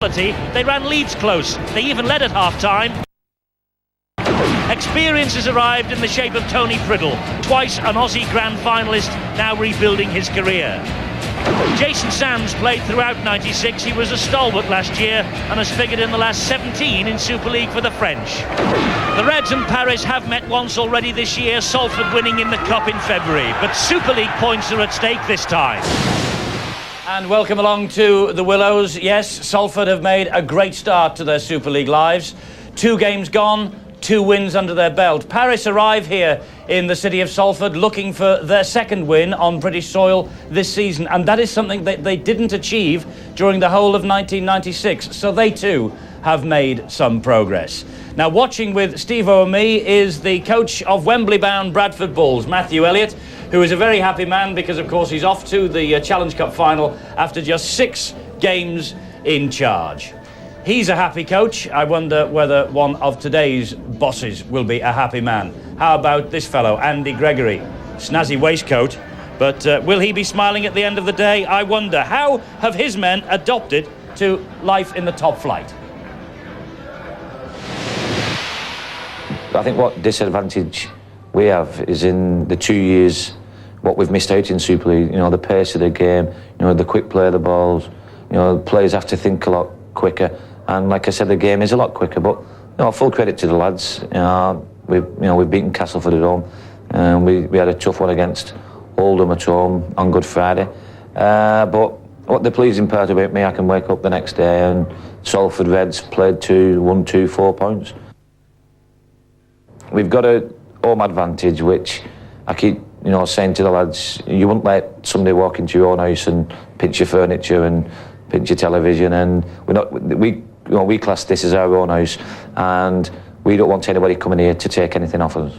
They ran Leeds close. They even led at half-time. Experience has arrived in the shape of Tony Priddle, twice an Aussie Grand Finalist, now rebuilding his career. Jason Sands played throughout '96. He was a stalwart last year and has figured in the last 17 in Super League for the French. The Reds and Paris have met once already this year, Salford winning in the Cup in February. But Super League points are at stake this time. And welcome along to the Willows. Yes, Salford have made a great start to their Super League lives. 2 games gone, 2 wins under their belt. Paris arrive here in the city of Salford looking for their second win on British soil this season, and that is something that they didn't achieve during the whole of 1996, so they too have made some progress. Now, watching with Steve-O and me is the coach of Wembley-bound Bradford Bulls, Matthew Elliott, who is a very happy man because, of course, he's off to the Challenge Cup final after just 6 games in charge. He's a happy coach. I wonder whether one of today's bosses will be a happy man. How about this fellow, Andy Gregory? Snazzy waistcoat, but will he be smiling at the end of the day? I wonder. How have his men adopted to life in the top flight? I think what disadvantage we have is in the 2 years what we've missed out in Super League. You know, the pace of the game, you know, the quick play of the balls, you know, players have to think a lot quicker. And like I said, the game is a lot quicker. But you know, full credit to the lads. We've beaten Castleford at home, and we had a tough one against Oldham at home on Good Friday. But what the pleasing part about me, I can wake up the next day and Salford Reds played 1-2, 4 points. We've got a home advantage, which I keep saying to the lads, you wouldn't let somebody walk into your own house and pinch your furniture and pinch your television, and we class this as our own house, and we don't want anybody coming here to take anything off us.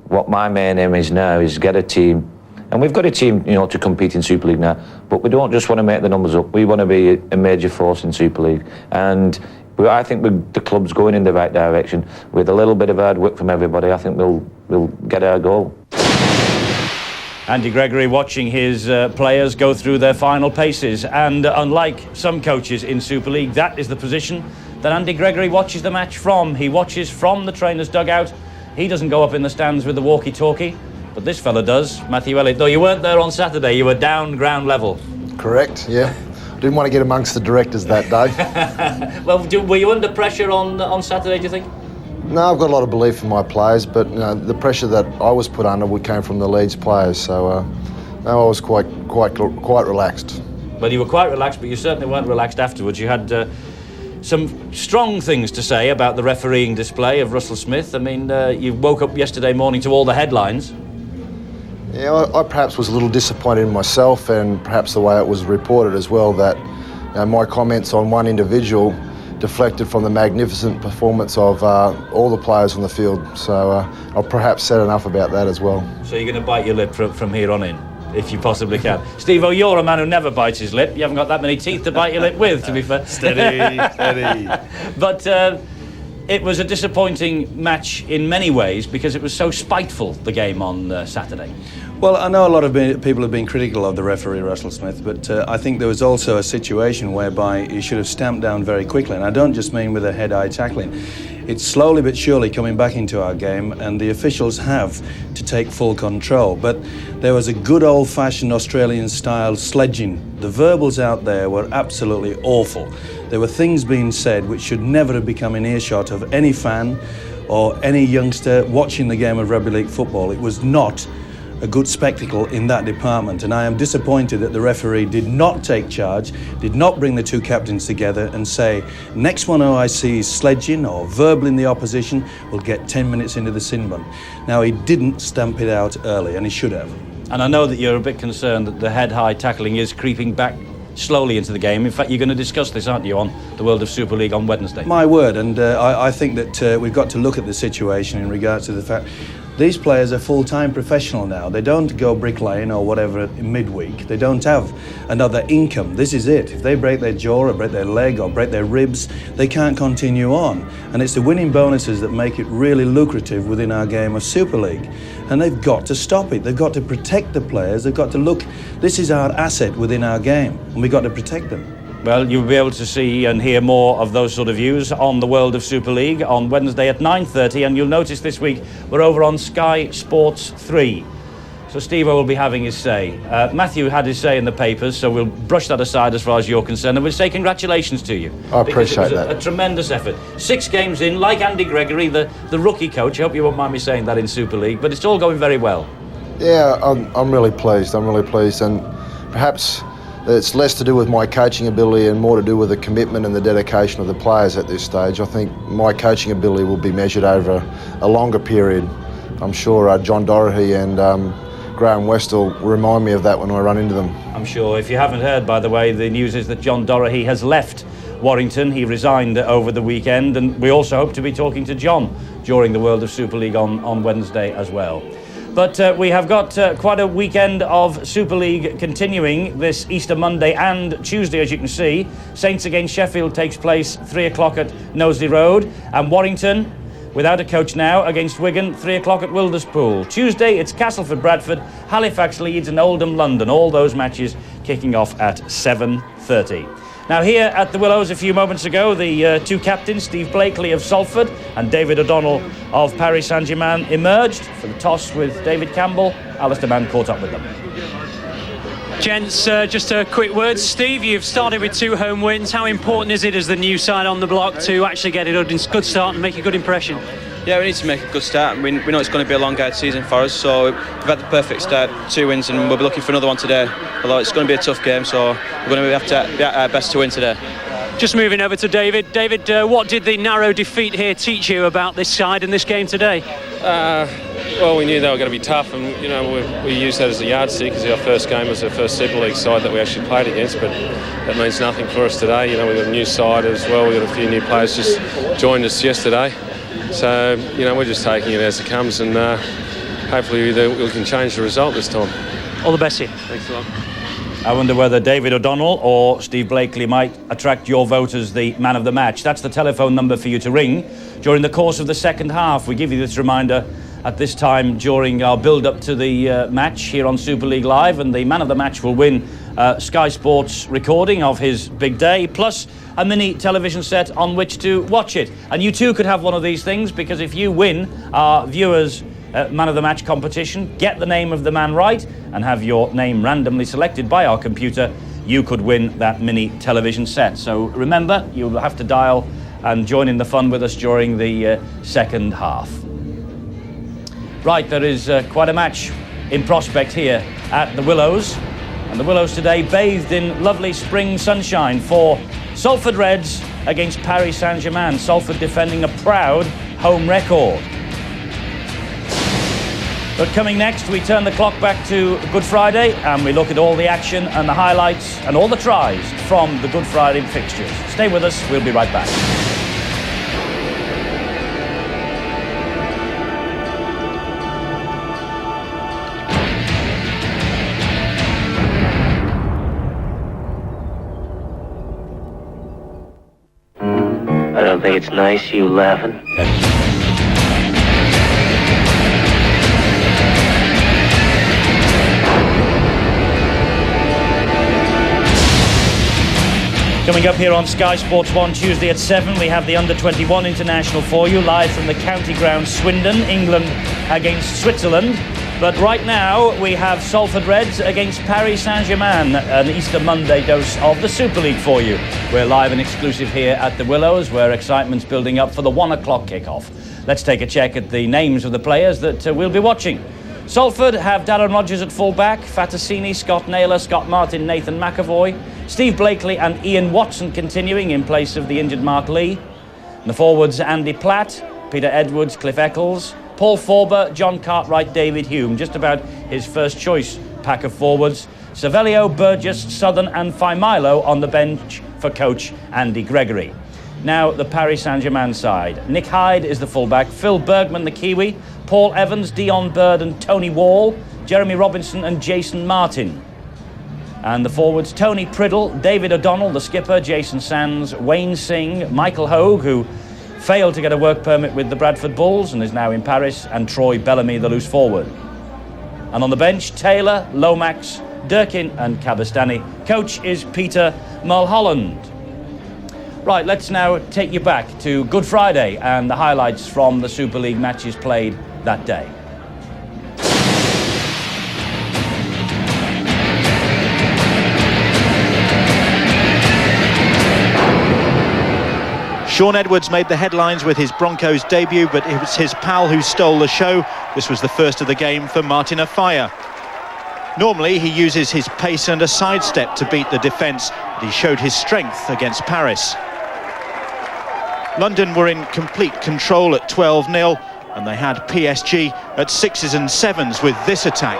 What my main aim is now is get a team, and we've got a team, to compete in Super League now, but we don't just want to make the numbers up. We want to be a major force in Super League, and I think the club's going in the right direction. With a little bit of hard work from everybody, I think we'll get our goal. Andy Gregory watching his players go through their final paces, and unlike some coaches in Super League, that is the position that Andy Gregory watches the match from. He watches from the trainer's dugout. He doesn't go up in the stands with the walkie-talkie, but this fella does. Matthew Elliott, though you weren't there on Saturday, you were down ground level. Correct, yeah. Didn't want to get amongst the directors that day. Well, were you under pressure on Saturday, do you think? No, I've got a lot of belief in my players, but the pressure that I was put under came from the Leeds players, so no, I was quite relaxed. Well, you were quite relaxed, but you certainly weren't relaxed afterwards. You had some strong things to say about the refereeing display of Russell Smith. I mean, you woke up yesterday morning to all the headlines. Yeah, I perhaps was a little disappointed in myself, and perhaps the way it was reported as well, that my comments on one individual deflected from the magnificent performance of all the players on the field. So I've perhaps said enough about that as well. So you're going to bite your lip from here on in, if you possibly can. Steve-O, you're a man who never bites his lip. You haven't got that many teeth to bite your lip with, to be fair. Steady. But it was a disappointing match in many ways because it was so spiteful, the game on Saturday. Well, I know a lot of people have been critical of the referee, Russell Smith, but I think there was also a situation whereby he should have stamped down very quickly, and I don't just mean with a head-eye tackling. It's slowly but surely coming back into our game, and the officials have to take full control. But there was a good old-fashioned Australian-style sledging. The verbals out there were absolutely awful. There were things being said which should never have become in earshot of any fan or any youngster watching the game of rugby league football. It was not a good spectacle in that department, and I am disappointed that the referee did not take charge, did not bring the 2 captains together and say, next one who I see is sledging or verbaling the opposition will get 10 minutes into the sin bin. Now, he didn't stamp it out early, and he should have. And I know that you're a bit concerned that the head-high tackling is creeping back slowly into the game. In fact, you're going to discuss this, aren't you, on the World of Super League on Wednesday? My word, and I think that we've got to look at the situation in regards to the fact these players are full-time professional now. They don't go bricklaying or whatever midweek. They don't have another income. This is it. If they break their jaw or break their leg or break their ribs, they can't continue on. And it's the winning bonuses that make it really lucrative within our game of Super League. And they've got to stop it. They've got to protect the players. They've got to look, this is our asset within our game, and we've got to protect them. Well, you'll be able to see and hear more of those sort of views on the World of Super League on Wednesday at 9:30, and you'll notice this week we're over on Sky Sports 3. So Steve-O will be having his say. Matthew had his say in the papers, so we'll brush that aside as far as you're concerned, and we'll say congratulations to you. I appreciate that. A tremendous effort. 6 games in, like Andy Gregory, the rookie coach. I hope you won't mind me saying that in Super League, but it's all going very well. Yeah, I'm really pleased. And perhaps it's less to do with my coaching ability and more to do with the commitment and the dedication of the players at this stage. I think my coaching ability will be measured over a longer period. I'm sure John Doherty and Graham West will remind me of that when I run into them. I'm sure. If you haven't heard, by the way, the news is that John Doherty has left Warrington. He resigned over the weekend, and we also hope to be talking to John during the World of Super League on Wednesday as well. But we have got quite a weekend of Super League continuing this Easter Monday and Tuesday, as you can see. Saints against Sheffield takes place 3 o'clock at Knowsley Road, and Warrington, without a coach now, against Wigan, 3 o'clock at Wilderspool. Tuesday, it's Castleford, Bradford, Halifax, Leeds and Oldham, London. All those matches kicking off at 7:30. Now here at the Willows a few moments ago, the two captains, Steve Blakely of Salford and David O'Donnell of Paris Saint-Germain, emerged for the toss with David Campbell. Alistair Mann caught up with them. Gents, just a quick word. Steve, you've started with 2 home wins. How important is it as the new side on the block to actually get a good start and make a good impression? Yeah, we need to make a good start. We know it's going to be a long guide season for us, so we've had the perfect start, 2 wins, and we'll be looking for another one today. Although it's going to be a tough game, so we're going to have to be at our best to win today. Just moving over to David. David, what did the narrow defeat here teach you about this side and this game today? Well, we knew they were going to be tough, and we used that as a yardstick because our first game was our first Super League side that we actually played against, but that means nothing for us today. We've got a new side as well. We've got a few new players just joined us yesterday, so we're just taking it as it comes, and hopefully we can change the result this time. All the best here. Thanks a lot. I wonder whether David O'Donnell or Steve Blakely might attract your vote as the man of the match. That's the telephone number for you to ring during the course of the second half. We give you this reminder at this time during our build-up to the match here on Super League Live, and the man of the match will win Sky Sports recording of his big day, plus a mini television set on which to watch it. And you too could have one of these things, because if you win our viewers' man of the match competition, get the name of the man right, and have your name randomly selected by our computer, you could win that mini television set. So remember, you'll have to dial and join in the fun with us during the second half. Right, there is quite a match in prospect here at the Willows, and the Willows today bathed in lovely spring sunshine for Salford Reds against Paris Saint-Germain. Salford defending a proud home record. But coming next, we turn the clock back to Good Friday and we look at all the action and the highlights and all the tries from the Good Friday fixtures. Stay with us, we'll be right back. I don't think it's nice, you laughing. Coming up here on Sky Sports 1 Tuesday at 7, we have the Under-21 International for you, live from the county ground Swindon, England against Switzerland. But right now, we have Salford Reds against Paris Saint-Germain, an Easter Monday dose of the Super League for you. We're live and exclusive here at the Willows, where excitement's building up for the 1 o'clock kickoff. Let's take a check at the names of the players that we'll be watching. Salford have Darren Rodgers at full-back, Fatasini, Scott Naylor, Scott Martin, Nathan McAvoy, Steve Blakely and Ian Watson continuing in place of the injured Mark Lee. And the forwards, Andy Platt, Peter Edwards, Cliff Eccles, Paul Forber, John Cartwright, David Hume, just about his first choice pack of forwards. Savelio, Burgess, Southern and Faimilo on the bench for coach Andy Gregory. Now the Paris Saint-Germain side. Nick Hyde is the fullback, Phil Bergman the Kiwi, Paul Evans, Dion Bird and Tony Wall, Jeremy Robinson and Jason Martin. And the forwards, Tony Priddle, David O'Donnell, the skipper, Jason Sands, Wayne Singh, Michael Hogue, who failed to get a work permit with the Bradford Bulls and is now in Paris, and Troy Bellamy, the loose forward. And on the bench, Taylor, Lomax, Durkin and Kabastani. Coach is Peter Mulholland. Right, let's now take you back to Good Friday and the highlights from the Super League matches played that day. Shaun Edwards made the headlines with his Broncos debut, but it was his pal who stole the show. This was the first of the game for Martin Offiah. Normally he uses his pace and a sidestep to beat the defence, but he showed his strength against Paris. London were in complete control at 12-0, and they had PSG at 6s and 7s with this attack.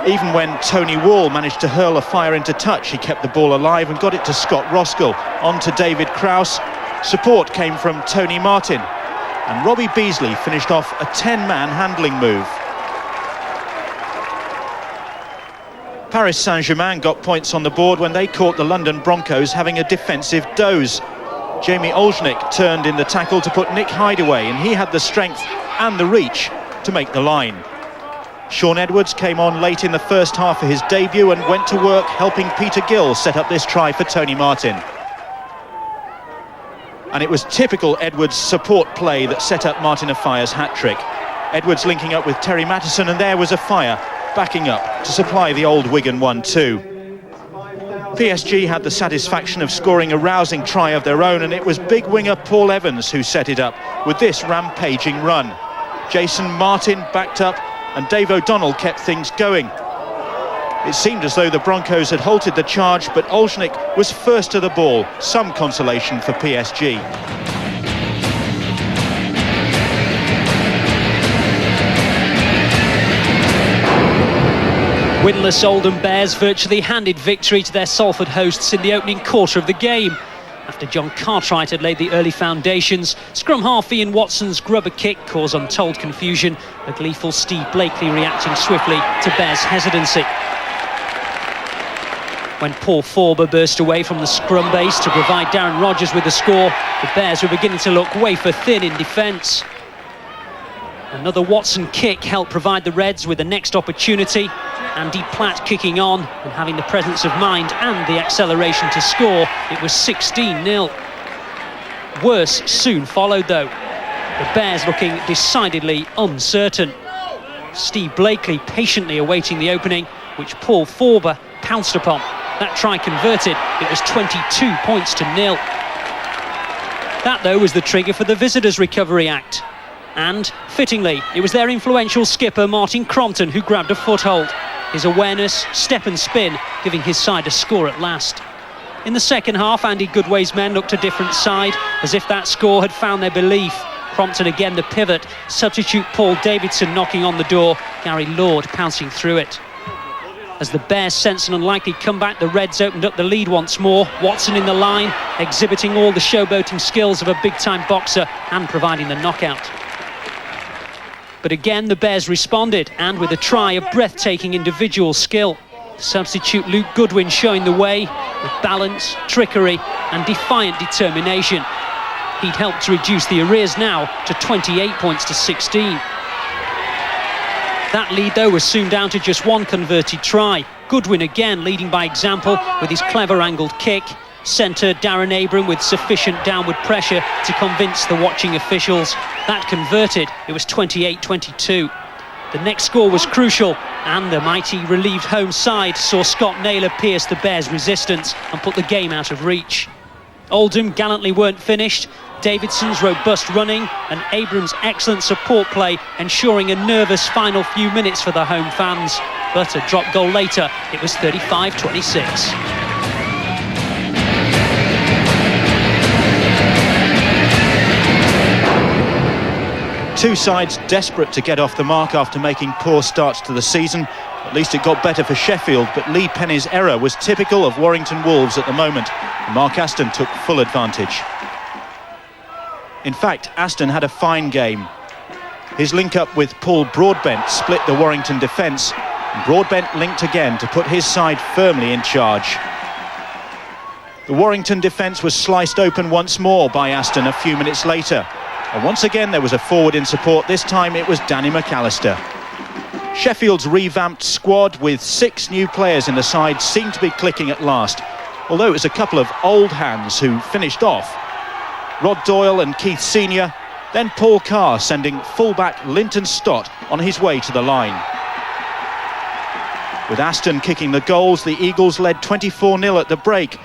Even when Tony Wall managed to hurl Offiah into touch, he kept the ball alive and got it to Scott Roskell. On to David Krause. Support came from Tony Martin. And Robbie Beasley finished off a 10-man handling move. Paris Saint-Germain got points on the board when they caught the London Broncos having a defensive doze. Jamie Olsznik turned in the tackle to put Nick Hyde away, and he had the strength and the reach to make the line. Shaun Edwards came on late in the first half for his debut and went to work helping Peter Gill set up this try for Tony Martin. And it was typical Edwards' support play that set up Martin Offiah's hat-trick. Edwards linking up with Terry Mattison, and there was Offiah backing up to supply the old Wigan 1-2. PSG had the satisfaction of scoring a rousing try of their own, and it was big winger Paul Evans who set it up with this rampaging run. Jason Martin backed up, and Dave O'Donnell kept things going. It seemed as though the Broncos had halted the charge, but Olsznik was first to the ball. Some consolation for PSG. Winless Oldham Bears virtually handed victory to their Salford hosts in the opening quarter of the game. After John Cartwright had laid the early foundations, scrum half Ian Watson's grubber kick caused untold confusion, a gleeful Steve Blakely reacting swiftly to Bears' hesitancy. When Paul Forber burst away from the scrum base to provide Darren Rogers with the score, the Bears were beginning to look wafer thin in defence. Another Watson kick helped provide the Reds with the next opportunity. Andy Platt kicking on and having the presence of mind and the acceleration to score. It was 16-0. Worse soon followed though. The Bears looking decidedly uncertain. Steve Blakely patiently awaiting the opening, which Paul Forber pounced upon. That try converted. It was 22 points to 0. That though was the trigger for the visitors' recovery act. And, fittingly, it was their influential skipper Martin Crompton who grabbed a foothold. His awareness, step and spin, giving his side a score at last. In the second half, Andy Goodway's men looked a different side, as if that score had found their belief. Crompton again the pivot, substitute Paul Davidson knocking on the door, Gary Lord pouncing through it. As the Bears sensed an unlikely comeback, the Reds opened up the lead once more. Watson in the line, exhibiting all the showboating skills of a big-time boxer and providing the knockout. But again, the Bears responded, and with a try of breathtaking individual skill. Substitute Luke Goodwin showing the way with balance, trickery and defiant determination. He'd helped to reduce the arrears now to 28 points to 16. That lead, though, was soon down to just one converted try. Goodwin again leading by example with his clever angled kick. Centre Darren Abram with sufficient downward pressure to convince the watching officials. That converted. It was 28-22. The next score was crucial, and the mighty relieved home side saw Scott Naylor pierce the Bears' resistance and put the game out of reach. Oldham gallantly weren't finished. Davidson's robust running and Abram's excellent support play ensuring a nervous final few minutes for the home fans. But a drop goal later, it was 35-26. Two sides desperate to get off the mark after making poor starts to the season. At least it got better for Sheffield, but Lee Penny's error was typical of Warrington Wolves at the moment. Mark Aston took full advantage. In fact, Aston had a fine game. His link-up with Paul Broadbent split the Warrington defence. Broadbent linked again to put his side firmly in charge. The Warrington defence was sliced open once more by Aston a few minutes later. And once again there was a forward in support. This time it was Danny McAllister. Sheffield's revamped squad with 6 new players in the side seemed to be clicking at last, although it was a couple of old hands who finished off. Rod Doyle and Keith Senior, then Paul Carr sending fullback Linton Stott on his way to the line. With Aston kicking the goals, the Eagles led 24-0 at the break,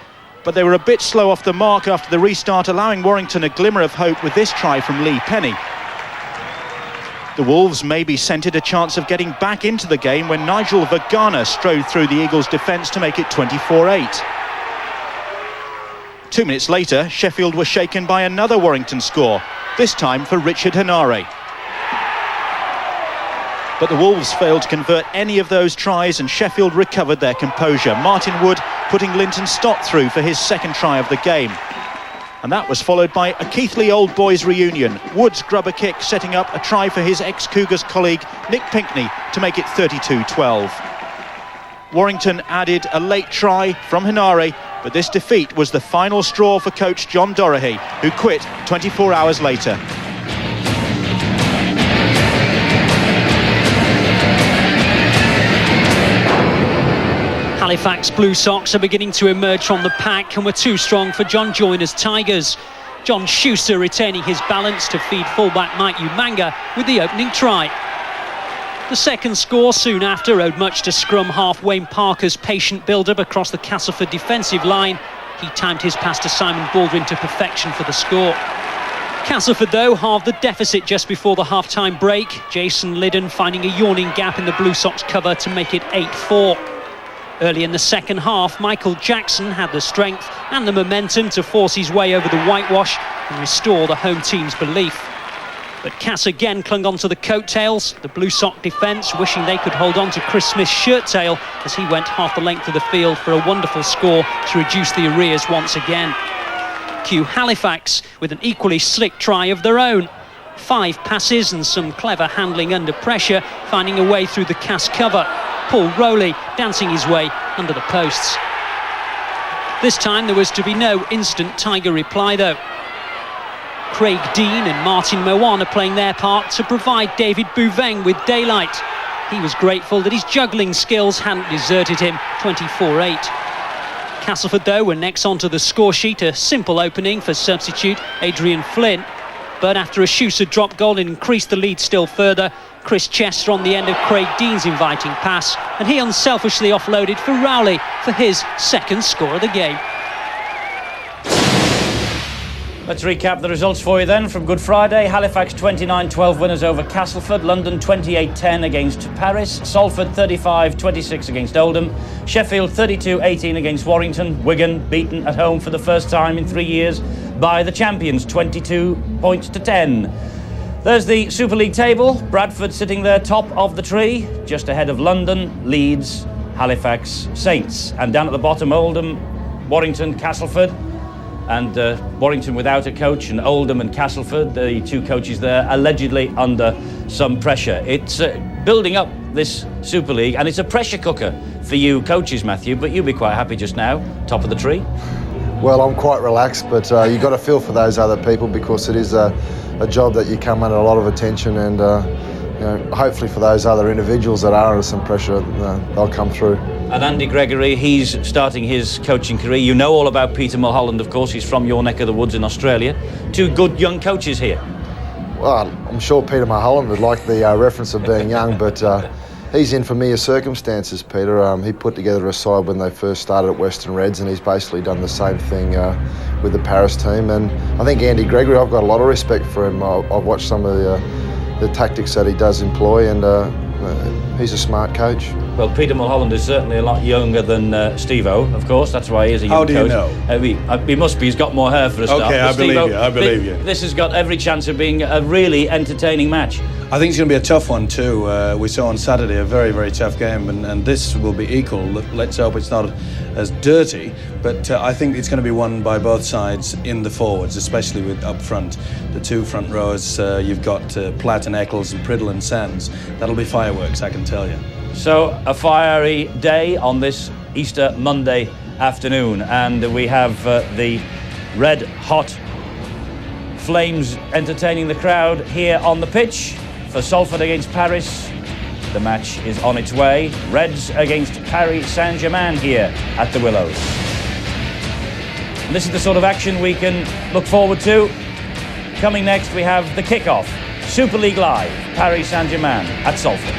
but they were a bit slow off the mark after the restart, allowing Warrington a glimmer of hope with this try from Lee Penny. The Wolves maybe scented a chance of getting back into the game when Nigel Vergana strode through the Eagles' defence to make it 24-8. 2 minutes later, Sheffield were shaken by another Warrington score, this time for Richard Henare. But the Wolves failed to convert any of those tries and Sheffield recovered their composure. Martin Wood putting Linton Stott through for his second try of the game. And that was followed by a Keighley Old Boys reunion. Wood's grubber kick setting up a try for his ex-Cougars colleague Nick Pinkney to make it 32-12. Warrington added a late try from Henare, but this defeat was the final straw for coach John Dorahy, who quit 24 hours later. Halifax Blue Sox are beginning to emerge from the pack and were too strong for John Joyner's Tigers. John Schuster retaining his balance to feed fullback Mike Umanga with the opening try. The second score soon after owed much to scrum half Wayne Parker's patient build-up across the Castleford defensive line. He timed his pass to Simon Baldwin to perfection for the score. Castleford, though, halved the deficit just before the half-time break. Jason Liddon finding a yawning gap in the Blue Sox cover to make it 8-4. Early in the second half, Michael Jackson had the strength and the momentum to force his way over the whitewash and restore the home team's belief. But Cass again clung on to the coattails, the Blue Sox defence wishing they could hold on to Chris Smith's shirt tail as he went half the length of the field for a wonderful score to reduce the arrears once again. Cue Halifax with an equally slick try of their own. 5 passes and some clever handling under pressure, finding a way through the Cass cover. Paul Rowley dancing his way under the posts. This time there was to be no instant Tiger reply though. Craig Dean and Martin Mowan are playing their part to provide David Bouveng with daylight. He was grateful that his juggling skills hadn't deserted him. 24-8. Castleford though were next onto the score sheet, a simple opening for substitute Adrian Flynn. But after a Schuster drop goal increased the lead still further. Chris Chester on the end of Craig Dean's inviting pass, and he unselfishly offloaded for Rowley for his second score of the game. Let's recap the results for you then from Good Friday. Halifax 29-12 winners over Castleford. London 28-10 against Paris. Salford 35-26 against Oldham. Sheffield 32-18 against Warrington. Wigan beaten at home for the first time in 3 years by the champions, 22 points to 10. There's the Super League table. Bradford sitting there top of the tree, just ahead of London, Leeds, Halifax, Saints. And down at the bottom, Oldham, Warrington, Castleford. And Warrington without a coach, and Oldham and Castleford, the 2 coaches there, allegedly under some pressure. It's building up this Super League, and it's a pressure cooker for you coaches, Matthew, but you'll be quite happy just now, top of the tree. Well, I'm quite relaxed, but you've got to feel for those other people because it is a job that you come under a lot of attention, and hopefully for those other individuals that are under some pressure, they'll come through. And Andy Gregory, he's starting his coaching career. You know all about Peter Mulholland, of course. He's from your neck of the woods in Australia. 2 good young coaches here. Well, I'm sure Peter Mulholland would like the reference of being young, but he's in familiar circumstances, Peter. He put together a side when they first started at Western Reds, and he's basically done the same thing with the Paris team. And I think Andy Gregory, I've got a lot of respect for him. I've watched some of the tactics that he does employ, and he's a smart coach. Well, Peter Mulholland is certainly a lot younger than Steve-O, of course. That's why he is a young coach. How do you know? He must be. He's got more hair for a start. Okay, I believe you. This has got every chance of being a really entertaining match. I think it's going to be a tough one too. We saw on Saturday a very, very tough game, and this will be equal. Let's hope it's not as dirty, but I think it's going to be won by both sides in the forwards, especially with up front. The 2 front rows, you've got Platt and Eccles and Priddle and Sands. That'll be fireworks, I can tell you. So, a fiery day on this Easter Monday afternoon, and we have the red-hot Flames entertaining the crowd here on the pitch for Salford against Paris. The match is on its way. Reds against Paris Saint-Germain here at the Willows. And this is the sort of action we can look forward to. Coming next, we have the kick-off. Super League Live, Paris Saint-Germain at Salford.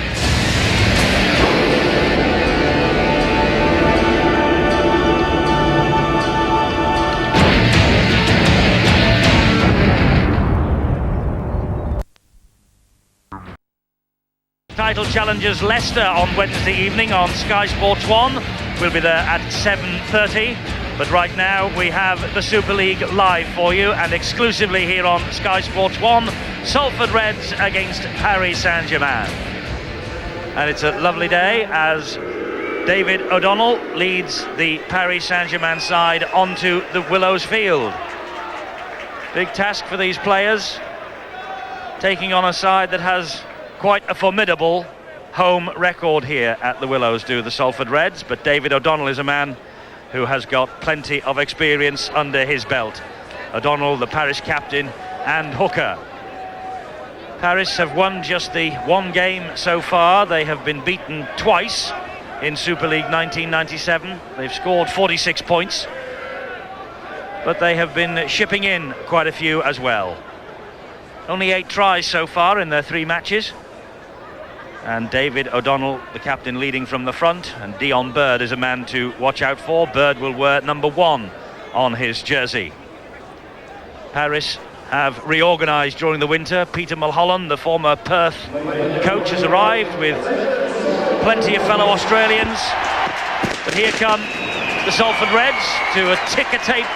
Title challengers Leicester on Wednesday evening on Sky Sports 1. We'll be there at 7:30. But right now we have the Super League live for you, and exclusively here on Sky Sports 1, Salford Reds against Paris Saint-Germain. And it's a lovely day as David O'Donnell leads the Paris Saint-Germain side onto the Willows field. Big task for these players, taking on a side that has quite a formidable home record here at the Willows, do the Salford Reds, but David O'Donnell is a man who has got plenty of experience under his belt. O'Donnell, the Paris captain and hooker. Paris have won just the one game so far. They have been beaten twice in Super League 1997. They've scored 46 points, but they have been shipping in quite a few as well. Only 8 tries so far in their 3 matches. And David O'Donnell, the captain, leading from the front, and Dion Bird is a man to watch out for. Bird will wear number 1 on his jersey. Paris have reorganised during the winter. Peter Mulholland, the former Perth coach, has arrived with plenty of fellow Australians. But here come the Salford Reds to a ticker-tape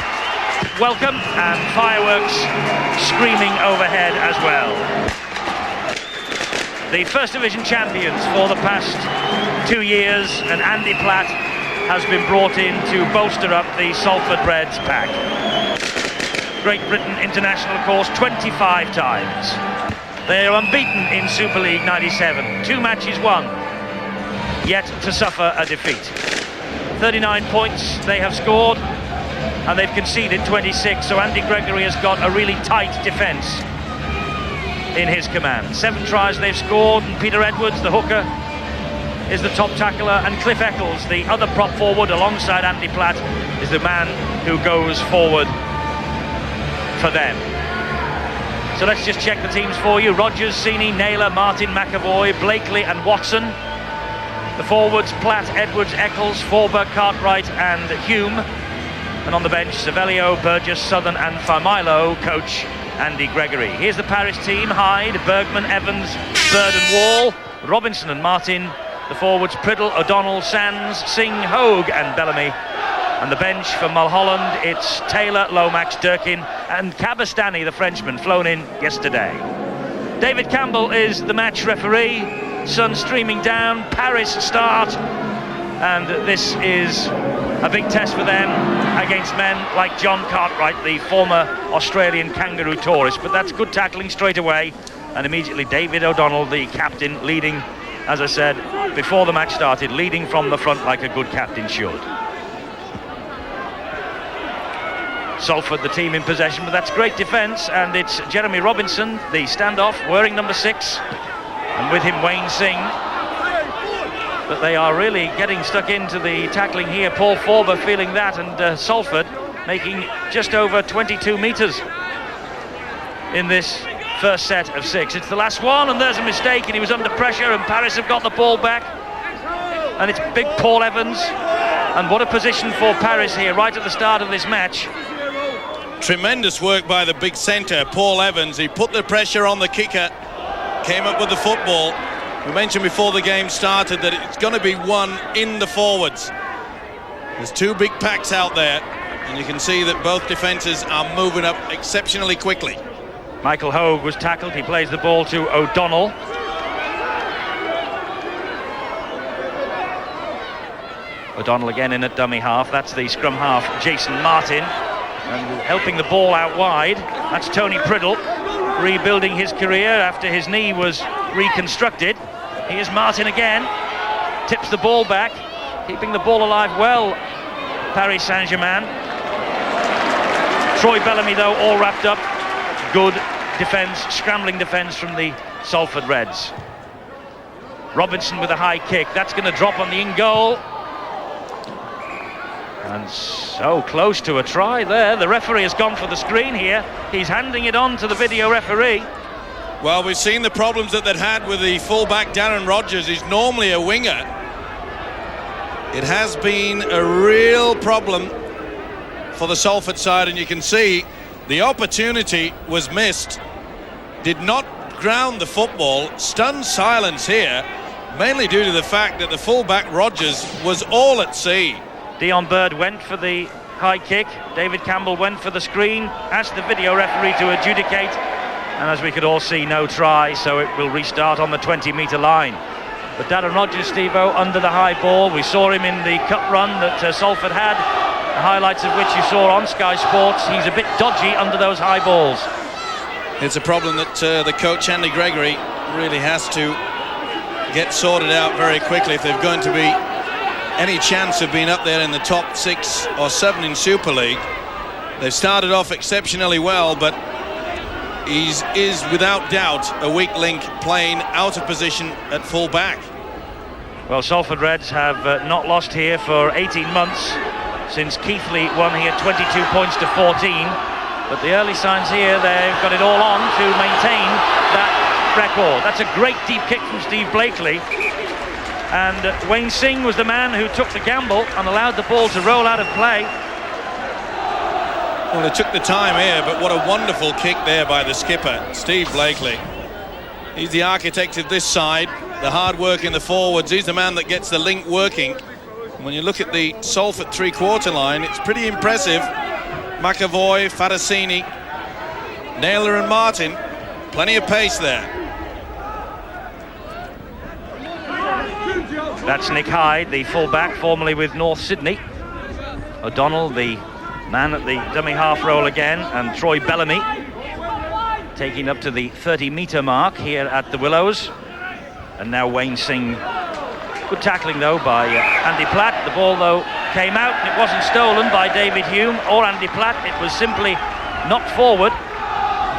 welcome, and fireworks screaming overhead as well. The First Division champions for the past 2 years, and Andy Platt has been brought in to bolster up the Salford Reds pack. Great Britain international, of course, 25 times. They are unbeaten in Super League 97, 2 matches won, yet to suffer a defeat. 39 points they have scored, and they've conceded 26, so Andy Gregory has got a really tight defence in his command. 7 tries they've scored, and Peter Edwards, the hooker, is the top tackler, and Cliff Eccles, the other prop forward alongside Andy Platt, is the man who goes forward for them. So let's just check the teams for you. Rogers, Sini, Naylor, Martin, McAvoy, Blakely and Watson. The forwards, Platt, Edwards, Eccles, Forber, Cartwright and Hume. And on the bench, Savelio, Burgess, Southern and Farmilo, coach Andy Gregory. Here's the Paris team: Hyde, Bergman, Evans, Bird and Wall, Robinson and Martin. The forwards, Priddle, O'Donnell, Sands, Singh, Hogue and Bellamy. And the bench for Mulholland, it's Taylor, Lomax, Durkin and Cabastani, the Frenchman, flown in yesterday. David Campbell is the match referee. Sun streaming down, Paris start, and this is a big test for them against men like John Cartwright, the former Australian kangaroo tourist. But that's good tackling straight away, and immediately David O'Donnell, the captain, leading, as I said before the match started, leading from the front like a good captain should. Salford, the team in possession, but that's great defence, and it's Jeremy Robinson, the standoff, wearing number 6, and with him Wayne Singh. But they are really getting stuck into the tackling here. Paul Forber feeling that, and Salford making just over 22 metres in this first set of 6. It's the last one, and there's a mistake, and he was under pressure, and Paris have got the ball back. And it's big Paul Evans, and what a position for Paris here right at the start of this match. Tremendous work by the big centre, Paul Evans. He put the pressure on the kicker, came up with the football. We mentioned before the game started that it's going to be won in the forwards. There's 2 big packs out there, and you can see that both defences are moving up exceptionally quickly. Michael Hogue was tackled. He plays the ball to O'Donnell. O'Donnell again in at dummy half. That's the scrum half, Jason Martin. And helping the ball out wide, that's Tony Priddle, rebuilding his career after his knee was reconstructed. Here's Martin again, tips the ball back, keeping the ball alive well, Paris Saint-Germain. Troy Bellamy, though, all wrapped up. Good defence, scrambling defence from the Salford Reds. Robinson with a high kick. That's going to drop on the in goal. And so close to a try there. The referee has gone for the screen here. He's handing it on to the video referee. Well, we've seen the problems that they'd had with the fullback Darren Rogers. He's normally a winger. It has been a real problem for the Salford side, and you can see the opportunity was missed. Did not ground the football. Stunned silence here, mainly due to the fact that the fullback Rogers was all at sea. Dion Bird went for the high kick. David Campbell went for the screen, asked the video referee to adjudicate, and as we could all see, no try, so it will restart on the 20-metre line. But Darren Rogers, Steve-O, under the high ball. We saw him in the cup run that Salford had, the highlights of which you saw on Sky Sports. He's a bit dodgy under those high balls. It's a problem that the coach, Andy Gregory, really has to get sorted out very quickly if they're going to be any chance of being up there in the top 6 or 7 in Super League. They've started off exceptionally well, but he is without doubt a weak link, playing out of position at full back. Well, Salford Reds have not lost here for 18 months since Keighley won here 22 points to 14. But the early signs here, they've got it all on to maintain that record. That's a great deep kick from Steve Blakely. And Wayne Singh was the man who took the gamble and allowed the ball to roll out of play. Well, they took the time here, but what a wonderful kick there by the skipper, Steve Blakely. He's the architect of this side, the hard work in the forwards. He's the man that gets the link working. And when you look at the Salford three-quarter line, it's pretty impressive. McAvoy, Fatassini, Naylor and Martin, plenty of pace there. That's Nick Hyde, the full-back, formerly with North Sydney. O'Donnell, the man at the dummy half roll again, and Troy Bellamy taking up to the 30-metre mark here at the Willows. And now Wayne Singh. Good tackling though by Andy Platt. The ball though came out and it wasn't stolen by David Hume or Andy Platt. It was simply knocked forward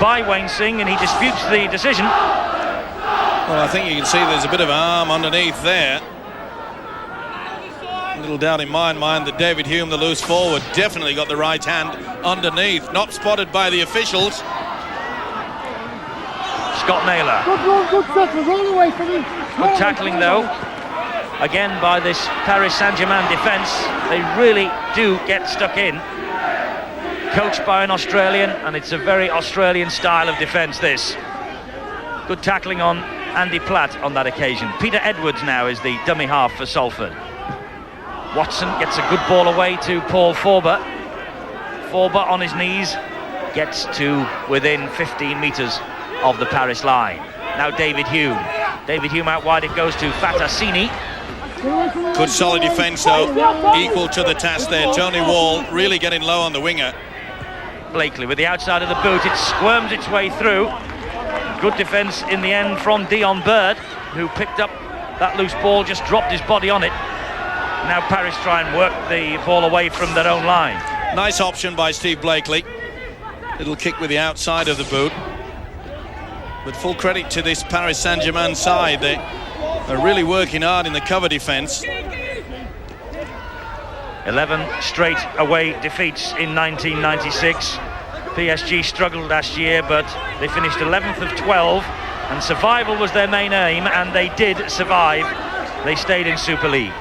by Wayne Singh, and he disputes the decision. Well, I think you can see there's a bit of arm underneath there. Little doubt in my mind that David Hume, the loose forward, definitely got the right hand underneath. Not spotted by the officials. Scott Naylor. Good tackling though, again by this Paris Saint-Germain defence. They really do get stuck in. Coached by an Australian, and it's a very Australian style of defence, this. Good tackling on Andy Platt on that occasion. Peter Edwards now is the dummy half for Salford. Watson gets a good ball away to Paul Forber. Forber on his knees gets to within 15 metres of the Paris line. Now David Hume. David Hume out wide, it goes to Fatassini. Good solid defence though, equal to the task there. Tony Wall really getting low on the winger. Blakely with the outside of the boot, it squirms its way through. Good defence in the end from Dion Bird, who picked up that loose ball, just dropped his body on it. Now Paris try and work the ball away from their own line. Nice option by Steve Blakely. Little kick with the outside of the boot. But full credit to this Paris Saint-Germain side. They are really working hard in the cover defence. 11 straight away defeats in 1996. PSG struggled last year, but they finished 11th of 12, and survival was their main aim, and they did survive. They stayed in Super League.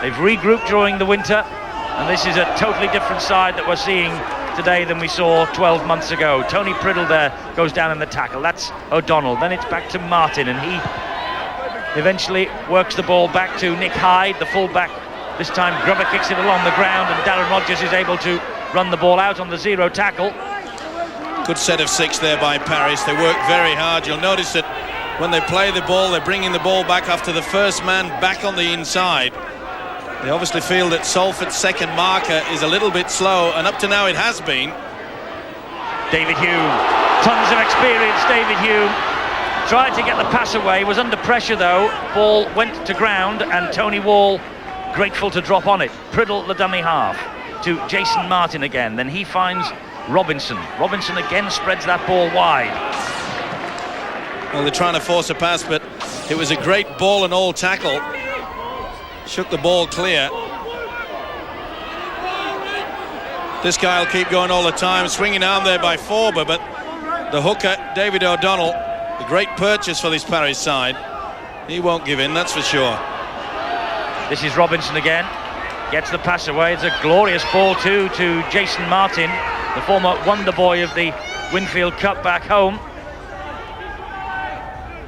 They've regrouped during the winter, and this is a totally different side that we're seeing today than we saw 12 months ago. Tony Priddle there goes down in the tackle. That's O'Donnell. Then it's back to Martin, and he eventually works the ball back to Nick Hyde, the fullback. This time Grubber kicks it along the ground, and Darren Rogers is able to run the ball out on the zero tackle. Good set of 6 there by Paris. They work very hard. You'll notice that when they play the ball, they're bringing the ball back after the first man back on the inside. They obviously feel that Salford's second marker is a little bit slow, and up to now it has been. David Hume, tons of experience. David Hume tried to get the pass away, was under pressure though. Ball went to ground, and Tony Wall grateful to drop on it. Priddle, the dummy half, to Jason Martin again. Then he finds Robinson. Robinson again spreads that ball wide. Well, they're trying to force a pass, but It was a great ball and all tackle. Shook the ball clear. This guy will keep going all the time, swinging down there by Forber, but the hooker, David O'Donnell, a great purchase for this Paris side. He won't give in, that's for sure. This is Robinson again. Gets the pass away. It's a glorious ball too to Jason Martin, the former wonder boy of the Winfield Cup back home.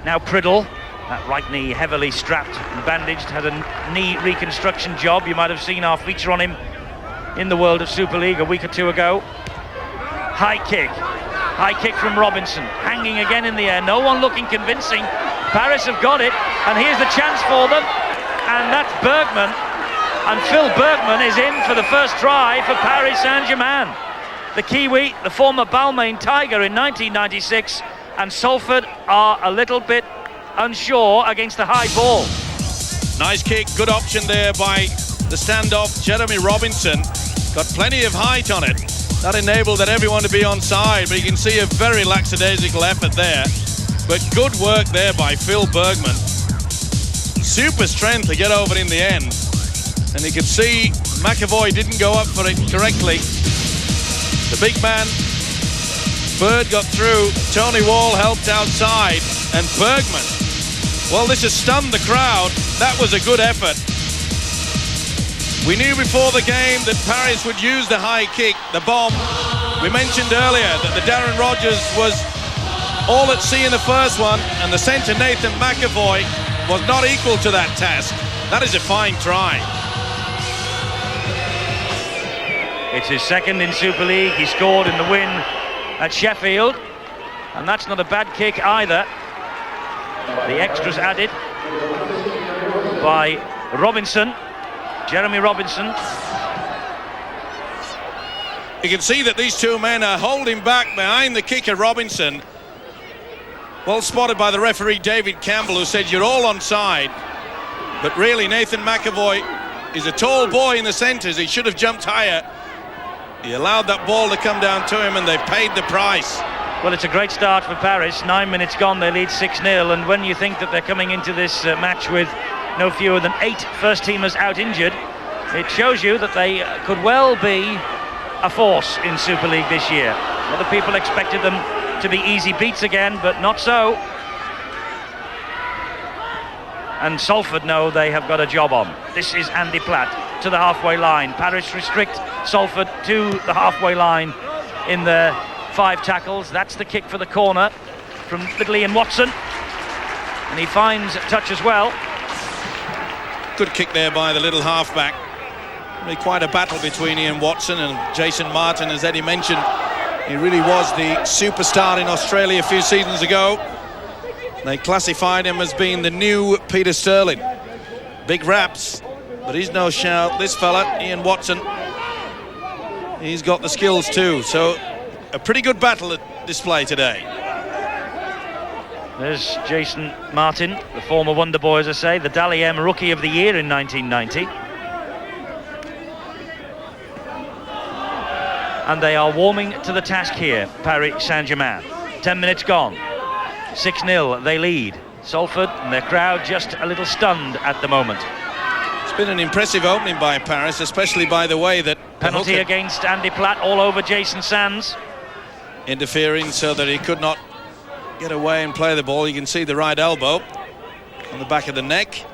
Now Priddle, that right knee heavily strapped and bandaged, had a knee reconstruction job. You might have seen our feature on him in the World of Super League a week or two ago. High kick from Robinson, hanging again in the air, no one looking convincing. Paris have got it, and here's the chance for them, and that's Bergman, and Phil Bergman is in for the first try for Paris Saint-Germain. The Kiwi, the former Balmain Tiger in 1996, and Salford are a little bit unsure against the high ball. Nice kick, good option there by the standoff Jeremy Robinson. Got plenty of height on it. That enabled everyone to be on side, but you can see a very lackadaisical effort there. But good work there by Phil Bergman. Super strength to get over in the end. And you can see McAvoy didn't go up for it correctly. The big man, Bird, got through. Tony Wall helped outside. And Bergman, well, this has stunned the crowd. That was a good effort. We knew before the game that Paris would use the high kick, the bomb. We mentioned earlier that the Darren Rogers was all at sea in the first one, and the centre Nathan McAvoy was not equal to that task. That is a fine try. It's his second in Super League. He scored in the win at Sheffield, and that's not a bad kick either. The extras added by Robinson, Jeremy Robinson. You can see that these two men are holding back behind the kicker Robinson. Well spotted by the referee David Campbell, who said you're all onside. But really Nathan McAvoy is a tall boy in the centres. He should have jumped higher. He allowed that ball to come down to him, and they paid the price. Well, it's a great start for Paris. 9 minutes gone, they lead 6-0, and when you think that they're coming into this match with no fewer than 8 first-teamers out injured, it shows you that they could well be a force in Super League this year. Other people expected them to be easy beats again, but not so. And Salford know they have got a job on. This is Andy Platt to the halfway line. Paris restrict Salford to the halfway line in their 5 tackles. That's the kick for the corner from little Ian Watson, and he finds touch as well. Good kick there by the little halfback. Really quite a battle between Ian Watson and Jason Martin, as Eddie mentioned. He really was the superstar in Australia a few seasons ago. They classified him as being the new Peter Sterling. Big raps, but he's no shout. This fella, Ian Watson, he's got the skills too. So a pretty good battle at display today. There's Jason Martin, the former wonder boy, as I say, the Dally M Rookie of the Year in 1990. And they are warming to the task here, Paris Saint-Germain. 10 minutes gone. 6-0, they lead. Salford and their crowd just a little stunned at the moment. It's been an impressive opening by Paris, especially by the way that... Penalty against Andy Platt all over Jason Sands. Interfering so that he could not get away and play the ball. You can see the right elbow on the back of the neck.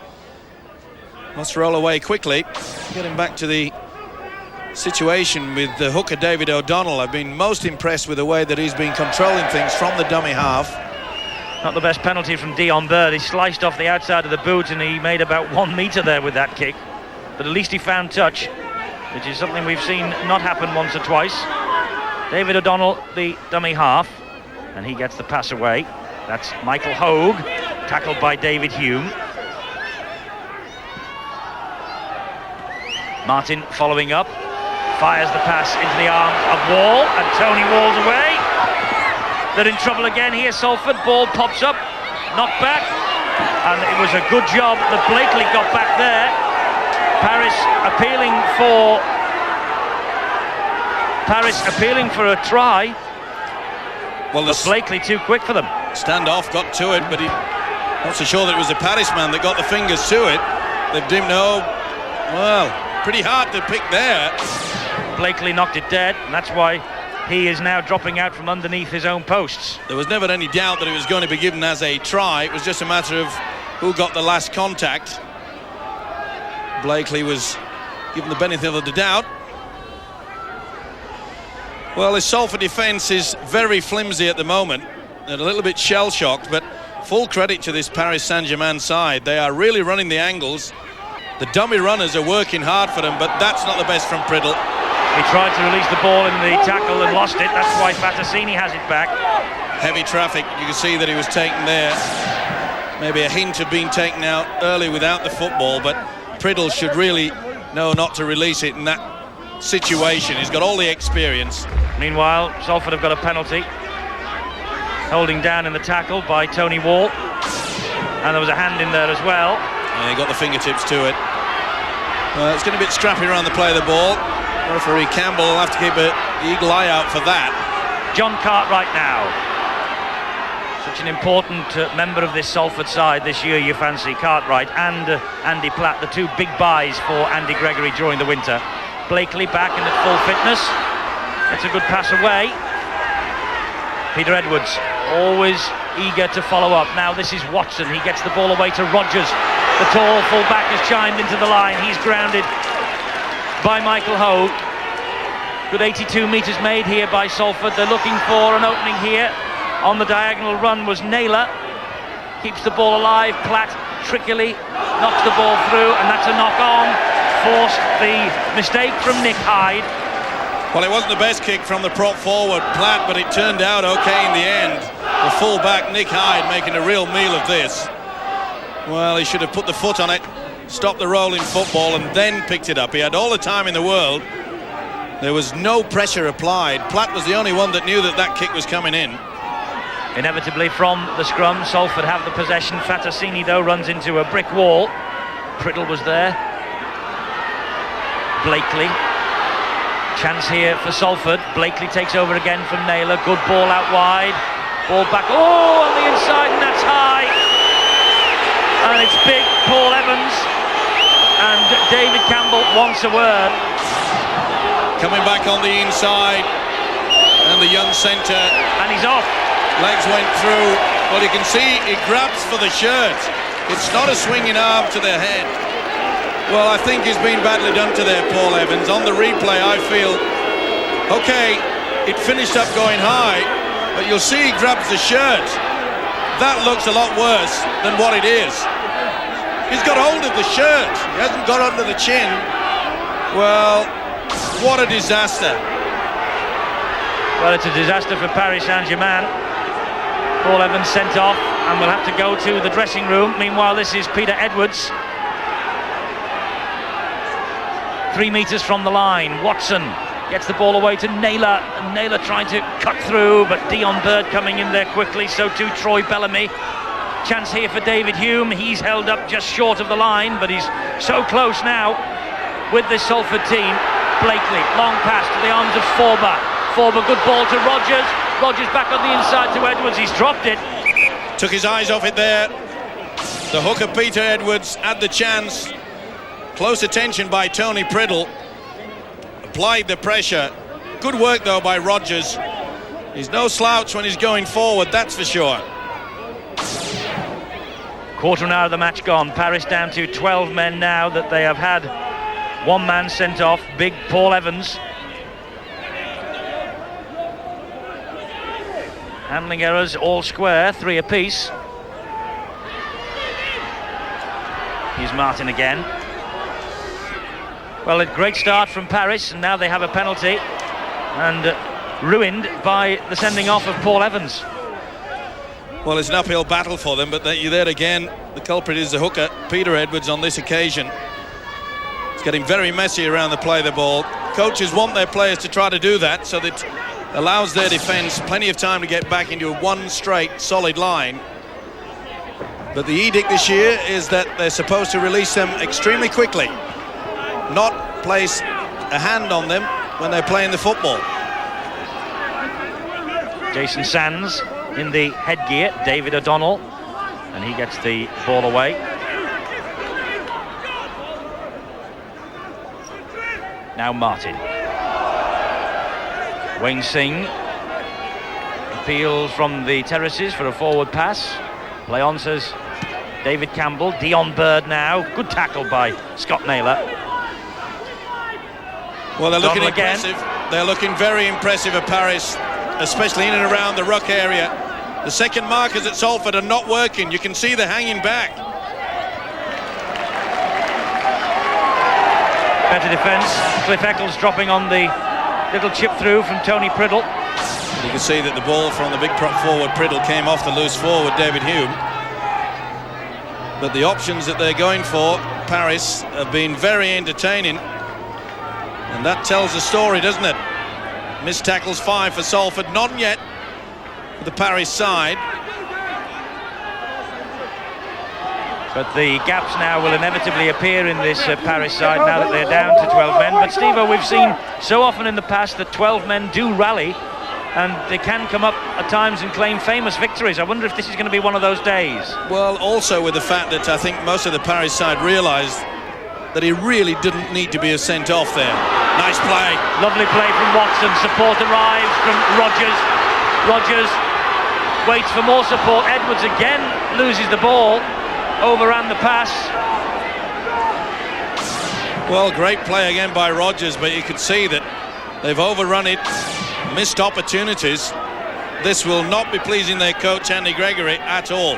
Must roll away quickly. Getting back to the situation with the hooker David O'Donnell. I've been most impressed with the way that he's been controlling things from the dummy half. Not the best penalty from Dion Bird. He sliced off the outside of the boot and he made about 1 metre there with that kick. But at least he found touch, which is something we've seen not happen once or twice. David O'Donnell, the dummy half, and he gets the pass away. That's Michael Hogue, tackled by David Hume. Martin following up, fires the pass into the arms of Wall, and Tony Wall's away. They're in trouble again here, Salford. Ball pops up, knocked back, and it was a good job that Blakely got back there. Paris appealing for a try. Well, but Blakely too quick for them. Standoff got to it, but Not so sure that it was the Paris man that got the fingers to it. They've deemed no. Well, pretty hard to pick there. Blakely knocked it dead, and that's why he is now dropping out from underneath his own posts. There was never any doubt that it was going to be given as a try. It was just a matter of who got the last contact. Blakely was given the benefit of the doubt. Well, his Salford defence is very flimsy at the moment and a little bit shell-shocked, but full credit to this Paris Saint-Germain side. They are really running the angles. The dummy runners are working hard for them, but that's not the best from Priddle. He tried to release the ball in the tackle and lost it. That's why Fatassini has it back. Heavy traffic. You can see that he was taken there. Maybe a hint of being taken out early without the football, but Priddle should really know not to release it in that situation. He's got all the experience. Meanwhile, Salford have got a penalty. Holding down in the tackle by Tony Wall. And there was a hand in there as well. Yeah, he got the fingertips to it. It's getting a bit scrappy around the play of the ball. Referee Campbell will have to keep an eagle eye out for that. John Cartwright now. Such an important member of this Salford side this year, you fancy. Cartwright and Andy Platt, the two big buys for Andy Gregory during the winter. Blakely back and at full fitness. It's a good pass away. Peter Edwards always eager to follow up. Now this is Watson. He gets the ball away to Rogers. The tall full-back has chimed into the line. He's grounded by Michael Hogue. Good 82 metres made here by Salford. They're looking for an opening here. On the diagonal run was Naylor. Keeps the ball alive. Platt trickily knocks the ball through, and that's a knock-on. Forced the mistake from Nick Hyde. Well, it wasn't the best kick from the prop forward, Platt, but it turned out okay in the end. The full-back, Nick Hyde, making a real meal of this. Well, he should have put the foot on it, stopped the rolling football, and then picked it up. He had all the time in the world. There was no pressure applied. Platt was the only one that knew that that kick was coming in. Inevitably from the scrum, Salford have the possession. Fatassini, though, runs into a brick wall. Priddle was there. Blakely. Chance here for Salford. Blakely takes over again from Naylor. Good ball out wide. Ball back. Oh, on the inside, and that's high. And it's big Paul Evans. And David Campbell wants a word. Coming back on the inside. And the young centre. And he's off. Legs went through. Well, you can see he grabs for the shirt. It's not a swinging arm to the head. Well, I think he's been badly done to there, Paul Evans. On the replay, I feel, okay, it finished up going high, but you'll see he grabs the shirt. That looks a lot worse than what it is. He's got hold of the shirt. He hasn't got under the chin. Well, what a disaster. Well, it's a disaster for Paris Saint-Germain. Paul Evans sent off and will have to go to the dressing room. Meanwhile, this is Peter Edwards. 3 metres from the line. Watson gets the ball away to Naylor. And Naylor trying to cut through, but Dion Bird coming in there quickly. So too Troy Bellamy. Chance here for David Hume. He's held up just short of the line, but he's so close now with this Salford team. Blakely, long pass to the arms of Forber. Forber, good ball to Rogers. Rogers back on the inside to Edwards. He's dropped it. Took his eyes off it there. The hooker Peter Edwards had the chance. Close attention by Tony Priddle. Applied the pressure. Good work though by Rogers. He's no slouch when he's going forward, that's for sure. Quarter of an hour of the match gone. Paris down to 12 men now that they have had one man sent off. Big Paul Evans. Handling errors all square, 3 apiece. Here's Martin again. Well, a great start from Paris, and now they have a penalty, and ruined by the sending off of Paul Evans. Well, it's an uphill battle for them, but you're there again. The culprit is the hooker, Peter Edwards, on this occasion. It's getting very messy around the play of the ball. Coaches want their players to try to do that, so that allows their defence plenty of time to get back into one straight, solid line. But the edict this year is that they're supposed to release them extremely quickly, not place a hand on them when they're playing the football. Jason Sands in the headgear, David O'Donnell and he gets the ball away. Now Martin. Wayne Singh appeals from the terraces for a forward pass. Play on, says David Campbell. Dion Bird now. Good tackle by Scott Naylor. Well, they're looking Donald impressive. They're looking very impressive at Paris, especially in and around the ruck area. The second markers at Salford are not working. You can see they're hanging back. Better defence. Cliff Eccles dropping on the little chip through from Tony Priddle. You can see that the ball from the big prop forward Priddle came off the loose forward David Hume. But the options that they're going for, Paris, have been very entertaining. And that tells the story, doesn't it? Missed tackles 5 for Salford, none yet for the Paris side. But the gaps now will inevitably appear in this Paris side now that they're down to 12 men. But Steve-o, we've seen so often in the past that 12 men do rally, and they can come up at times and claim famous victories. I wonder if this is going to be one of those days. Well, also with the fact that I think most of the Paris side realised that he really didn't need to be sent off there. Nice play. Lovely play from Watson. Support arrives from Rogers. Rogers waits for more support. Edwards again loses the ball. Overran the pass. Well, great play again by Rogers, but you could see that they've overrun it. Missed opportunities. This will not be pleasing their coach Andy Gregory at all.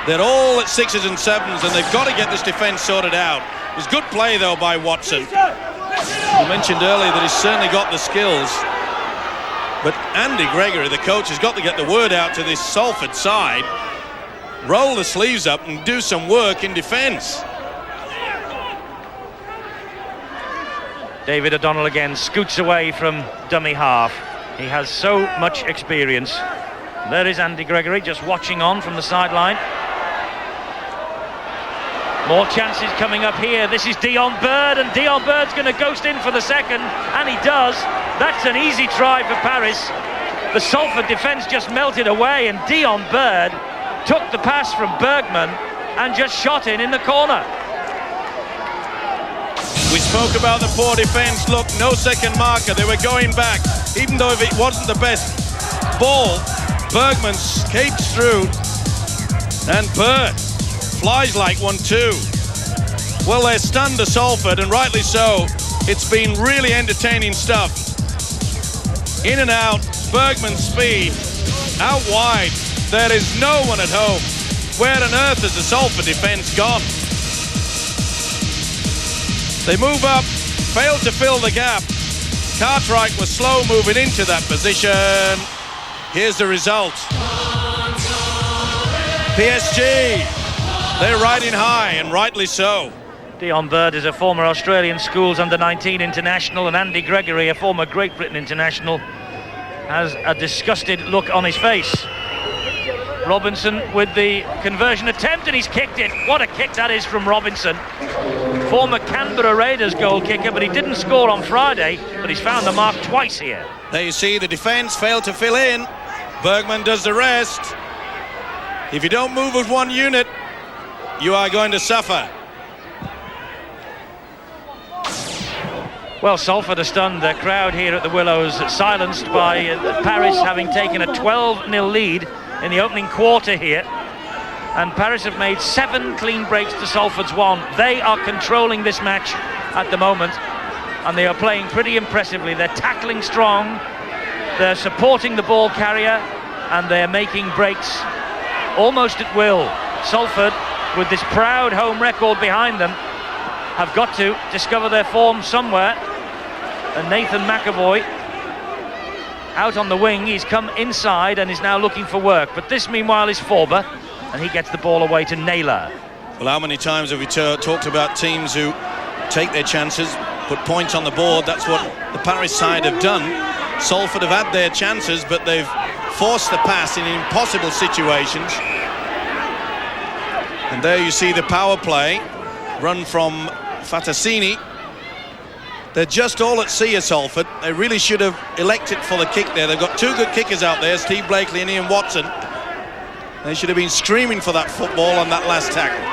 They're all at 6s and 7s, and they've got to get this defence sorted out. It was good play though by Watson. You mentioned earlier that he's certainly got the skills, but Andy Gregory, the coach, has got to get the word out to this Salford side. Roll the sleeves up and do some work in defence. David O'Donnell again scoots away from dummy half. He has so much experience. There is Andy Gregory just watching on from the sideline. More chances coming up here. This is Dion Bird, and Dion Bird's going to ghost in for the second, and he does. That's an easy try for Paris. The Salford defence just melted away, and Dion Bird took the pass from Bergman and just shot in the corner. We spoke about the poor defence. Look, no second marker. They were going back. Even though if it wasn't the best ball, Bergman skates through, and Bird flies like one too. Well, they're stunned to Salford, and rightly so. It's been really entertaining stuff. In and out, Bergman's speed, out wide. There is no one at home. Where on earth has the Salford defence gone? They move up, fail to fill the gap. Cartwright was slow moving into that position. Here's the result. PSG, they're riding high, and rightly so. Dion Bird is a former Australian Schools Under-19 international, and Andy Gregory, a former Great Britain international, has a disgusted look on his face. Robinson with the conversion attempt, and he's kicked it. What a kick that is from Robinson. Former Canberra Raiders goal kicker, but he didn't score on Friday, but he's found the mark twice here. There you see the defence failed to fill in. Bergman does the rest. If you don't move with one unit, you are going to suffer. Well, Salford are stunned. Their crowd here at the Willows silenced by Paris having taken a 12-0 lead in the opening quarter here. And Paris have made 7 clean breaks to Salford's 1. They are controlling this match at the moment, and they are playing pretty impressively. They're tackling strong, they're supporting the ball carrier, and they're making breaks almost at will. Salford, with this proud home record behind them, have got to discover their form somewhere. And Nathan McAvoy out on the wing, he's come inside and is now looking for work. But this meanwhile is Forber, and he gets the ball away to Naylor. Well, how many times have we talked about teams who take their chances, put points on the board? That's what the Paris side have done. Salford have had their chances, but they've forced the pass in impossible situations. And there you see the power play run from Fatasini. They're just all at sea at Salford. They really should have elected for the kick there. They've got 2 good kickers out there, Steve Blakely and Ian Watson. They should have been screaming for that football on that last tackle.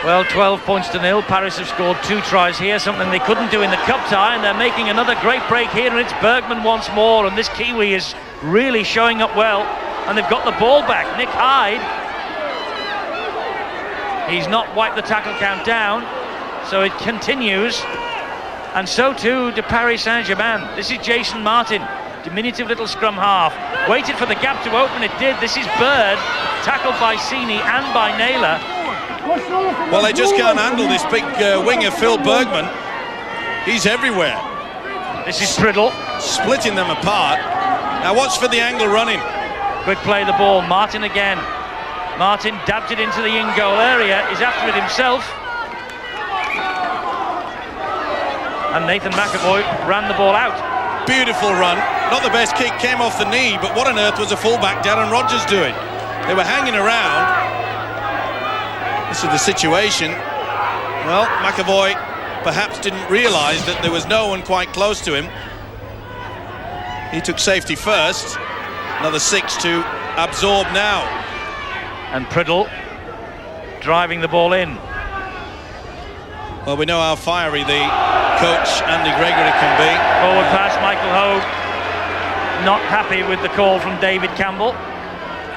Well, 12 points to nil. Paris have scored 2 tries here, something they couldn't do in the cup tie, and they're making another great break here, and it's Bergman once more, and this Kiwi is really showing up well, and they've got the ball back. Nick Hyde, he's not wiped the tackle count down, so it continues, and so too to Paris Saint-Germain. This is Jason Martin, diminutive little scrum half, waited for the gap to open, it did. This is Bird, tackled by Sini and by Naylor. Well, they just can't handle this big winger, Phil Bergman. He's everywhere. This is Priddle. Splitting them apart. Now watch for the angle running. Quick play the ball, Martin again. Martin dabbed it into the in-goal area, is after it himself. And Nathan McAvoy ran the ball out. Beautiful run. Not the best kick, came off the knee, but what on earth was the fullback Darren Rogers doing? They were hanging around. This is the situation. Well, McAvoy perhaps didn't realise that there was no one quite close to him. He took safety first. Another 6 to absorb now. And Priddle driving the ball in. Well, we know how fiery the coach, Andy Gregory, can be. Forward pass, Michael Hogue not happy with the call from David Campbell.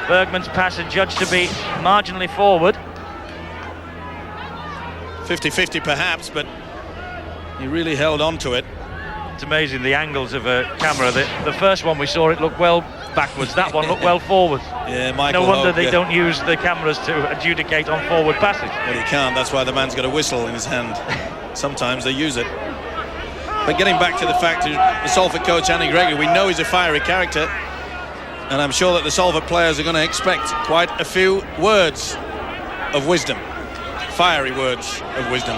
Bergman's pass adjudged to be marginally forward. 50-50 perhaps, but he really held on to it. It's amazing the angles of a camera. The first one we saw, it looked well backwards. That one looked well forwards. Yeah, Michael No wonder Hogue, they don't use the cameras to adjudicate on forward passes. Well, he can't. That's why the man's got a whistle in his hand. Sometimes they use it. But getting back to the fact of the Salford coach, Andy Gregory, we know he's a fiery character. And I'm sure that the Salford players are going to expect quite a few words of wisdom. Fiery words of wisdom.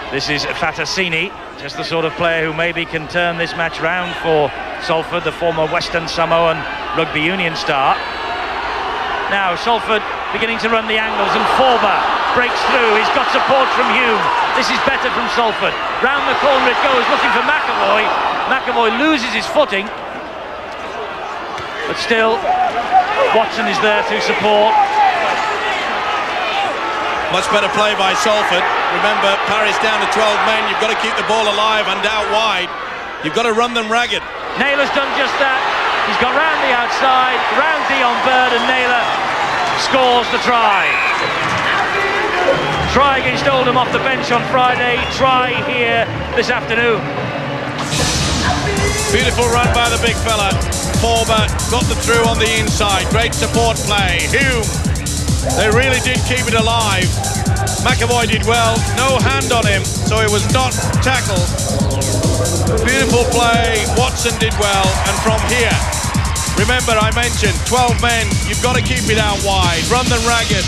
This is Fatasini, just the sort of player who maybe can turn this match round for Salford, the former Western Samoan rugby union star. Now Salford beginning to run the angles, and Forber breaks through. He's got support from Hume. This is better from Salford. Round the corner it goes, looking for McAvoy. McAvoy loses his footing, but still Watson is there to support. Much better play by Salford. Remember, Paris down to 12 men. You've got to keep the ball alive and out wide. You've got to run them ragged. Naylor's done just that. He's got round the outside, round Dion Bird, and Naylor scores the try. Try against Oldham off the bench on Friday. Try here this afternoon. Beautiful run by the big fella. Forber got the through on the inside. Great support play. Hume. They really did keep it alive. McAvoy did well. No hand on him, so it was not tackled. Beautiful play. Watson did well. And from here, remember I mentioned 12 men. You've got to keep it out wide. Run them ragged.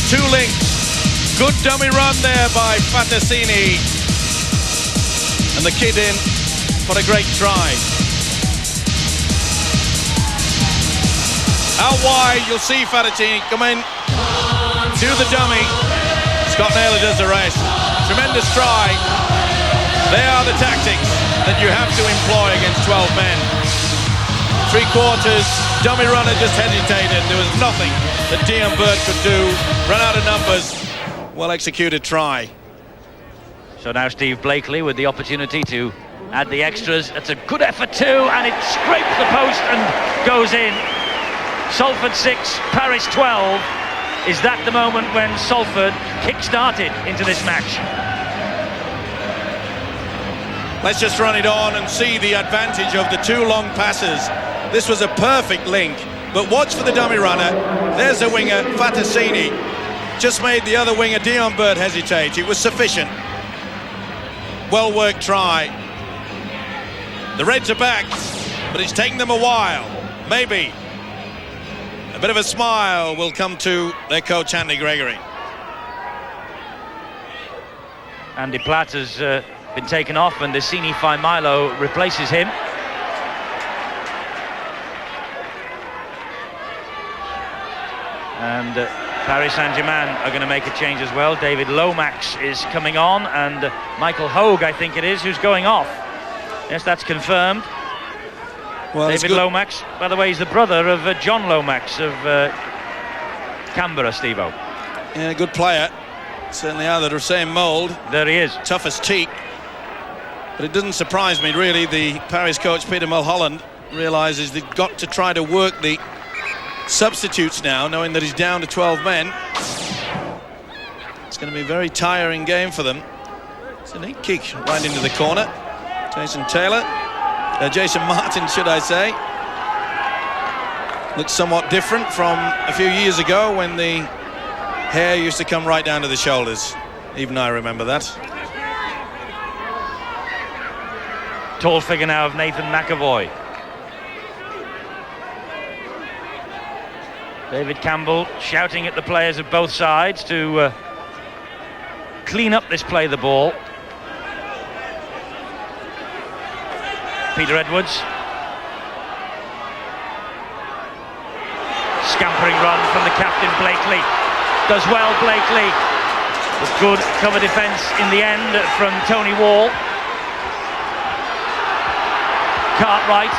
2 links. Good dummy run there by Fatasini. And the kid in for a great try. Out wide, you'll see Fatasini come in, do the dummy. Scott Naylor does the rest. Tremendous try. They are the tactics that you have to employ against 12 men. 3/4, dummy runner just hesitated. There was nothing that Dion Bird could do. Run out of numbers. Well executed try. So now Steve Blakely with the opportunity to add the extras. It's a good effort too, and it scrapes the post and goes in. Salford 6, Paris 12. Is that the moment when Salford kick-started into this match? Let's just run it on and see the advantage of the 2 long passes. This was a perfect link, but watch for the dummy runner. There's the winger, Fatasini. Just made the other winger, Dion Bird, hesitate. It was sufficient. Well-worked try. The Reds are back, but it's taken them a while. Maybe a bit of a smile will come to their coach, Andy Gregory. Andy Platt has been taken off, and Desini Faimilo replaces him. And Paris Saint-Germain are going to make a change as well. David Lomax is coming on, and Michael Hogue, I think it is, who's going off. Yes, that's confirmed. Well, David Lomax, by the way, he's the brother of John Lomax of Canberra, Steve-O. Yeah, good player. Certainly are the same mould. There he is. Tough as teak. But it doesn't surprise me, really. The Paris coach, Peter Mulholland, realises they've got to try to work the substitutes now, knowing that he's down to 12 men. It's going to be a very tiring game for them. It's a neat kick right into the corner. Jason Martin, should I say. Looks somewhat different from a few years ago when the hair used to come right down to the shoulders. Even I remember that. Tall figure now of Nathan McAvoy. David Campbell shouting at the players of both sides to clean up this play the ball. Peter Edwards. Scampering run from the captain, Blakely. Does well, Blakely. A good cover defence in the end from Tony Wall. Cartwright.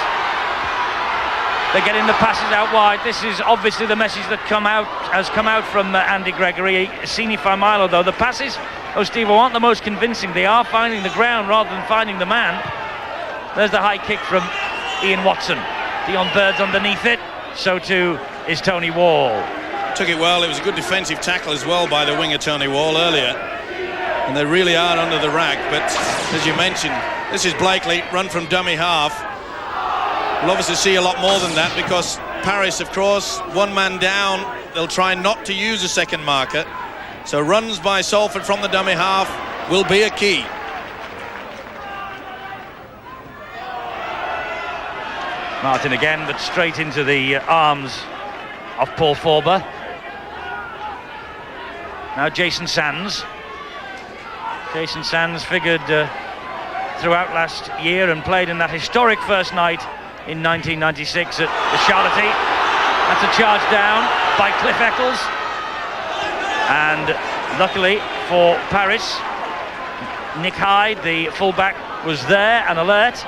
They're getting the passes out wide. This is obviously the message that has come out from Andy Gregory. Sini Faimalo, though, the passes, Steve, aren't the most convincing. They are finding the ground rather than finding the man. There's the high kick from Ian Watson. Dion Bird's underneath it. So too is Tony Wall. Took it well. It was a good defensive tackle as well by the winger Tony Wall earlier. And they really are under the rack. But as you mentioned, this is Blakely, run from dummy half. We'll obviously see a lot more than that because Paris, of course, one man down. They'll try not to use a second marker. So runs by Salford from the dummy half will be a key. Martin again, but straight into the arms of Paul Forber. Now Jason Sands. Jason Sands figured throughout last year and played in that historic first night in 1996 at the Charlotte. That's a charge down by Cliff Eccles. And luckily for Paris, Nick Hyde, the fullback, was there and alert.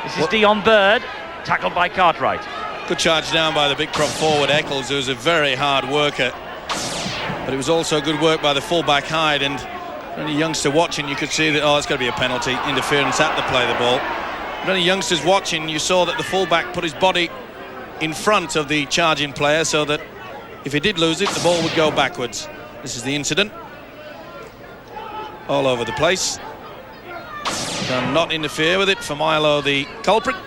This is Dion Bird, tackled by Cartwright. Good charge down by the big prop forward Eccles, who was a very hard worker. But it was also good work by the fullback Hyde, and any youngster watching, you could see that, it's got to be a penalty, interference at the play the ball. But any youngsters watching, you saw that the fullback put his body in front of the charging player so that if he did lose it, the ball would go backwards. This is the incident. All over the place. Can not interfere with it for Milo, the culprit.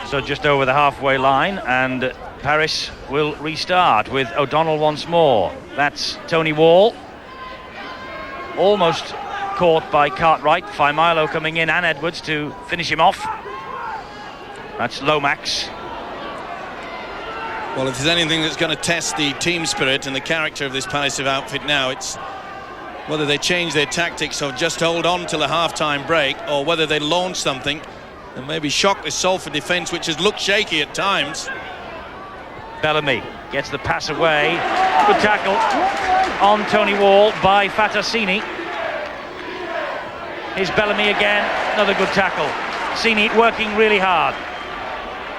So just over the halfway line, and Paris will restart with O'Donnell once more. That's Tony Wall. Almost caught by Cartwright. Faimalo coming in and Edwards to finish him off. That's Lomax. Well, if there's anything that's going to test the team spirit and the character of this Paris outfit now, it's whether they change their tactics or just hold on till a half-time break, or whether they launch something and maybe shock this Salford defence, which has looked shaky at times. Bellamy gets the pass away. Good tackle on Tony Wall by Fatassini. Here's Bellamy again. Another good tackle. Sini working really hard.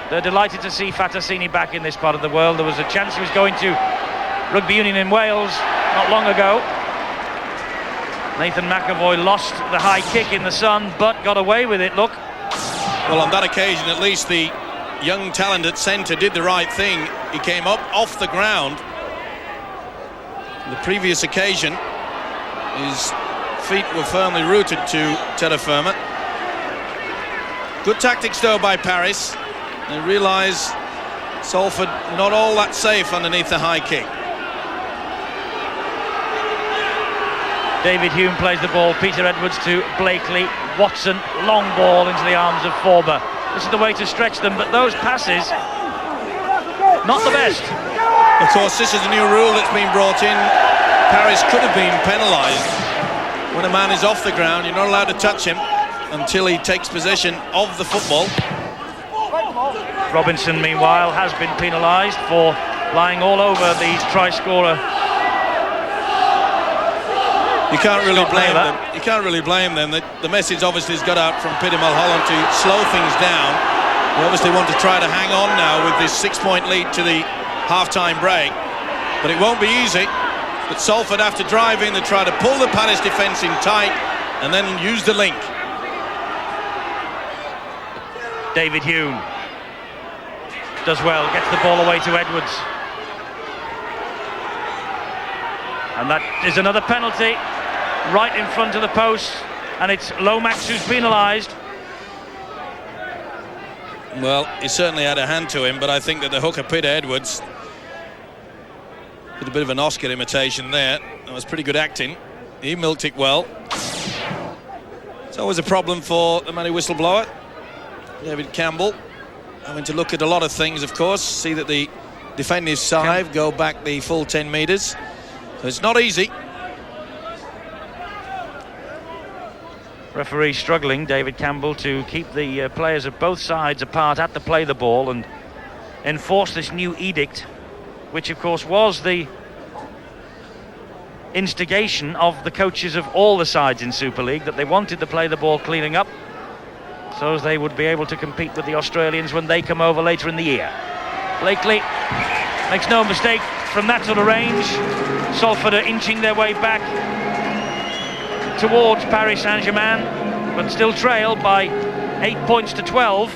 They're delighted to see Fatassini back in this part of the world. There was a chance he was going to rugby union in Wales not long ago. Nathan McAvoy lost the high kick in the sun, but got away with it, look. Well, on that occasion, at least the young talent at centre did the right thing. He came up off the ground. The previous occasion, his feet were firmly rooted to terra firma. Good tactics, though, by Paris. They realise Salford not all that safe underneath the high kick. David Hume plays the ball. Peter Edwards to Blakely. Watson, long ball into the arms of Forber. This is the way to stretch them, but those passes, not the best. Of course, this is a new rule that's been brought in. Paris could have been penalised. When a man is off the ground, you're not allowed to touch him until he takes possession of the football. Robinson, meanwhile, has been penalised for lying all over the try scorer You can't really Scott blame Naylor. them. You can't really blame them. The message obviously has got out from Peter Mulholland to slow things down. They obviously want to try to hang on now with this 6-point lead to the half-time break. But it won't be easy. But Salford have to drive in. They try to pull the Palace defence in tight and then use the link. David Hume does well, gets the ball away to Edwards. And that is another penalty right in front of the post, and it's Lomax who's penalised. Well, he certainly had a hand to him, but I think that the hooker, Peter Edwards, did a bit of an Oscar imitation there. That was pretty good acting. He milked it well. It's always a problem for the man who whistleblower, David Campbell, having to look at a lot of things, of course, see that the defensive side go back the full 10 metres. So it's not easy. Referee struggling, David Campbell, to keep the players of both sides apart at the play the ball and enforce this new edict, which of course was the instigation of the coaches of all the sides in Super League, that they wanted to play the ball cleaning up so as they would be able to compete with the Australians when they come over later in the year. Blakely makes no mistake from that sort of range. Salford are inching their way back towards Paris Saint-Germain, but still trail by 8 points to 12.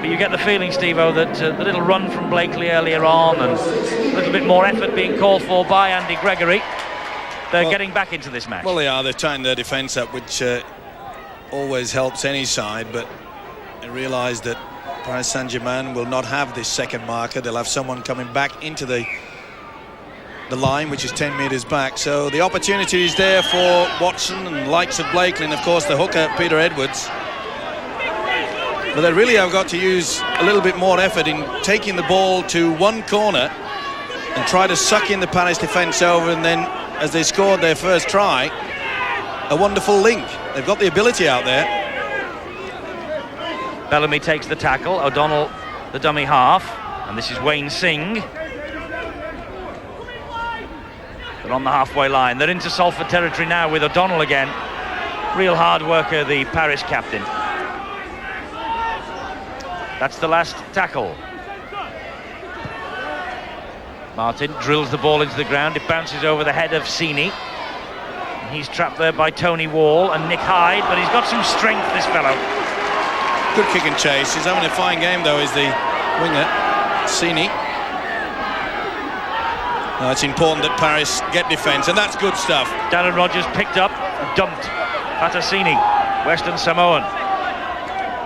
But you get the feeling, Steve-O, that the little run from Blakely earlier on and a little bit more effort being called for by Andy Gregory, they're getting back into this match. Well, they are. They're tying their defence up, which always helps any side, but they realise that Paris Saint-Germain will not have this second marker. They'll have someone coming back into the line, which is 10 metres back. So the opportunity is there for Watson and likes of Blakely, and of course the hooker, Peter Edwards. But they really have got to use a little bit more effort in taking the ball to one corner and try to suck in the Palace defence over, and then as they scored their first try, a wonderful link. They've got the ability out there. Bellamy takes the tackle, O'Donnell the dummy half, and this is Wayne Singh. They're on the halfway line. They're into Salford territory now with O'Donnell again. Real hard worker, the Paris captain. That's the last tackle. Martin drills the ball into the ground. It bounces over the head of Sini. He's trapped there by Tony Wall and Nick Hyde, but he's got some strength, this fellow. Good kick and chase. He's having a fine game, though, is the winger, Sini. Now, it's important that Paris get defence, and that's good stuff. Darren Rogers picked up and dumped Fatasini, Western Samoan.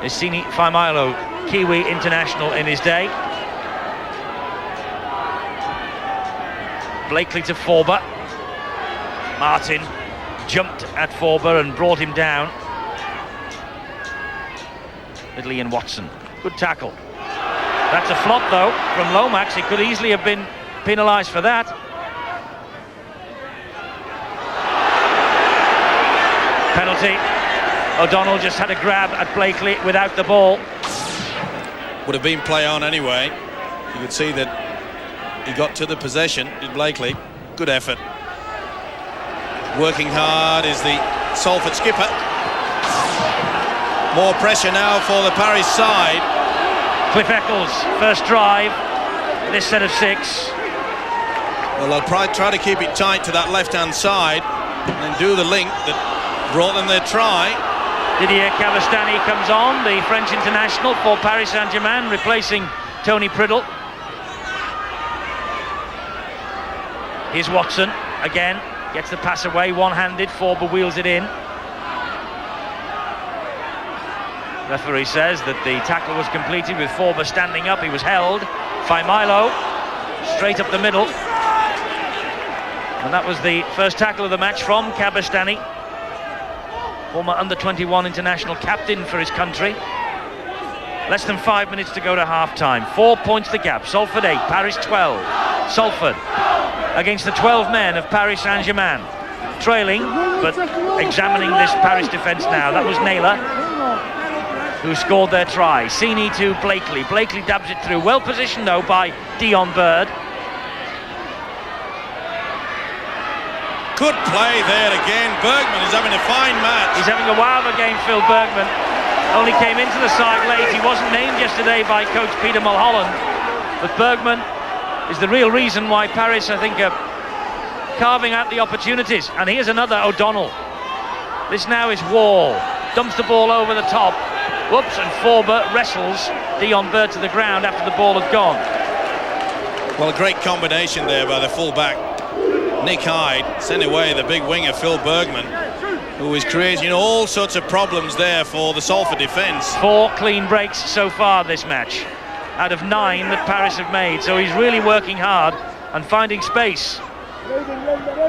Is Sini Faimalo, Kiwi international in his day. Blakely to Forber. Martin jumped at Forber and brought him down. Little Ian Watson. Good tackle. That's a flop, though, from Lomax. He could easily have been penalised for that. Penalty. O'Donnell just had a grab at Blakely without the ball. Would have been play on anyway. You could see that he got to the possession, did Blakely. Good effort. Working hard is the Salford skipper. More pressure now for the Paris side. Cliff Eccles, first drive, this set of 6. Well, they'll probably try to keep it tight to that left-hand side and then do the link that brought them their try. Didier Cavastani comes on, the French international for Paris Saint-Germain, replacing Tony Priddle. Here's Watson again, gets the pass away one-handed. Forber wheels it in. Referee says that the tackle was completed with Forber standing up. He was held. Faimalo straight up the middle. And that was the first tackle of the match from Cabastani, former under-21 international captain for his country. Less than 5 minutes to go to half-time. 4 points the gap. Salford 8, Paris 12. Salford against the 12 men of Paris Saint-Germain. Trailing, but examining this Paris defence now. That was Naylor, who scored their try. Sini to Blakely. Blakely dabs it through. Well positioned, though, by Dion Bird. Good play there again. Bergman is having a fine match. He's having a wow of a game, Phil Bergman. Only came into the side late. He wasn't named yesterday by coach Peter Mulholland. But Bergman is the real reason why Paris, I think, are carving out the opportunities. And here's another O'Donnell. This now is Wall. Dumps the ball over the top. Whoops, and Forber wrestles Dion Bird to the ground after the ball had gone. Well, a great combination there by the full-back Nick Hyde. Sent away the big winger Phil Bergman, who is creating all sorts of problems there for the Salford defence. 4 clean breaks so far this match, out of 9 that Paris have made. So he's really working hard and finding space.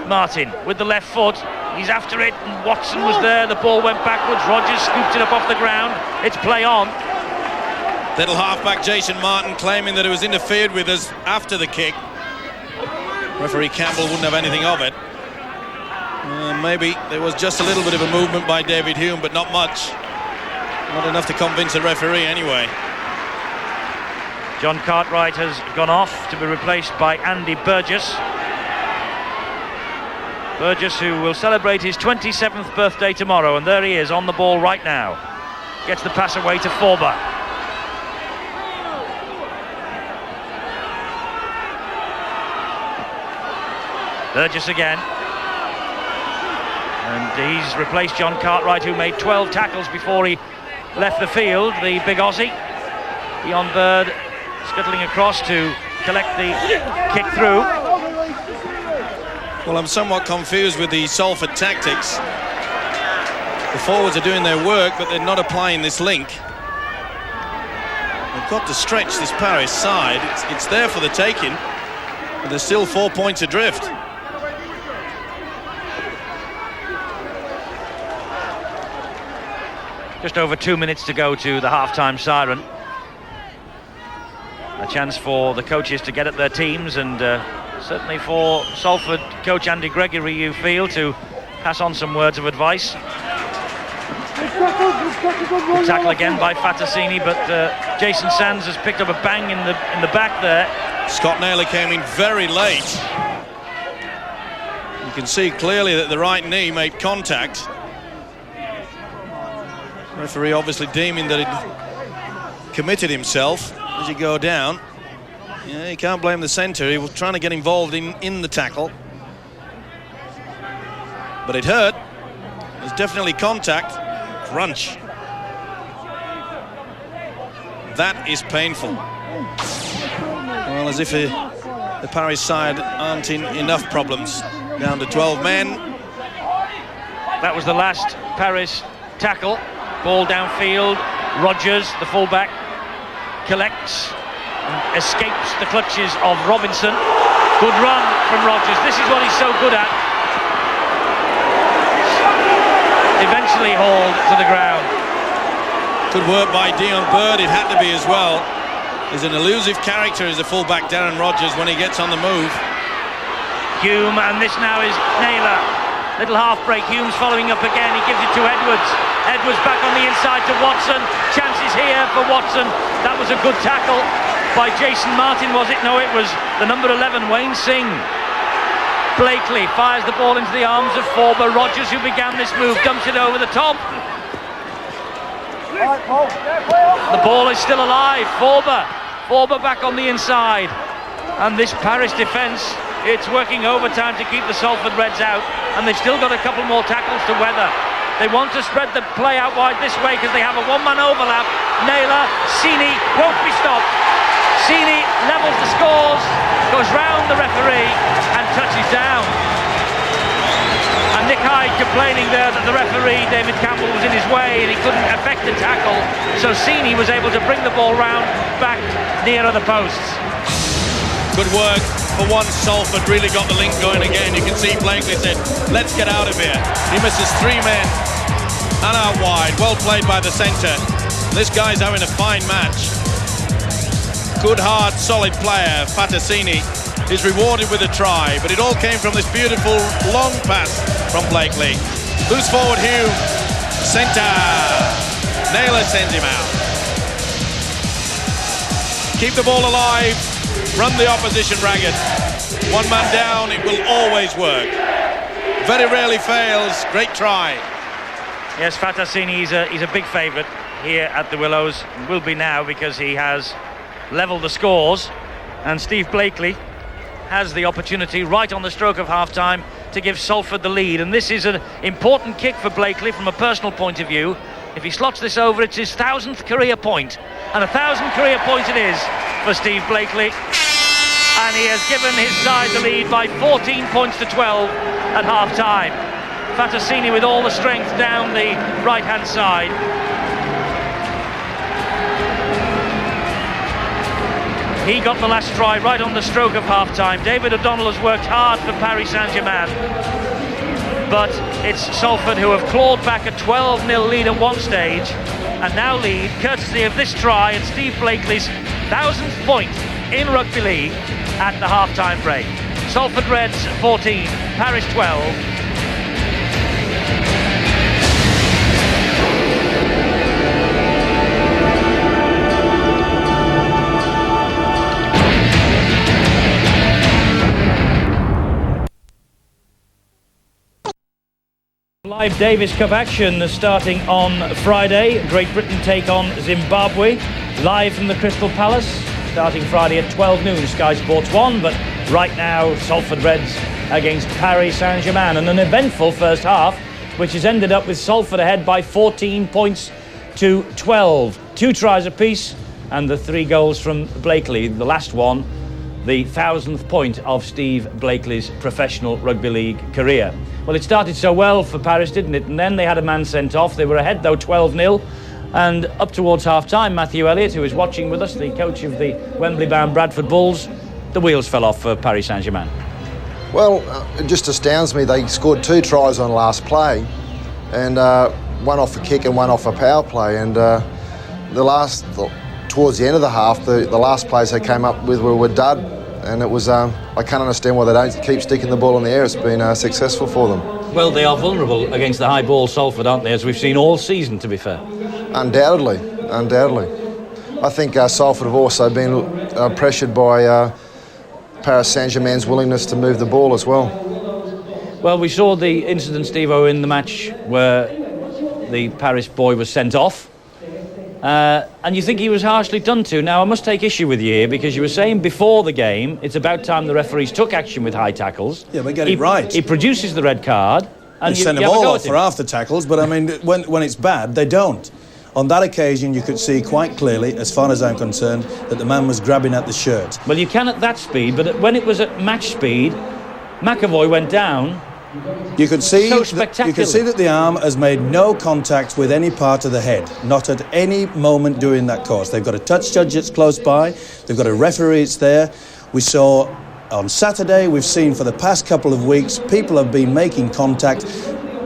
Martin with the left foot. He's after it, and Watson was there. The ball went backwards. Rogers scooped it up off the ground. It's play on. Little halfback Jason Martin claiming that it was interfered with us after the kick. Referee Campbell wouldn't have anything of it. Maybe there was just a little bit of a movement by David Hume, but not much. Not enough to convince the referee anyway. John Cartwright has gone off to be replaced by Andy Burgess. Burgess, who will celebrate his 27th birthday tomorrow, and there he is on the ball right now. Gets the pass away to Forber. Burgess again. And he's replaced John Cartwright, who made 12 tackles before he left the field, the big Aussie. Dion Bird scuttling across to collect the kick through. Well, I'm somewhat confused with the Salford tactics. The forwards are doing their work, but they're not applying this link. They've got to stretch this Paris side. It's there for the taking, but there's still 4 points adrift. Just over 2 minutes to go to the half-time siren. A chance for the coaches to get at their teams, and certainly for Salford coach Andy Gregory, you feel, to pass on some words of advice. Good tackle again by Fattasini, but Jason Sands has picked up a bang in the back there. Scott Naylor came in very late. You can see clearly that the right knee made contact. Referee obviously deeming that he'd committed himself as you go down. Yeah, you can't blame the centre. He was trying to get involved in the tackle, but it hurt. There's definitely contact. Crunch. That is painful. Well, as if the Paris side aren't in enough problems. Down to 12 men. That was the last Paris tackle. Ball downfield. Rogers, the fullback, collects and escapes the clutches of Robinson. Good run from Rogers. This is what he's so good at. Eventually hauled to the ground. Good work by Dion Bird. It had to be as well. He's an elusive character as a fullback, Darren Rogers, when he gets on the move. Hume, and this now is Naylor. Little half break. Hume's following up again. He gives it to Edwards. Edwards back on the inside to Watson. Chances here for Watson. That was a good tackle by Jason Martin, was it? No, it was the number 11, Wayne Singh. Blakely fires the ball into the arms of Forber. Rogers, who began this move, dumps it over the top. The ball is still alive. Forber back on the inside. And this Paris defence, it's working overtime to keep the Salford Reds out, and they've still got a couple more tackles to weather. They want to spread the play out wide this way because they have a one-man overlap. Naylor, Sini won't be stopped. Sini levels the scores, goes round the referee and touches down. And Nick Hyde complaining there that the referee, David Campbell, was in his way and he couldn't effect the tackle. So Sini was able to bring the ball round back nearer the posts. Good work. For once, Salford really got the link going again. You can see Blakely said, let's get out of here. He misses 3 men and out wide. Well played by the centre. This guy's having a fine match. Good, hard, solid player, Fattasini, is rewarded with a try, but it all came from this beautiful long pass from Blakely. Loose forward Hume. Centre. Naylor sends him out. Keep the ball alive. Run the opposition ragged. One man down, it will always work. very rarely fails. Great try. Yes, Fatassini, he's a big favourite here at the Willows, and will be now because he has levelled the scores, and Steve Blakely has the opportunity right on the stroke of half-time to give Salford the lead, and this is an important kick for Blakely from a personal point of view. If he slots this over, it's his 1,000th career point, and 1,000 career points it is for Steve Blakely, and he has given his side the lead by 14 points to 12 at half-time. Fatassini with all the strength down the right-hand side. He got the last try right on the stroke of half-time. David O'Donnell has worked hard for Paris Saint-Germain, but it's Salford who have clawed back a 12-0 lead at one stage, and now lead courtesy of this try and Steve Blakely's 1,000th point in rugby league at the half-time break. Salford Reds 14, Paris 12. Live Davis Cup action starting on Friday. Great Britain take on Zimbabwe. Live from the Crystal Palace, starting Friday at 12 noon, Sky Sports 1. But right now, Salford Reds against Paris Saint-Germain. And an eventful first half, which has ended up with Salford ahead by 14 points to 12. 2 tries apiece and the 3 goals from Blakely. The last one, the 1,000th point of Steve Blakely's professional rugby league career. Well, it started so well for Paris, didn't it? And then they had a man sent off. They were ahead, though, 12-0. And up towards half-time, Matthew Elliott, who is watching with us, the coach of the Wembley-bound Bradford Bulls, the wheels fell off for Paris Saint-Germain. Well, it just astounds me. They scored 2 tries on last play, and one off a kick and one off a power play. And towards the end of the half, the last plays they came up with were dud. And it was, I can't understand why they don't keep sticking the ball in the air. It's been successful for them. Well, they are vulnerable against the high ball, Salford, aren't they, as we've seen all season, to be fair? Undoubtedly. I think Salford have also been pressured by Paris Saint-Germain's willingness to move the ball as well. Well, we saw the incident, Steve-O, in the match where the Paris boy was sent off. And you think he was harshly done to. Now, I must take issue with you here, because you were saying before the game it's about time the referees took action with high tackles. Yeah, but get it right. He produces the red card. And you send them all off for after tackles, but I mean, when it's bad, they don't. On that occasion, you could see quite clearly, as far as I'm concerned, that the man was grabbing at the shirt. Well, you can at that speed, but when it was at match speed, McAvoy went down. You could see so spectacular. You could see that the arm has made no contact with any part of the head, not at any moment during that course. They've got a touch judge that's close by, they've got a referee that's there. We saw on Saturday, we've seen for the past couple of weeks, people have been making contact,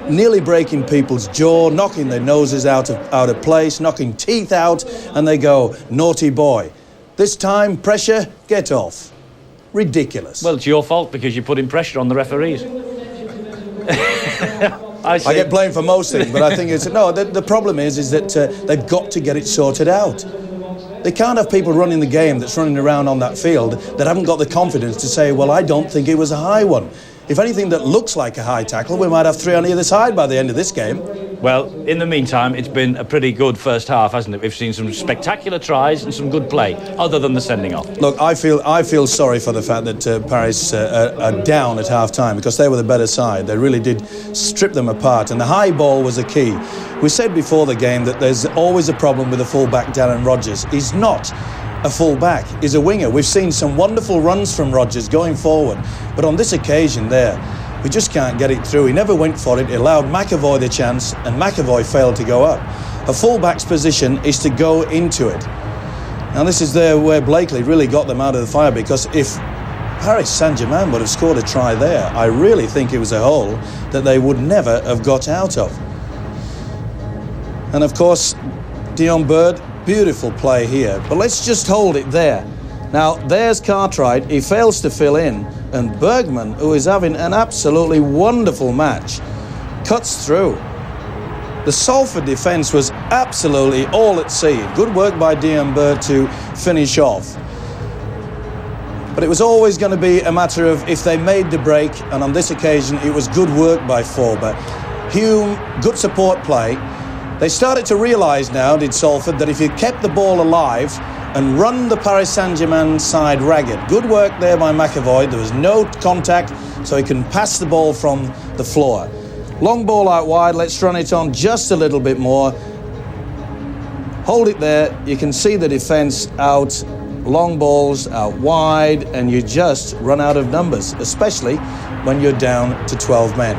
nearly breaking people's jaw, knocking their noses out of place, knocking teeth out, and they go, naughty boy. This time, pressure, get off. Ridiculous. Well, it's your fault because you're putting pressure on the referees. I get blamed for most things, but I think it's... No, the problem is that they've got to get it sorted out. They can't have people running the game that's running around on that field that haven't got the confidence to say, well, I don't think it was a high one. If anything that looks like a high tackle, we might have 3 on either side by the end of this game. Well, in the meantime, it's been a pretty good first half, hasn't it? We've seen some spectacular tries and some good play, other than the sending off. Look, I feel sorry for the fact that Paris are down at half-time, because they were the better side. They really did strip them apart, and the high ball was a key. We said before the game that there's always a problem with the full-back Darren Rodgers. He's not a full-back, he's a winger. We've seen some wonderful runs from Rodgers going forward, but on this occasion there, we just can't get it through. He never went for it. He allowed McAvoy the chance, and McAvoy failed to go up. A full-back's position is to go into it. Now this is where Blakely really got them out of the fire, because if Paris Saint-Germain would have scored a try there, I really think it was a hole that they would never have got out of. And of course, Dion Bird, beautiful play here, but let's just hold it there. Now, there's Cartwright, he fails to fill in, and Bergman, who is having an absolutely wonderful match, cuts through. The Salford defence was absolutely all at sea. Good work by Dion Bird to finish off. But it was always going to be a matter of if they made the break, and on this occasion it was good work by Forber. Hume, good support play. They started to realise now, did Salford, that if you kept the ball alive and run the Paris Saint-Germain side ragged. Good work there by McAvoy. There was no contact, so he can pass the ball from the floor. Long ball out wide, let's run it on just a little bit more. Hold it there, you can see the defence out, long balls out wide, and you just run out of numbers, especially when you're down to 12 men.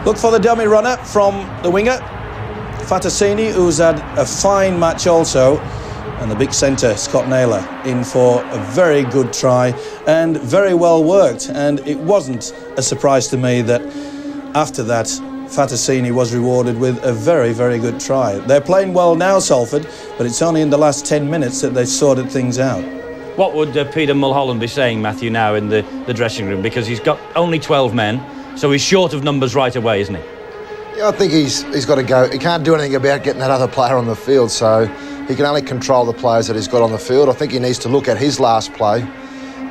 Look for the dummy runner from the winger, Fatasini, who's had a fine match also, and the big centre, Scott Naylor, in for a very good try and very well worked. And it wasn't a surprise to me that after that, Fatasini was rewarded with a very, very good try. They're playing well now, Salford, but it's only in the last 10 minutes that they've sorted things out. What would Peter Mulholland be saying, Matthew, now in the dressing room? Because he's got only 12 men, so he's short of numbers right away, isn't he? Yeah, I think he's got to go. He can't do anything about getting that other player on the field, so he can only control the players that he's got on the field. I think he needs to look at his last play.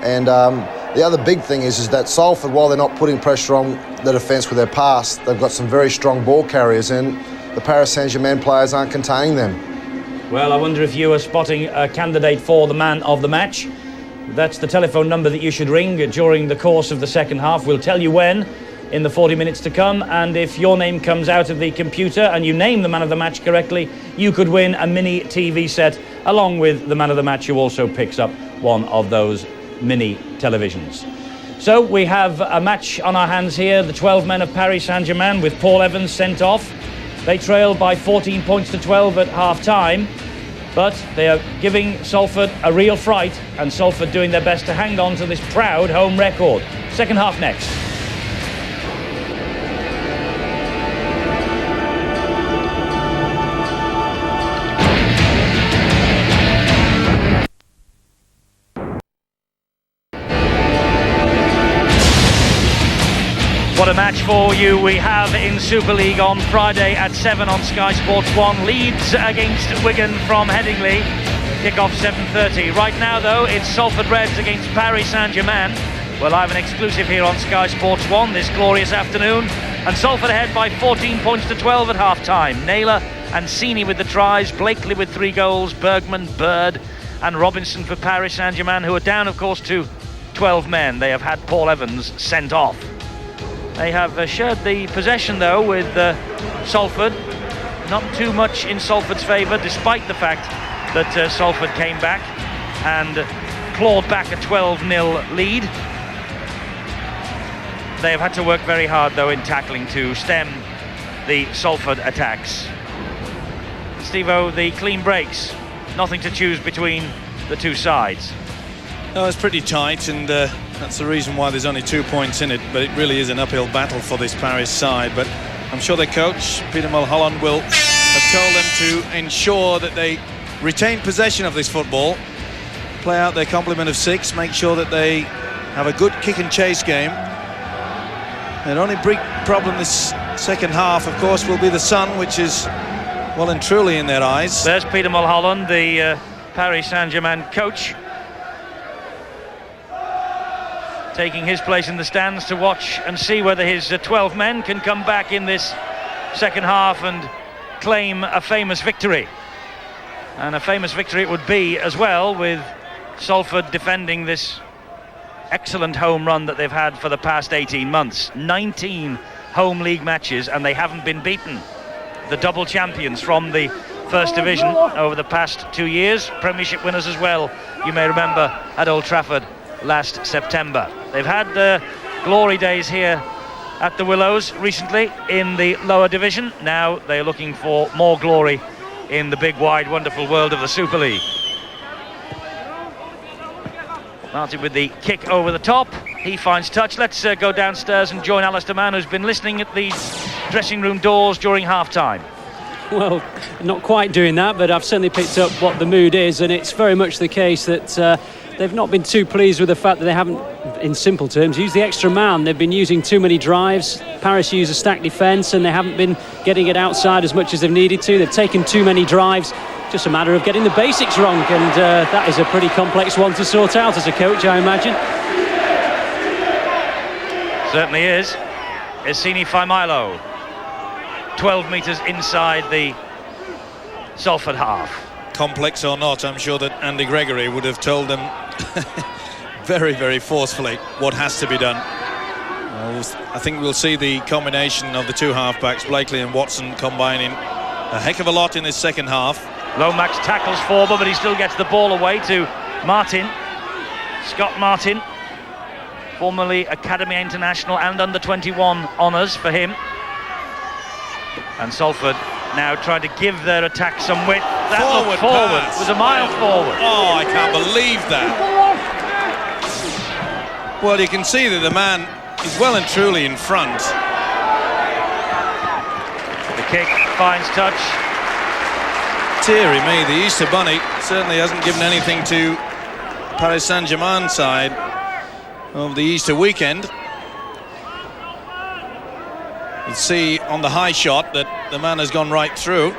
And the other big thing is that Salford, while they're not putting pressure on the defence with their pass, they've got some very strong ball carriers, and the Paris Saint-Germain players aren't containing them. Well, I wonder if you are spotting a candidate for the man of the match. That's the telephone number that you should ring during the course of the second half. We'll tell you when in the 40 minutes to come, and if your name comes out of the computer and you name the man of the match correctly, you could win a mini TV set along with the man of the match, who also picks up one of those mini televisions. So we have a match on our hands here, the 12 men of Paris Saint-Germain, with Paul Evans sent off. They trailed by 14 points to 12 at half-time, but they are giving Salford a real fright, and Salford doing their best to hang on to this proud home record. Second half next. What a match for you we have in Super League on Friday at 7 on Sky Sports 1. Leeds against Wigan from Headingley. Kick-off 7:30. Right now, though, it's Salford Reds against Paris Saint-Germain. Well, I have an exclusive here on Sky Sports 1 this glorious afternoon. And Salford ahead by 14 points to 12 at half-time. Naylor and Sini with the tries, Blakely with 3 goals, Bergman, Bird and Robinson for Paris Saint-Germain, who are down, of course, to 12 men. They have had Paul Evans sent off. They have shared the possession, though, with Salford. Not too much in Salford's favour, despite the fact that Salford came back and clawed back a 12-0 lead. They have had to work very hard, though, in tackling to stem the Salford attacks. Steve-O, the clean breaks. Nothing to choose between the two sides. No, it's pretty tight, and that's the reason why there's only 2 points in it, but it really is an uphill battle for this Paris side. But I'm sure their coach, Peter Mulholland, will have told them to ensure that they retain possession of this football, play out their complement of 6, make sure that they have a good kick and chase game. Their only big problem this second half, of course, will be the sun, which is well and truly in their eyes. There's Peter Mulholland, the Paris Saint-Germain coach, taking his place in the stands to watch and see whether his 12 men can come back in this second half and claim a famous victory. And a famous victory it would be as well, with Salford defending this excellent home run that they've had for the past 18 months. 19 home league matches and they haven't been beaten. The double champions from the First Division over the past 2 years. Premiership winners as well, you may remember, at Old Trafford last September. They've had the glory days here at the Willows recently in the lower division. Now they're looking for more glory in the big, wide, wonderful world of the Super League. Martin with the kick over the top. He finds touch. Let's go downstairs and join Alistair Mann, who's been listening at the dressing room doors during half-time. Well, not quite doing that, but I've certainly picked up what the mood is, and it's very much the case that they've not been too pleased with the fact that they haven't in simple terms, use the extra man. They've been using too many drives. Paris use a stacked defence and they haven't been getting it outside as much as they've needed to. They've taken too many drives. Just a matter of getting the basics wrong, and that is a pretty complex one to sort out as a coach, I imagine. Certainly is. Essini Faimilo, 12 metres inside the Salford half. Complex or not, I'm sure that Andy Gregory would have told them very, very forcefully what has to be done. I think we'll see the combination of the two half-backs, Blakely and Watson, combining a heck of a lot in this second half. Lomax tackles Forber, but he still gets the ball away to Martin. Scott Martin, formerly Academy International and under-21 honours for him. And Salford now trying to give their attack some width. That looked forward. It was a mile forward. Oh, I can't believe that. Well, you can see that the man is well and truly in front. The kick finds touch. Deary me, the Easter Bunny certainly hasn't given anything to Paris Saint-Germain side of the Easter weekend. You see on the high shot that the man has gone right through.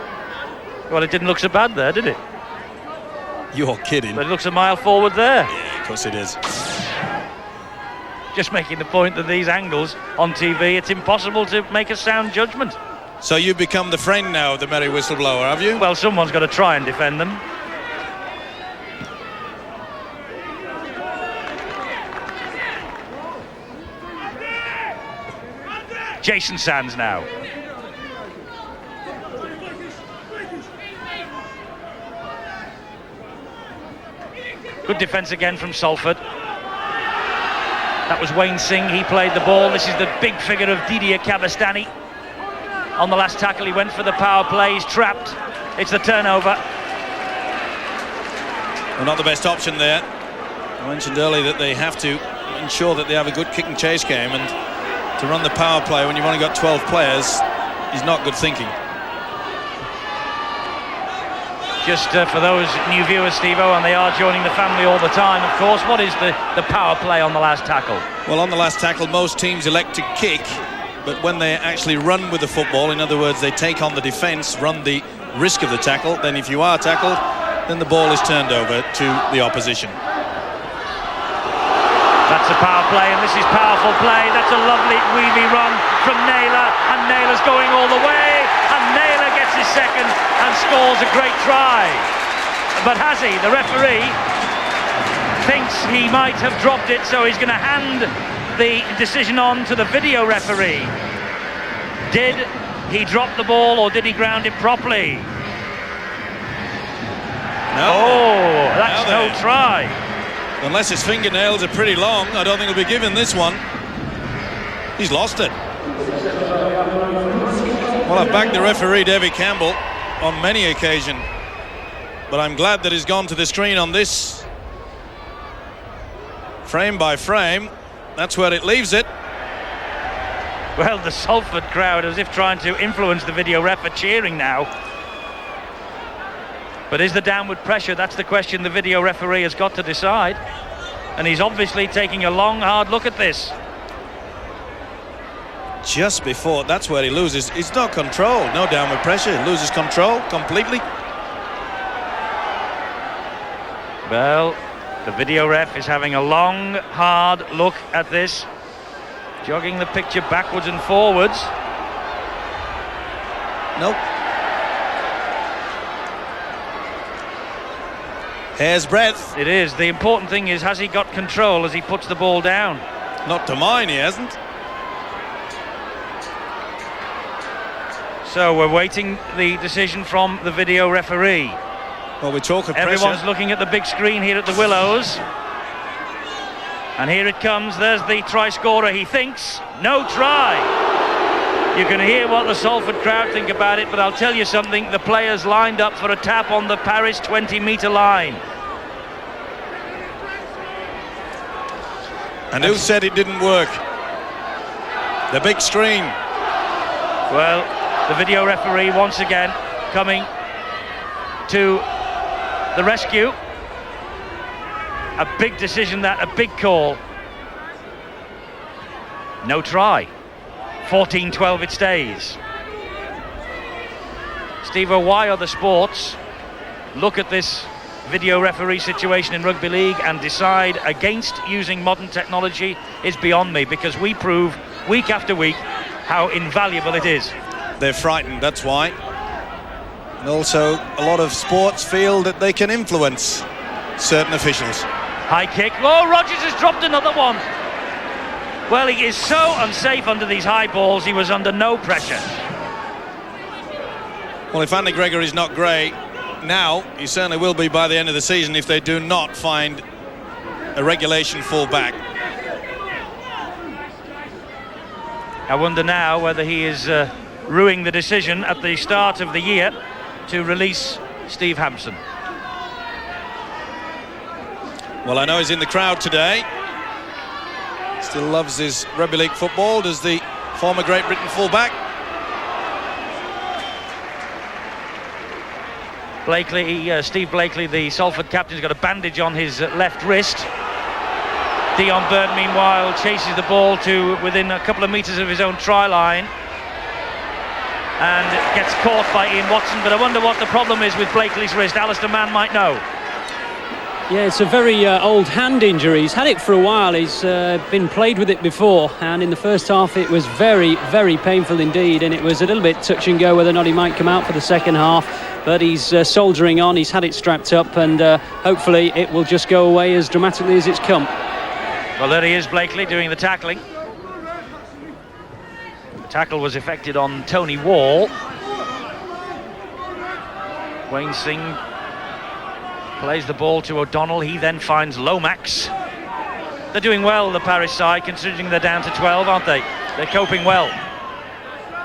Well, it didn't look so bad there, did it? You're kidding. But it looks a mile forward there. Yeah, of course it is. Just making the point that these angles on TV, it's impossible to make a sound judgment. So you've become the friend now of the merry whistleblower, have you? Well, someone's got to try and defend them. Jason Sands now. Good defence again from Salford. That was Wayne Singh, he played the ball. This is the big figure of Didier Cabestany. On the last tackle, he went for the power play. He's trapped. It's the turnover. Well, not the best option there. I mentioned earlier that they have to ensure that they have a good kick and chase game, and to run the power play when you've only got 12 players is not good thinking. Just for those new viewers, Steve-O, and they are joining the family all the time, of course, what is the power play on the last tackle? Well, on the last tackle, most teams elect to kick, but when they actually run with the football, in other words, they take on the defence, run the risk of the tackle, then if you are tackled, then the ball is turned over to the opposition. That's a power play, and this is powerful play. That's a lovely weavy run from Naylor, and Naylor's going all the way, and Naylor gets his second and scores a great try. But has he? The referee thinks he might have dropped it, so he's going to hand the decision on to the video referee. Did he drop the ball, or did he ground it properly? No. Oh, that's no try. Unless his fingernails are pretty long, I don't think he'll be given this one. He's lost it. Well, I've backed the referee, David Campbell, on many occasions, but I'm glad that he's gone to the screen on this. Frame by frame, that's where it leaves it. Well, the Salford crowd, as if trying to influence the video ref, are cheering now. But is the downward pressure? That's the question the video referee has got to decide. And he's obviously taking a long, hard look at this. Just before, that's where he loses. It's not control, no downward pressure. He loses control completely. Well, the video ref is having a long, hard look at this, jogging the picture backwards and forwards. Nope. Hair's breadth. It is. The important thing is, has he got control as he puts the ball down? Not to mine, he hasn't. So we're waiting the decision from the video referee. Well, we talk of Everyone's pressure. looking at the big screen here at the Willows. And here it comes. There's the try scorer. He thinks no try. You can hear what the Salford crowd think about it, but I'll tell you something. The players lined up for a tap on the Paris 20-metre line. And who said it didn't work? The big screen. Well, the video referee once again coming to the rescue. A big decision, that, a big call. No try. 14-12 it stays. Steve-O, why other sports look at this video referee situation in rugby league and decide against using modern technology is beyond me, because we prove week after week how invaluable it is. They're frightened, that's why. And also a lot of sports feel that they can influence certain officials. High kick. Oh, Rogers has dropped another one. Well, he is so unsafe under these high balls. He was under no pressure. Well, if Andy Gregory's not great now, he certainly will be by the end of the season if they do not find a regulation full back. I wonder now whether he is ruining the decision at the start of the year to release Steve Hampson. Well, I know he's in the crowd today. Still loves his rugby league football, does the former Great Britain fullback. Steve Blakely, the Salford captain, has got a bandage on his left wrist. Dion Bird, meanwhile, chases the ball to within a couple of metres of his own try line and gets caught by Ian Watson. But I wonder what the problem is with Blakely's wrist. Alistair Mann might know. Yeah, it's a very old hand injury. He's had it for a while. He's been played with it before, and in the first half it was very, very painful indeed, and it was a little bit touch and go whether or not he might come out for the second half, but he's soldiering on. He's had it strapped up, and hopefully it will just go away as dramatically as it's come. Well, there he is, Blakely, doing the tackling. The tackle was effected on Tony Wall. Wayne Singh plays the ball to O'Donnell. He then finds Lomax. They're doing well, the Paris side, considering they're down to 12, aren't they? They're coping well.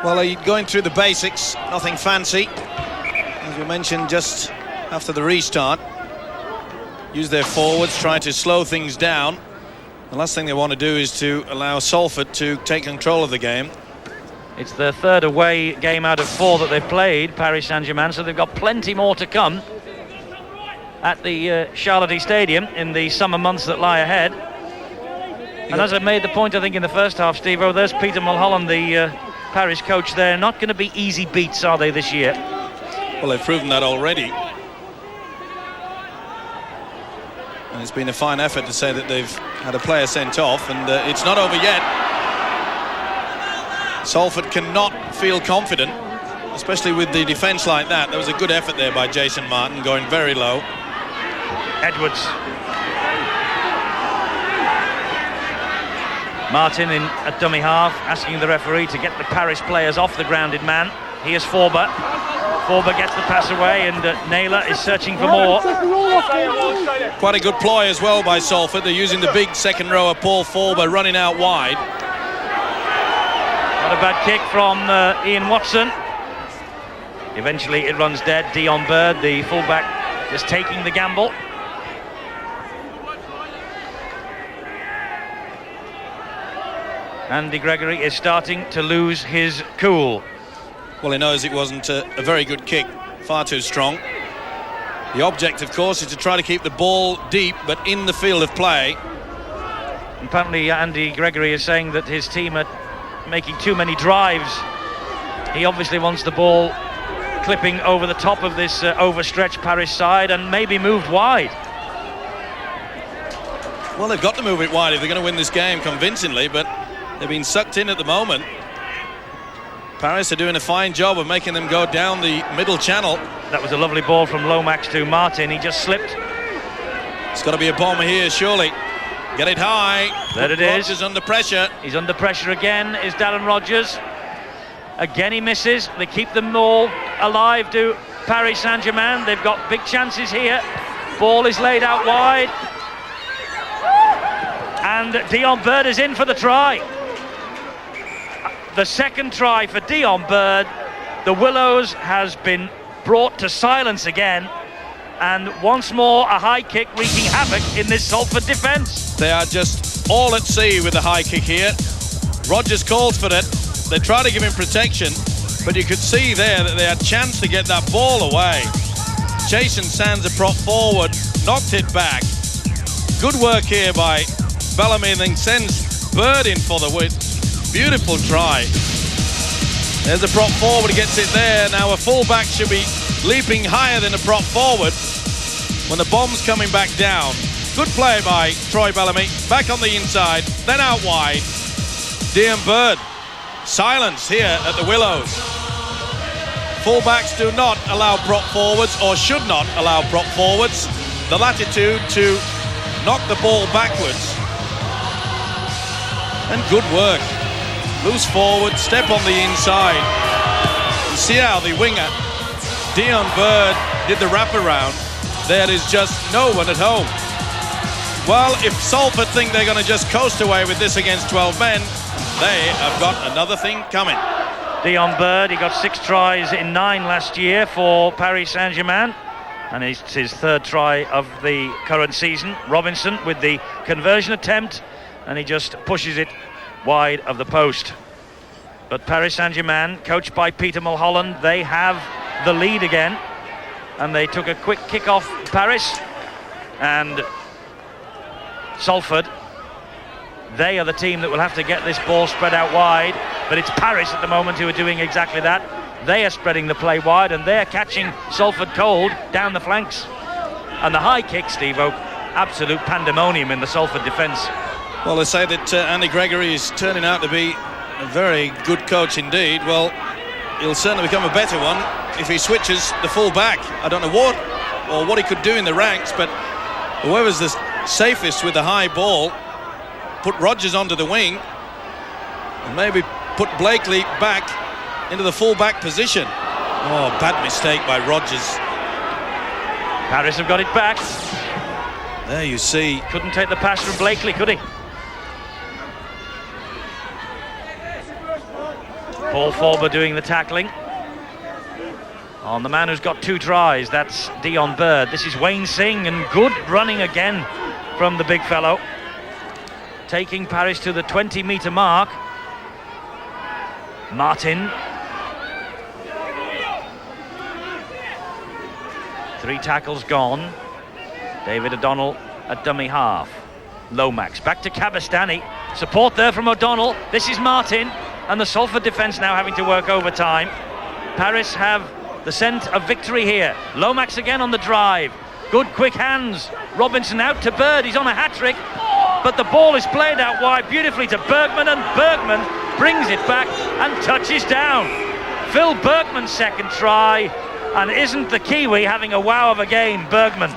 Well, they're going through the basics, nothing fancy. As we mentioned just after the restart, use their forwards, try to slow things down. The last thing they want to do is to allow Salford to take control of the game. It's their third away game out of 4 that they've played, Paris Saint-Germain, so they've got plenty more to come at the Charlotte Stadium in the summer months that lie ahead. And as I made the point, I think, in the first half, Steve-O, there's Peter Mulholland, the Paris coach. They're not going to be easy beats, are they, this year? Well, they've proven that already. And it's been a fine effort to say that they've had a player sent off, and it's not over yet. Salford cannot feel confident, especially with the defence like that. There was a good effort there by Jason Martin, going very low. Edwards. Martin in at dummy half, asking the referee to get the Paris players off the grounded man. Here's Forber. Forber gets the pass away, and Naylor is searching for more. Quite a good ploy as well by Salford. They're using the big second rower, Paul Forber, running out wide. Not a bad kick from Ian Watson. Eventually it runs dead. Dion Bird, the fullback, just taking the gamble. Andy Gregory is starting to lose his cool. Well, he knows it wasn't a very good kick, far too strong. The object, of course, is to try to keep the ball deep, but in the field of play. Apparently Andy Gregory is saying that his team are making too many drives. He obviously wants the ball clipping over the top of this overstretched Paris side and maybe moved wide. Well, they've got to move it wide if they're going to win this game convincingly, but they've been sucked in at the moment. Paris are doing a fine job of making them go down the middle channel. That was a lovely ball from Lomax to Martin. He just slipped. It's got to be a bomber here, surely. Get it high. There it is. Rogers under pressure. He's under pressure again, is Darren Rogers. Again he misses. They keep them all alive to Paris Saint-Germain. They've got big chances here. Ball is laid out wide. And Dion Bird is in for the try. The second try for Dion Bird. The Willows has been brought to silence again. And once more, a high kick wreaking havoc in this Salford defence. They are just all at sea with the high kick here. Rogers called for it. They try to give him protection, but you could see there that they had a chance to get that ball away. Jason Sands, a prop forward, knocked it back. Good work here by Bellamy, and then sends Bird in for the Beautiful try. There's a prop forward, gets it there. Now a full-back should be leaping higher than a prop forward when the bomb's coming back down. Good play by Troy Bellamy. Back on the inside, then out wide. Dion Bird. Silence here at the Willows. Full-backs do not allow prop forwards, or should not allow prop forwards, the latitude to knock the ball backwards. And good work. Loose forward, step on the inside. You see how the winger, Dion Bird, did the wraparound. There is just no one at home. Well, if Salford think they're going to just coast away with this against 12 men, they have got another thing coming. Dion Bird, he got 6 tries in 9 last year for Paris Saint-Germain, and it's his 3rd try of the current season. Robinson with the conversion attempt, and he just pushes it wide of the post. But Paris Saint-Germain, coached by Peter Mulholland, they have the lead again, and they took a quick kick off Paris, and Salford, they are the team that will have to get this ball spread out wide, but it's Paris at the moment who are doing exactly that. They are spreading the play wide, and they're catching Salford cold down the flanks. And the high kick, Steve-O, absolute pandemonium in the Salford defence. Well, they say that Andy Gregory is turning out to be a very good coach indeed. Well, he'll certainly become a better one if he switches the full back. I don't know what he could do in the ranks, but whoever's the safest with the high ball, put Rodgers onto the wing and maybe put Blakely back into the full back position. Oh, bad mistake by Rodgers. Paris have got it back. There you see. Couldn't take the pass from Blakely, could he? Paul Forber doing the tackling on the man who's got 2 tries. That's Dion Bird. This is Wayne Singh, and good running again from the big fellow, taking Paris to the 20-metre mark. Martin. 3 tackles gone. David O'Donnell at dummy half. Lomax back to Cabestany. Support there from O'Donnell. This is Martin, and the Salford defence now having to work overtime. Paris have the scent of victory here. Lomax again on the drive. Good quick hands. Robinson out to Bird. He's on a hat-trick, but the ball is played out wide beautifully to Bergman, and Bergman brings it back and touches down. Phil Bergman's 2nd try, and isn't the Kiwi having a wow of a game, Bergman?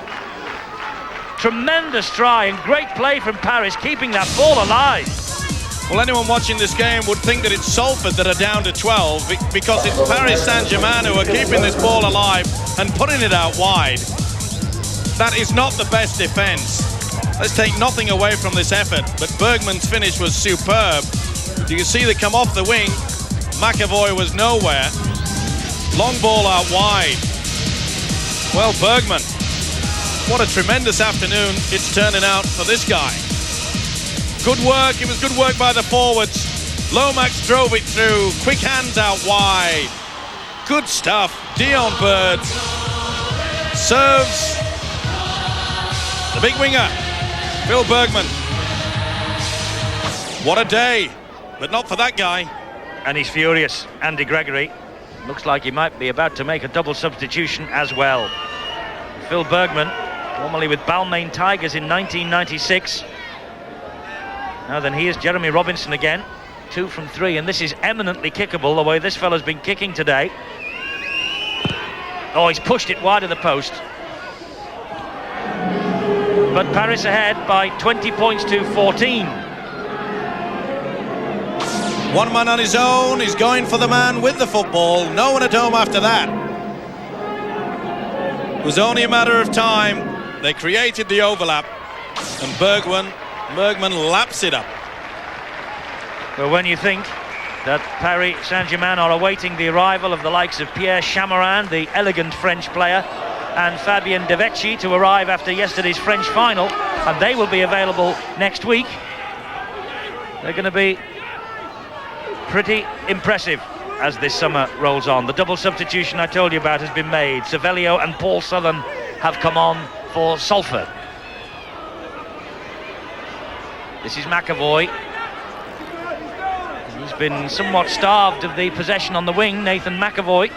Tremendous try and great play from Paris, keeping that ball alive. Well, anyone watching this game would think that it's Salford that are down to 12 because it's Paris Saint-Germain who are keeping this ball alive and putting it out wide. That is not the best defence. Let's take nothing away from this effort, but Bergman's finish was superb. You can see they come off the wing. McAvoy was nowhere. Long ball out wide. Well, Bergman, what a tremendous afternoon it's turning out for this guy. Good work. It was good work by the forwards. Lomax drove it through. Quick hands out wide. Good stuff. Dion Bird serves the big winger, Phil Bergman. What a day, but not for that guy. And he's furious. Andy Gregory looks like he might be about to make a double substitution as well. Phil Bergman, formerly with Balmain Tigers in 1996. Now then, here's Jeremy Robinson again. 2 from 3, and this is eminently kickable, the way this fella's been kicking today. Oh, he's pushed it wide of the post. But Paris ahead by 20 points to 14. One man on his own. He's going for the man with the football. No one at home after that. It was only a matter of time. They created the overlap, and Bergman laps it up. Well, when you think that Paris Saint-Germain are awaiting the arrival of the likes of Pierre Chamorin, the elegant French player, and Fabien Devecchi to arrive after yesterday's French final, and they will be available next week, they're going to be pretty impressive as this summer rolls on. The double substitution I told you about has been made. Cervello and Paul Southern have come on for Salford. This is McAvoy. He's He's been somewhat starved of the possession on the wing, Nathan McAvoy.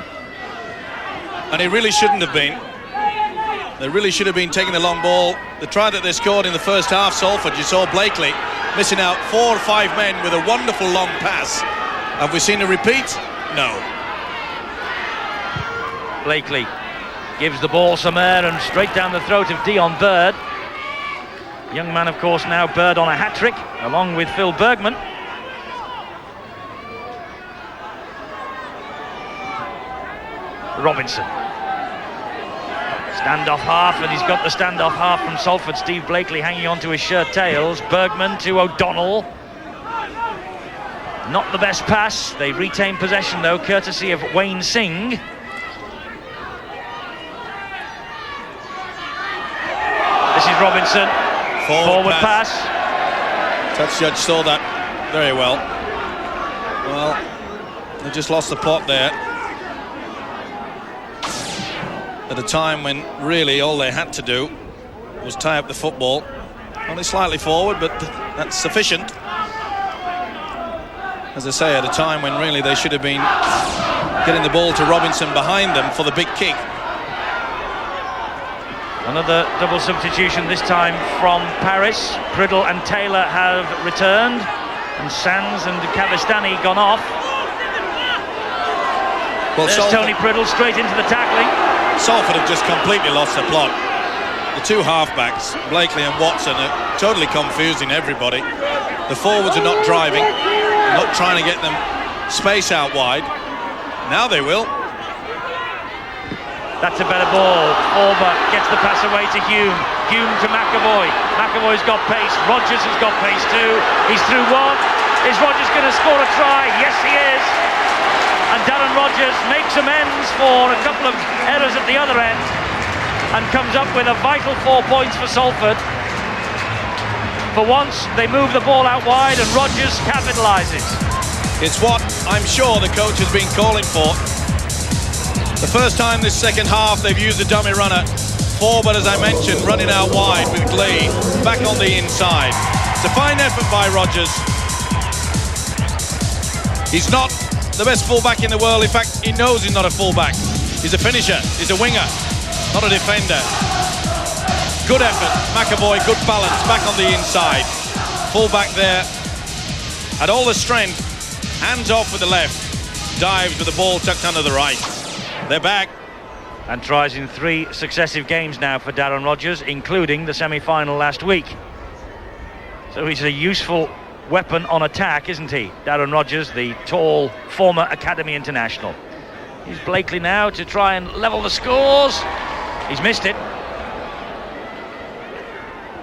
And he really shouldn't have been. They really should have been taking the long ball. The try that they scored in the first half, Salford, you saw Blakely missing out 4 or 5 men with a wonderful long pass. Have we seen a repeat? No. Blakely gives the ball some air and straight down the throat of Dion Bird. Young man, of course, now Bird on a hat-trick, along with Phil Bergman. Robinson. Standoff half, and he's got the standoff half from Salford. Steve Blakely hanging on to his shirt tails. Bergman to O'Donnell. Not the best pass. They retain possession, though, courtesy of Wayne Singh. This is Robinson. Forward pass. Touch judge saw that very well. Well, they just lost the plot there. At a time when really all they had to do was tie up the football. Only slightly forward, but that's sufficient. As I say, at a time when really they should have been getting the ball to Robinson behind them for the big kick. Another double substitution, this time from Paris. Priddle and Taylor have returned, and Sands and Cavestani gone off. Well, there's Tony Priddle straight into the tackling. Salford have just completely lost the plot. The two halfbacks, Blakely and Watson, are totally confusing everybody. The forwards are not driving, not trying to get them space out wide. Now they will. That's a better ball. Orba gets the pass away to Hume. Hume to McAvoy. McAvoy's got pace. Rodgers has got pace too. He's through one. Is Rodgers going to score a try? Yes, he is. And Darren Rodgers makes amends for a couple of errors at the other end and comes up with a vital 4 points for Salford. For once, they move the ball out wide and Rodgers capitalises. It's what I'm sure the coach has been calling for. The first time this second half they've used a dummy runner. Forward, as I mentioned, running out wide with Glee, back on the inside. It's a fine effort by Rodgers. He's not the best fullback in the world. In fact, he knows he's not a fullback. He's a finisher, he's a winger, not a defender. Good effort, McAvoy, good balance, back on the inside. Fullback there, had all the strength, hands off with the left, dives with the ball tucked under the right. They're back. And tries in 3 successive games now for Darren Rodgers, including the semi-final last week. So he's a useful weapon on attack, isn't he? Darren Rodgers, the tall former Academy international. He's Blakely now to try and level the scores. He's missed it.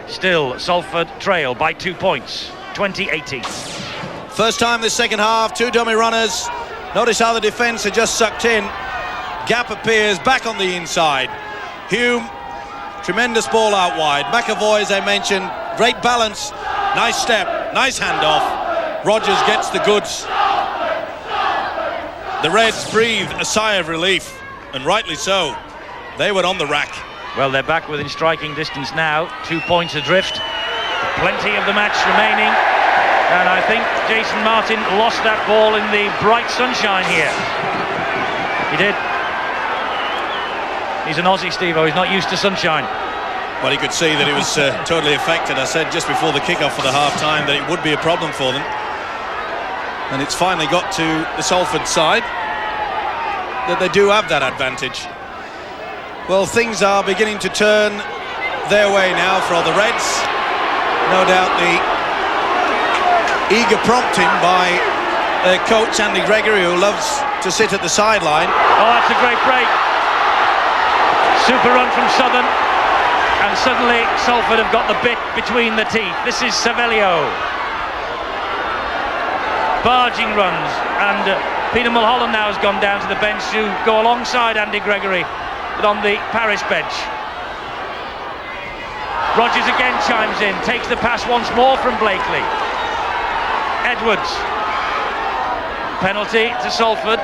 Still, Salford trail by 2 points, 20-18. First time this second half, 2 dummy runners. Notice how the defence are just sucked in. Gap appears back on the inside. Hume, tremendous ball out wide. McAvoy, as I mentioned, great balance, nice step, nice handoff. Rodgers gets the goods. The Reds breathe a sigh of relief, and rightly so. They were on the rack. Well, they're back within striking distance now, 2 points adrift. Plenty of the match remaining, and I think Jason Martin lost that ball in the bright sunshine here. He did. He's an Aussie, Steve-o, he's not used to sunshine. Well, you could see that he was totally affected. I said just before the kick-off for the half-time that it would be a problem for them. And it's finally got to the Salford side that they do have that advantage. Well, things are beginning to turn their way now for the Reds. No doubt the eager prompting by their coach, Andy Gregory, who loves to sit at the sideline. Oh, that's a great break. Super run from Southern, and suddenly Salford have got the bit between the teeth. This is Savelio. Barging runs, and Peter Mulholland now has gone down to the bench to go alongside Andy Gregory, but on the Paris bench. Rodgers again chimes in, takes the pass once more from Blakely. Edwards. Penalty to Salford.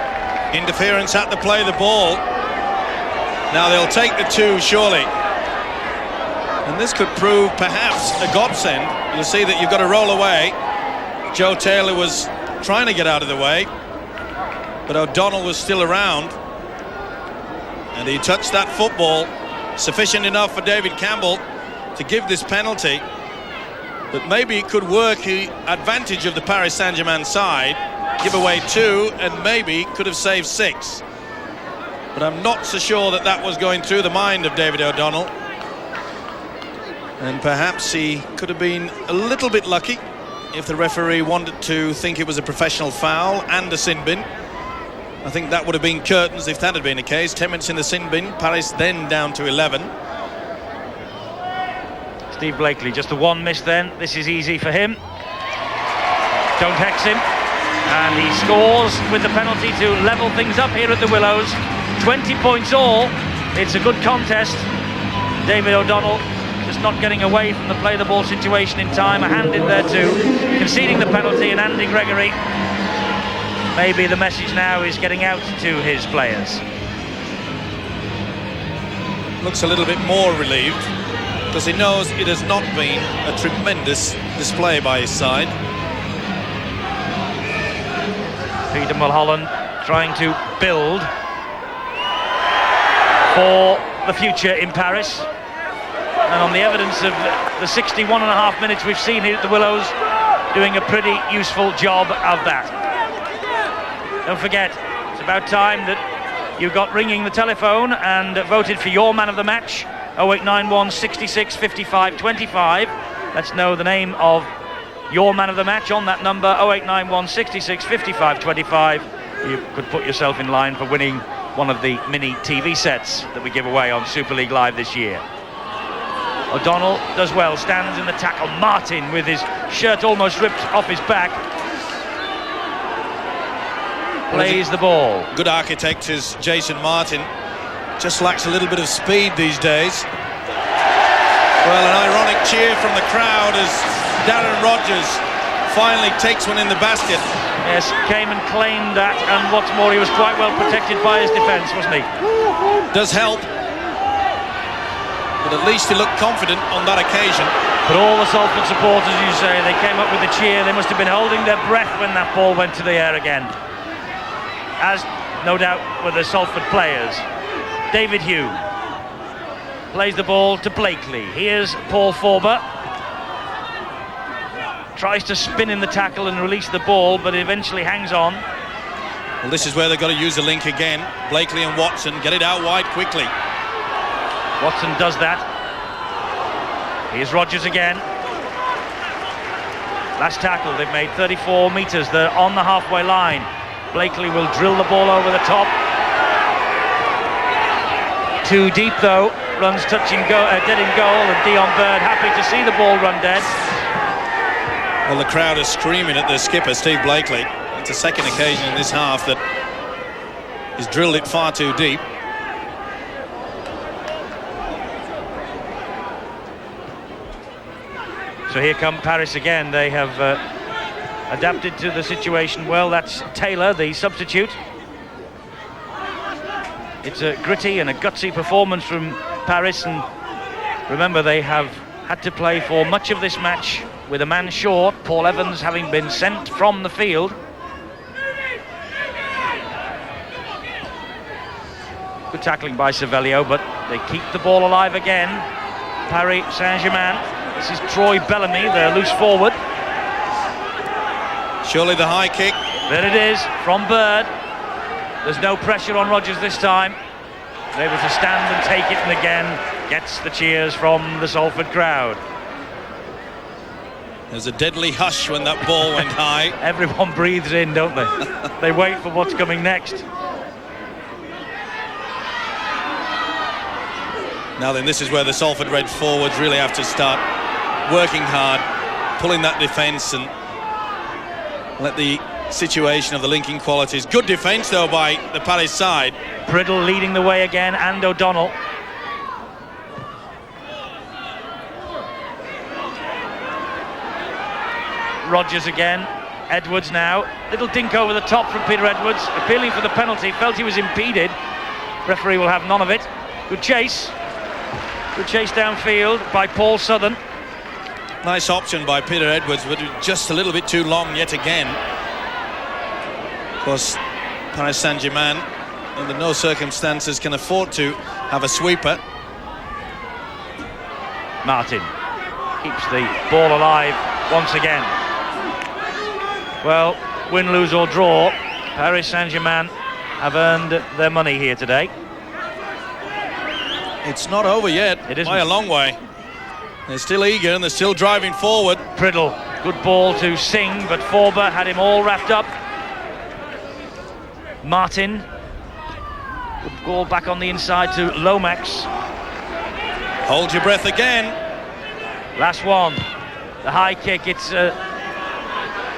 Interference at the play of the ball. Now they'll take the 2, surely. And this could prove perhaps a godsend. You'll see that you've got to roll away. Joe Taylor was trying to get out of the way, but O'Donnell was still around, and he touched that football sufficient enough for David Campbell to give this penalty. But maybe it could work the advantage of the Paris Saint-Germain side, give away 2, and maybe could have saved 6. But I'm not so sure that that was going through the mind of David O'Donnell. And perhaps he could have been a little bit lucky if the referee wanted to think it was a professional foul and a sin bin. I think that would have been curtains if that had been the case. 10 minutes in the sin bin, Paris then down to 11. Steve Blakely, just the one miss then. This is easy for him. Don't hex him. And he scores with the penalty to level things up here at the Willows. 20 points all. It's a good contest. David O'Donnell just not getting away from the play the ball situation in time. A hand in there too. Conceding the penalty, and Andy Gregory, maybe the message now is getting out to his players. Looks a little bit more relieved, because he knows it has not been a tremendous display by his side. Peter Mulholland trying to build for the future in Paris. And on the evidence of the 61.5 minutes we've seen here at the Willows, doing a pretty useful job of that. Don't forget, it's about time that you got ringing the telephone and voted for your man of the match. 0891 66 55 25. Let's know the name of your man of the match on that number, 0891 66 55 25. You could put yourself in line for winning one of the mini TV sets that we give away on Super League Live this year. O'Donnell does well, stands in the tackle. Martin with his shirt almost ripped off his back plays the ball. Good architect is Jason Martin. Just lacks a little bit of speed these days. Well, an ironic cheer from the crowd as Darren Rodgers finally takes one in the basket. Yes, came and claimed that, and what's more, he was quite well protected by his defence, wasn't he? Does help, but at least he looked confident on that occasion. But all the Salford supporters, you say, they came up with a cheer. They must have been holding their breath when that ball went to the air again, as no doubt were the Salford players. David Hugh plays the ball to Blakely. Here's Paul Forber. Tries to spin in the tackle and release the ball, but eventually hangs on. Well, this is where they've got to use the link again. Blakely and Watson get it out wide quickly. Watson does that. Here's Rodgers again. Last tackle, they've made 34 metres. They're on the halfway line. Blakely will drill the ball over the top. Too deep though. Runs touching dead in goal, and Dion Bird happy to see the ball run dead. Well, the crowd is screaming at their skipper, Steve Blakely. It's the second occasion in this half that he's drilled it far too deep. So here come Paris again. They have adapted to the situation well. That's Taylor, the substitute. It's a gritty and a gutsy performance from Paris, and remember, they have had to play for much of this match with a man short, Paul Evans having been sent from the field. Good tackling by Cervello, but they keep the ball alive again. Paris Saint-Germain. This is Troy Bellamy, their loose forward. Surely the high kick. There it is, from Bird. There's no pressure on Rodgers this time. He's able to stand and take it, and again gets the cheers from the Salford crowd. There's a deadly hush when that ball went high. Everyone breathes in, don't they? They wait for what's coming next. Now then, this is where the Salford Red forwards really have to start working hard, pulling that defence and let the situation of the linking qualities. Good defence though by the Paris side. Priddle leading the way again, and O'Donnell. Rodgers again. Edwards now. Little dink over the top from Peter Edwards, appealing for the penalty. Felt he was impeded. Referee will have none of it. Good chase. Good chase downfield by Paul Southern. Nice option by Peter Edwards, but just a little bit too long yet again. course, Paris Saint-Germain, under no circumstances can afford to have a sweeper. Martin keeps the ball alive once again. Well, win, lose or draw, Paris Saint-Germain have earned their money here today. It's not over yet, It isn't. by a long way. They're still eager and they're still driving forward. Priddle, good ball to Singh, but Forber had him all wrapped up. Martin, good ball back on the inside to Lomax. Hold your breath again. Last one, the high kick, it's a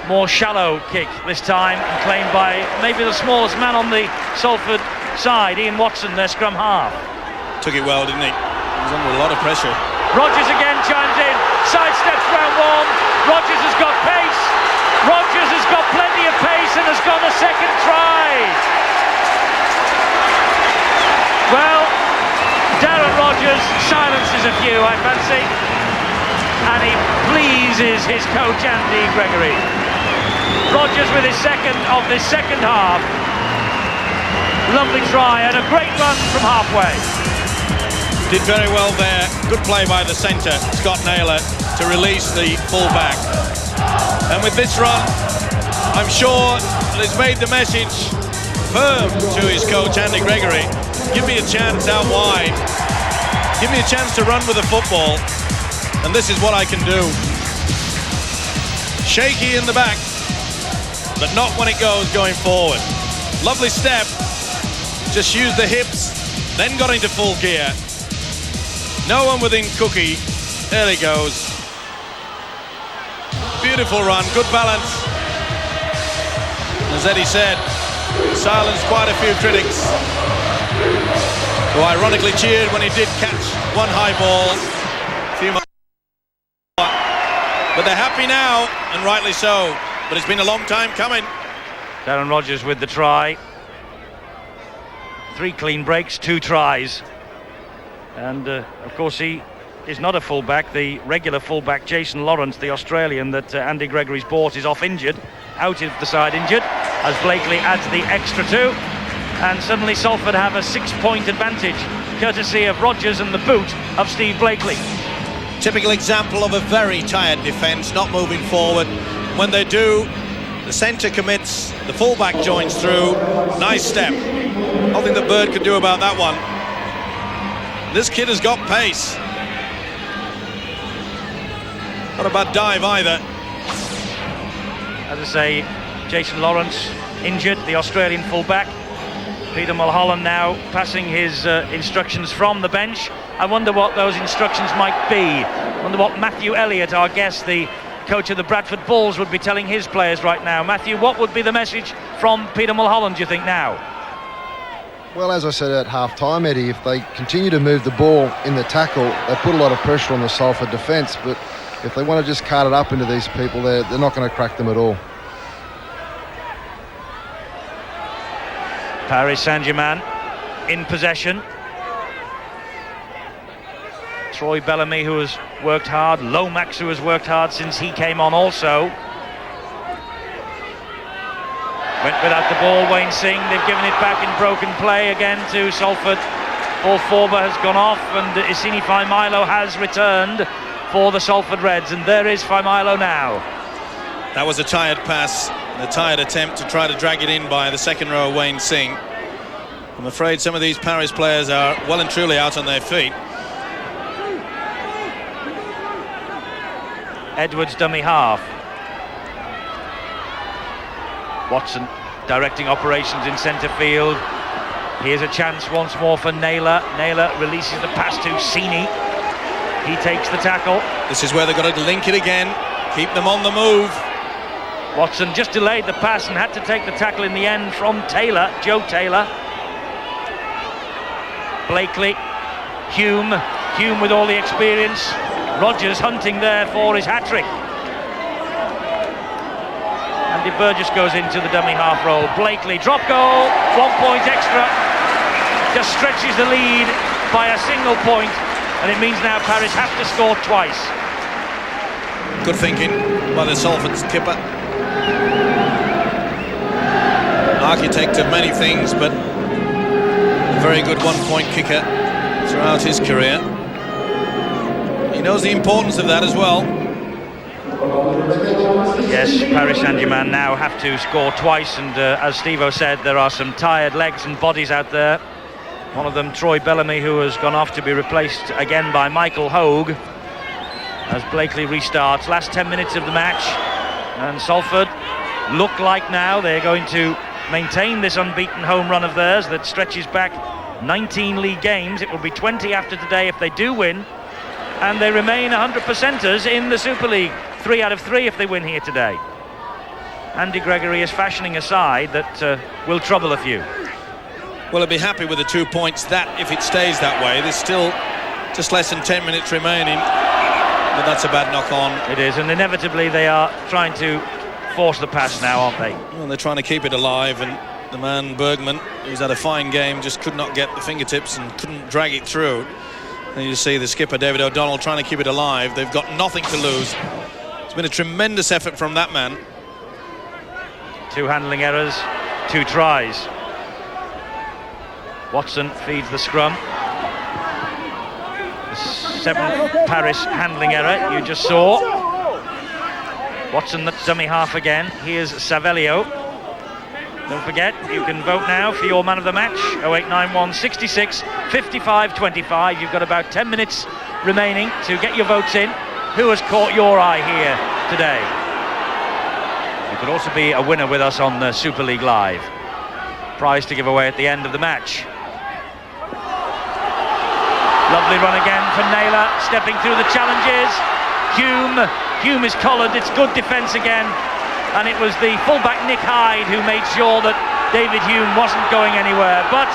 more shallow kick this time, and claimed by maybe the smallest man on the Salford side, Ian Watson, their scrum half. Took it well, didn't he? He was under a lot of pressure. Rogers again chimes in, sidesteps round one. Rogers has got pace. Rogers has got plenty of pace and has got a second try. Well, Darren Rogers silences a few, I fancy, and he pleases his coach Andy Gregory. Rogers with his second of this second half. Lovely try and a great run from halfway. Did very well there. Good play by the centre, Scott Naylor, to release the full-back. And with this run, I'm sure that he's made the message firm to his coach, Andy Gregory. Give me a chance out wide. Give me a chance to run with the football. And this is what I can do. Shaky in the back, but not when it goes going forward. Lovely step. Just used the hips, then got into full gear. No one within Cookie. There he goes. Beautiful run, good balance. As Eddie said, silenced quite a few critics who ironically cheered when he did catch one high ball. But they're happy now, and rightly so. But it's been a long time coming. Darren Rogers with the try. 3 clean breaks, 2 tries. And of course he is not a fullback. The regular fullback, Jason Lawrence, the Australian that Andy Gregory's bought, is off injured, out of the side injured, as Blakely adds the extra 2. And suddenly Salford have a 6-point advantage, courtesy of Rogers and the boot of Steve Blakely. Typical example of a very tired defence, not moving forward. When they do, the centre commits, the fullback joins through. Nice step. Nothing that Bird could do about that one. This kid has got pace. Not a bad dive either. As I say, Jason Lawrence injured, the Australian fullback. Peter Mulholland now passing his instructions from the bench. I wonder what those instructions might be. I wonder what Matthew Elliott, our guest, the coach of the Bradford Bulls, would be telling his players right now. Matthew, what would be the message from Peter Mulholland, do you think, now? Well, as I said at half-time, Eddie, if they continue to move the ball in the tackle, they put a lot of pressure on the Salford defence, but if they want to just cart it up into these people, they're not going to crack them at all. Paris Saint-Germain in possession. Troy Bellamy, who has worked hard. Lomax, who has worked hard since he came on also. Went without the ball, Wayne Singh. They've given it back in broken play again to Salford. Paul Forber has gone off and Isini Faimilo has returned for the Salford Reds, and there is Faimilo now. That was a tired pass, a tired attempt to try to drag it in by the second row Wayne Singh. I'm afraid some of these Paris players are well and truly out on their feet. Edwards dummy half. Watson directing operations in centre field. Here's a chance once more for Naylor. Naylor releases the pass to Sini. He takes the tackle. This is where they've got to link it again, keep them on the move. Watson just delayed the pass and had to take the tackle in the end from Taylor, Joe Taylor. Blakely, Hume with all the experience. Rogers hunting there for his hat-trick. Andy Burgess goes into the dummy half role. Blakely, drop goal, 1 point extra. Just stretches the lead by a single point, and it means now Paris have to score twice. Good thinking by the Salford skipper. architect of many things, but a very good one-point kicker throughout his career. He knows the importance of that as well. Yes, Paris Saint-Germain now have to score twice, and as Steve-O said, there are some tired legs and bodies out there. One of them, Troy Bellamy, who has gone off to be replaced again by Michael Hogue as Blakely restarts. Last 10 minutes of the match, and Salford look like now they're going to maintain this unbeaten home run of theirs that stretches back 19 league games. It will be 20 after today if they do win, and they remain 100%ers in the Super League. 3 out of 3 if they win here today. Andy Gregory is fashioning a side that will trouble a few. Well, he'll be happy with the 2 points, that if it stays that way. There's still just less than 10 minutes remaining, but that's a bad knock-on. It is, and inevitably they are trying to force the pass now, aren't they? Well, they're trying to keep it alive, and the man Bergman, who's had a fine game, just could not get the fingertips and couldn't drag it through. And you see the skipper, David O'Donnell, trying to keep it alive. They've got nothing to lose. It's been a tremendous effort from that man. 2 handling errors, 2 tries. Watson feeds the scrum. The 7th Paris handling error you just saw. Watson, that's dummy half again. Here's Savelio. Don't forget, you can vote now for your man of the match. 0891 66 55 25. You've got about 10 minutes remaining to get your votes in. Who has caught your eye here today? You could also be a winner with us on the Super League Live. Prize to give away at the end of the match. Lovely run again for Naylor, stepping through the challenges. Hume is collared. It's good defence again. And it was the fullback Nick Hyde who made sure that David Hume wasn't going anywhere. But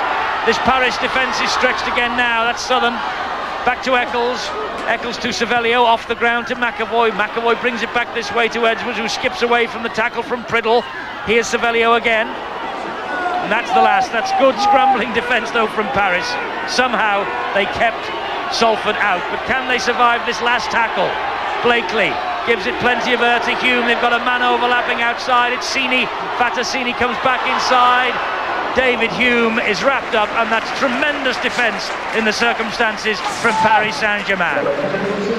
this Paris defence is stretched again now. That's Southern. Back to Eccles. Eccles to Savelio, off the ground to McAvoy. McAvoy brings it back this way to Edwards, who skips away from the tackle from Priddle. Here's Savelio again. And that's the last. That's good scrambling defence though from Paris. Somehow they kept Salford out. But can they survive this last tackle? Blakely gives it plenty of air to Hume. They've got a man overlapping outside. It's Sini. Fatasini comes back inside. David Hume is wrapped up, and that's tremendous defence in the circumstances from Paris Saint-Germain.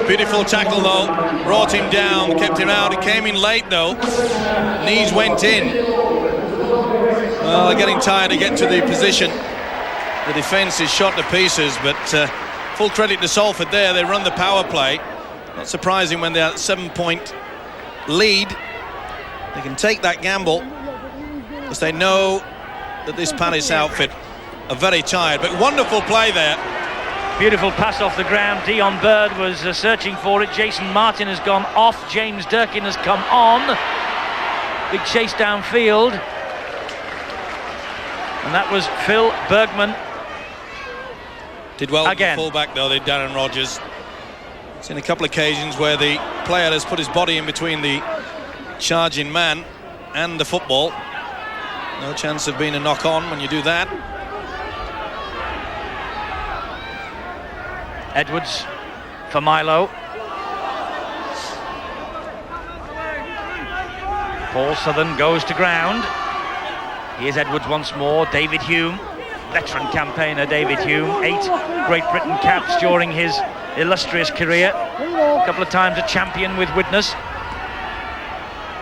Beautiful tackle though, brought him down, kept him out. It came in late though, knees went in. Well, they're getting tired to get to the position. The defence is shot to pieces, but full credit to Salford there. They run the power play. Not surprising when they're at 7-point lead. They can take that gamble because they know that this Paris outfit are very tired, but wonderful play there. Beautiful pass off the ground. Dion Bird was searching for it. Jason Martin has gone off. James Durkin has come on. Big chase downfield. And that was Phil Bergman. Did well again. The fullback though, Darren Rogers. Seen a couple of occasions where the player has put his body in between the charging man and the football. No chance of being a knock-on when you do that. Edwards for Milo. Paul Southern goes to ground. Here's Edwards once more. David Hume, veteran campaigner David Hume. 8 Great Britain caps during his illustrious career. A couple of times a champion with Widnes.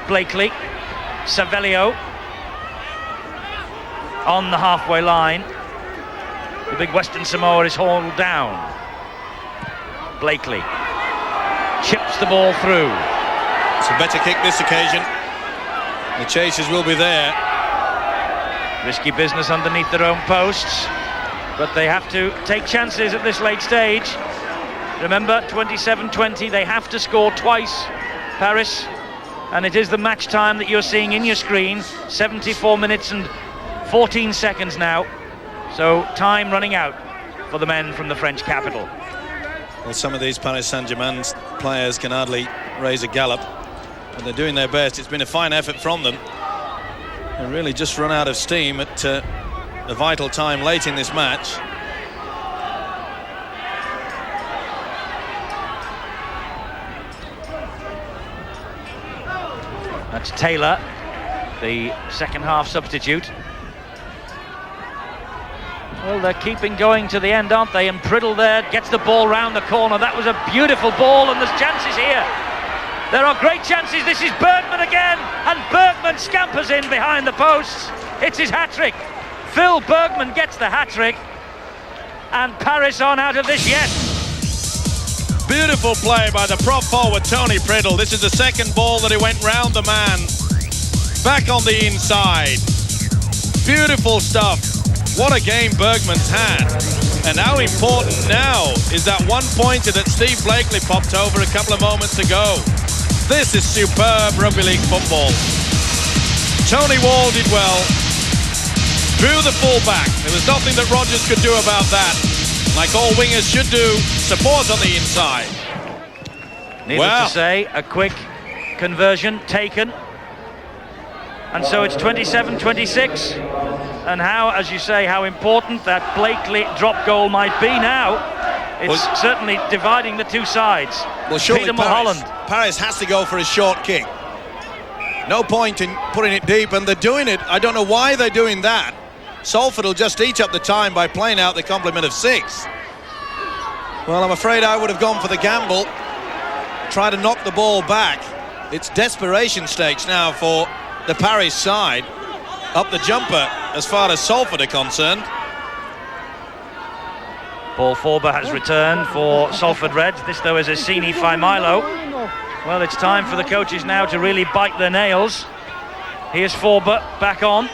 Blakely. Savelio. On the halfway line. The big Western Samoa is hauled down. Blakely chips the ball through. It's a better kick this occasion. The chasers will be there. Risky business underneath their own posts, but they have to take chances at this late stage. Remember, 27-20, they have to score twice, Paris, and it is the match time that you're seeing in your screen. 74 minutes and 14 seconds now, so time running out for the men from the French capital. Well, some of these Paris Saint-Germain players can hardly raise a gallop, but they're doing their best. It's been a fine effort from them. They really just run out of steam at a vital time late in this match. That's Taylor, the second half substitute. Well, they're keeping going to the end, aren't they? And Priddle there gets the ball round the corner. That was a beautiful ball, and there's chances here. There are great chances. This is Bergman again, and Bergman scampers in behind the posts. It's his hat-trick. Phil Bergman gets the hat-trick, and Paris aren't out of this yet. Beautiful play by the prop forward Tony Priddle. This is the second ball that he went round the man, back on the inside. Beautiful stuff. What a game Bergman's had. And how important now is that one-pointer that Steve Blakely popped over a couple of moments ago. This is superb rugby league football. Tony Wall did well. Drew the full back. There was nothing that Rogers could do about that. Like all wingers should do, support on the inside. Needless to say, a quick conversion taken. And so it's 27-26. And how, as you say, how important that Blakely drop goal might be now. It's certainly dividing the two sides. Well, surely Peter Mulholland. Paris has to go for a short kick. No point in putting it deep, and they're doing it. I don't know why they're doing that. Salford will just eat up the time by playing out the complement of 6. Well, I'm afraid I would have gone for the gamble. Try to knock the ball back. It's desperation stakes now for the Paris side. Up the jumper as far as Salford are concerned. Paul Forber has returned for Salford Reds. This, though, is Assini Faimilo. Well, it's time for the coaches now to really bite their nails. Here's Forber back on.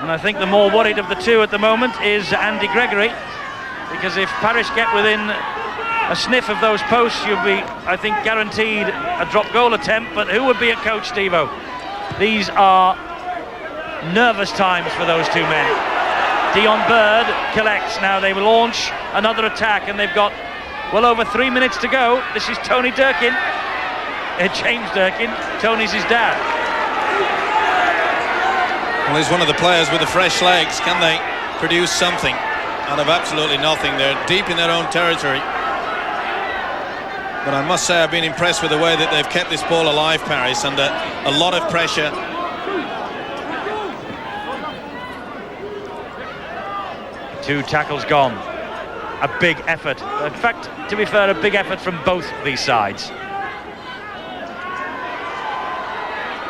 And I think the more worried of the two at the moment is Andy Gregory. Because if Paris get within a sniff of those posts, you'll be, I think, guaranteed a drop goal attempt. But who would be a coach, Steve-O? These are nervous times for those two men. Dion Bird collects. Now they will launch another attack, and they've got well over 3 minutes to go. This is Tony Durkin. James Durkin. Tony's his dad. Well, he's one of the players with the fresh legs. Can they produce something out of absolutely nothing? They're deep in their own territory. But I must say I've been impressed with the way that they've kept this ball alive, Paris, under a lot of pressure. Two tackles gone. A big effort. In fact, to be fair, a big effort from both these sides.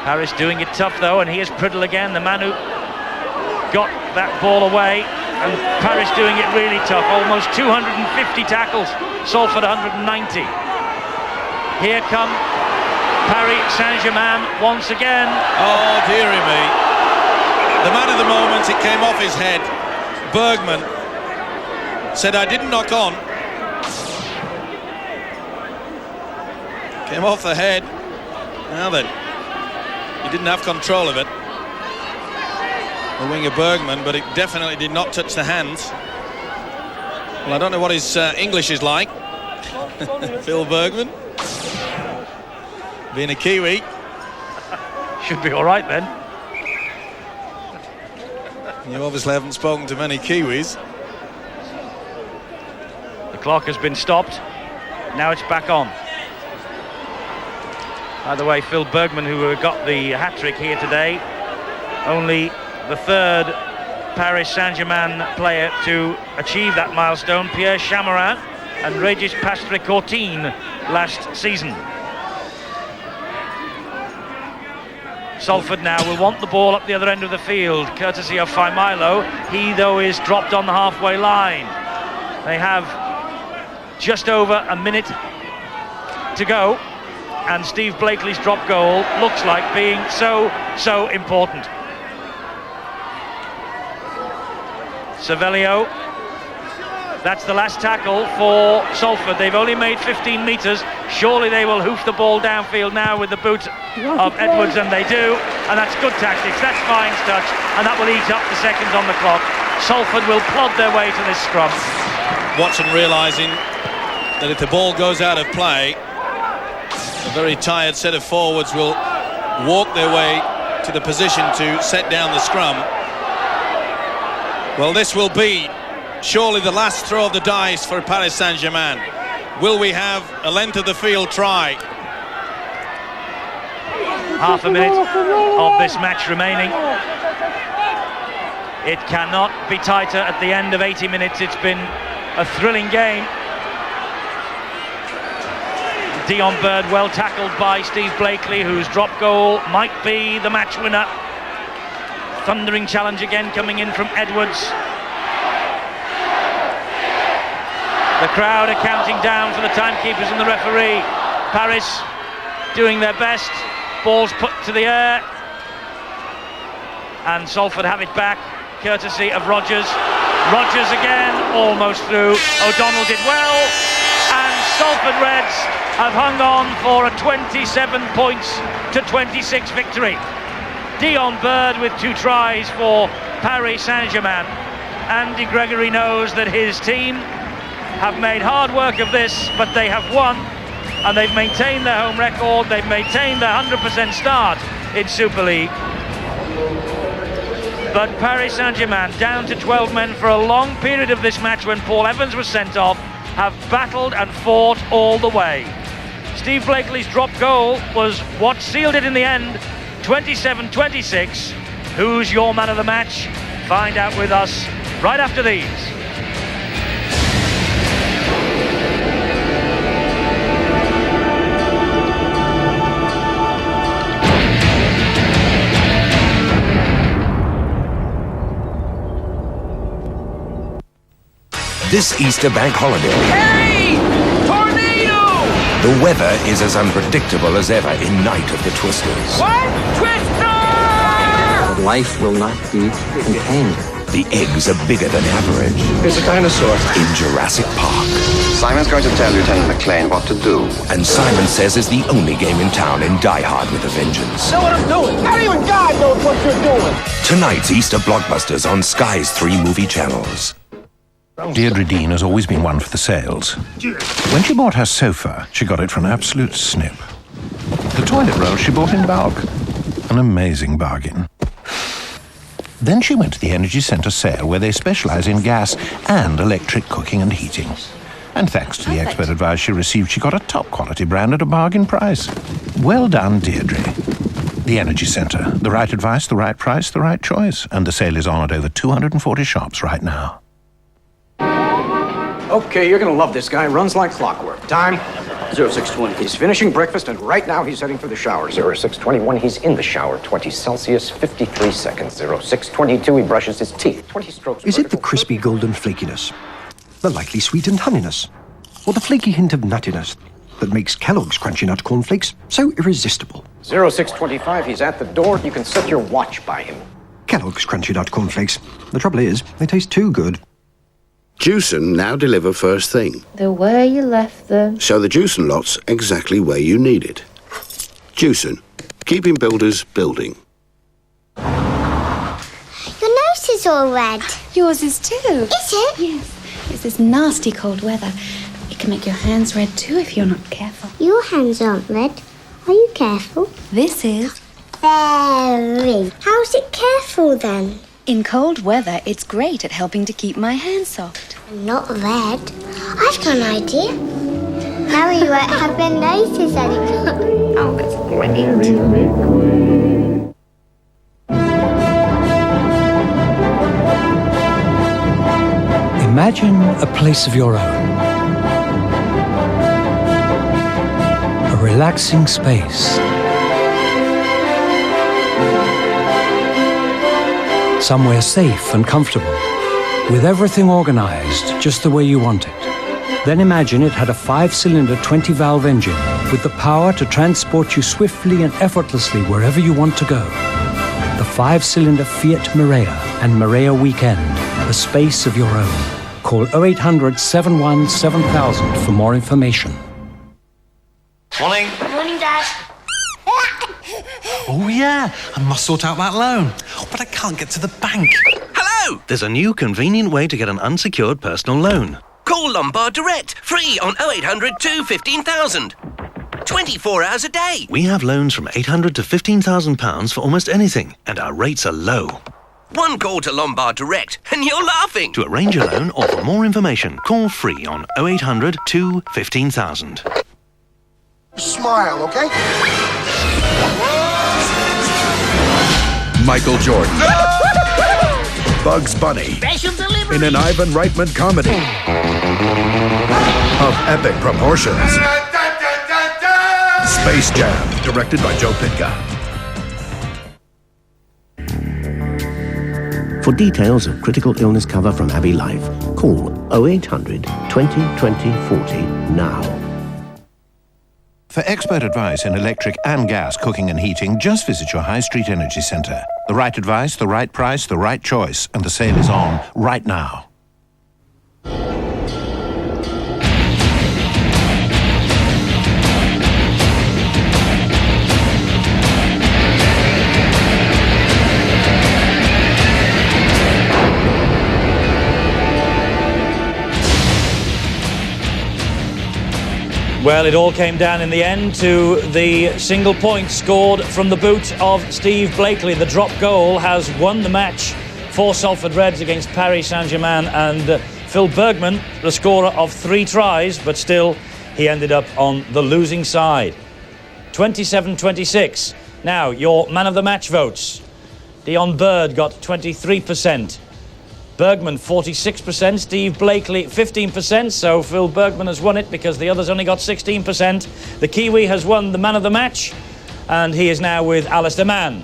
Paris doing it tough, though, and here's Priddle again, the man who got that ball away. And Paris doing it really tough. Almost 250 tackles. Salford 190. Here come Paris Saint-Germain once again. Oh, dearie me. The man of the moment, it came off his head. Bergman said, I didn't knock on. Came off the head. Now then, he didn't have control of it. The winger Bergman, but it definitely did not touch the hands. Well, I don't know what his English is like. Phil Bergman. Being a Kiwi. Should be all right then. You obviously haven't spoken to many Kiwis. The clock has been stopped. Now it's back on. By the way, Phil Bergman, who got the hat-trick here today, only the third Paris Saint-Germain player to achieve that milestone. Pierre Chamarin and Regis Pastre-Courtine last season. Salford now will want the ball up the other end of the field, courtesy of Faimilo. He, though, is dropped on the halfway line. They have just over a minute to go, and Steve Blakely's drop goal looks like being so important. Cervello, that's the last tackle for Salford. They've only made 15 metres. Surely they will hoof the ball downfield now with the boot of Edwards, and they do, and that's good tactics. That's fine touch, and that will eat up the seconds on the clock. Salford will plod their way to this scrum. Watson realising that if the ball goes out of play, a very tired set of forwards will walk their way to the position to set down the scrum. Well, this will be surely the last throw of the dice for Paris Saint-Germain. Will we have a length of the field try? Half a minute of this match remaining. It cannot be tighter at the end of 80 minutes. It's been a thrilling game. Dion Bird well tackled by Steve Blakely, whose drop goal might be the match winner. Thundering challenge again coming in from Edwards. The crowd are counting down for the timekeepers and the referee. Paris doing their best. Ball's put to the air. And Salford have it back, courtesy of Rodgers. Rodgers again, almost through. O'Donnell did well. And Salford Reds have hung on for a 27 points to 26 victory. Dion Bird with 2 tries for Paris Saint-Germain. Andy Gregory knows that his team have made hard work of this, but they have won, and they've maintained their home record. They've maintained their 100% start in Super League. But Paris Saint-Germain, down to 12 men for a long period of this match when Paul Evans was sent off, have battled and fought all the way. Steve Blakely's drop goal was what sealed it in the end, 27-26. Who's your man of the match? Find out with us right after these. This Easter bank holiday, Hey! Tornado! the weather is as unpredictable as ever in Night of the Twisters. What? Twister! Life will not be contained. The eggs are bigger than average. It's a dinosaur. In Jurassic Park. Simon's going to tell Lieutenant McLean what to do. And Simon Says is the only game in town in Die Hard with a Vengeance. Know what I'm doing? Not even God knows what you're doing. Tonight's Easter blockbusters on Sky's 3 movie channels. Deirdre Dean has always been one for the sales. When she bought her sofa, she got it for an absolute snip. The toilet roll she bought in bulk. An amazing bargain. Then she went to the Energy Centre sale where they specialise in gas and electric cooking and heating. And thanks to the expert advice she received, she got a top quality brand at a bargain price. Well done, Deirdre. The Energy Centre. The right advice, the right price, the right choice. And the sale is on at over 240 shops right now. Okay, you're gonna love this guy. Runs like clockwork. Time? 0620. He's finishing breakfast, and right now he's heading for the shower. 0621. He's in the shower. 20 Celsius, 53 seconds. 0622. He brushes his teeth. 20 strokes. Is it the crispy golden flakiness, the lightly sweetened honeyness, or the flaky hint of nuttiness that makes Kellogg's Crunchy Nut cornflakes so irresistible? 0625. He's at the door. You can set your watch by him. Kellogg's Crunchy Nut cornflakes. The trouble is, they taste too good. Juicen now deliver first thing. They're where you left them. So the Juicen lot's exactly where you need it. Juicen, keeping builders building. Your nose is all red. Yours is too. Is it? Yes. It's this nasty cold weather. It can make your hands red too if you're not careful. Your hands aren't red. Are you careful? This is. Very. How's it careful then? In cold weather, it's great at helping to keep my hands soft. Not red. I've got an idea. Now you won't have their noses anymore. Oh, that's great. Imagine a place of your own. A relaxing space. Somewhere safe and comfortable, with everything organized just the way you want it. Then imagine it had a 5-cylinder 20-valve engine with the power to transport you swiftly and effortlessly wherever you want to go. The 5-cylinder Fiat Marea and Marea Weekend, a space of your own. Call 0800 71 7000 for more information. Morning. Morning, Dad. Oh yeah, I must sort out that loan. But I can't get to the bank. Hello! There's a new convenient way to get an unsecured personal loan. Call Lombard Direct, free on 0800 215 000. 24 hours a day. We have loans from £800 to £15,000 for almost anything, and our rates are low. One call to Lombard Direct, and you're laughing. To arrange a loan or for more information, call free on 0800 215 000. Smile, okay? Michael Jordan. Bugs Bunny Special delivery. in an Ivan Reitman comedy of epic proportions. Space Jam, directed by Joe Pytka. For details of critical illness cover from Abbey Life, call 0800 20 20 40 now. For expert advice in electric and gas cooking and heating, just visit your High Street Energy Centre. The right advice, the right price, the right choice, and the sale is on right now. Well, it all came down in the end to the single point scored from the boot of Steve Blakely. The drop goal has won the match for Salford Reds against Paris Saint-Germain, and Phil Bergman, the scorer of 3 tries, but still he ended up on the losing side. 27-26. Now, your man of the match votes. Dion Bird got 23%. Bergman 46%, Steve Blakely 15%, so Phil Bergman has won it because the others only got 16%. The Kiwi has won the man of the match, and he is now with Alistair Mann.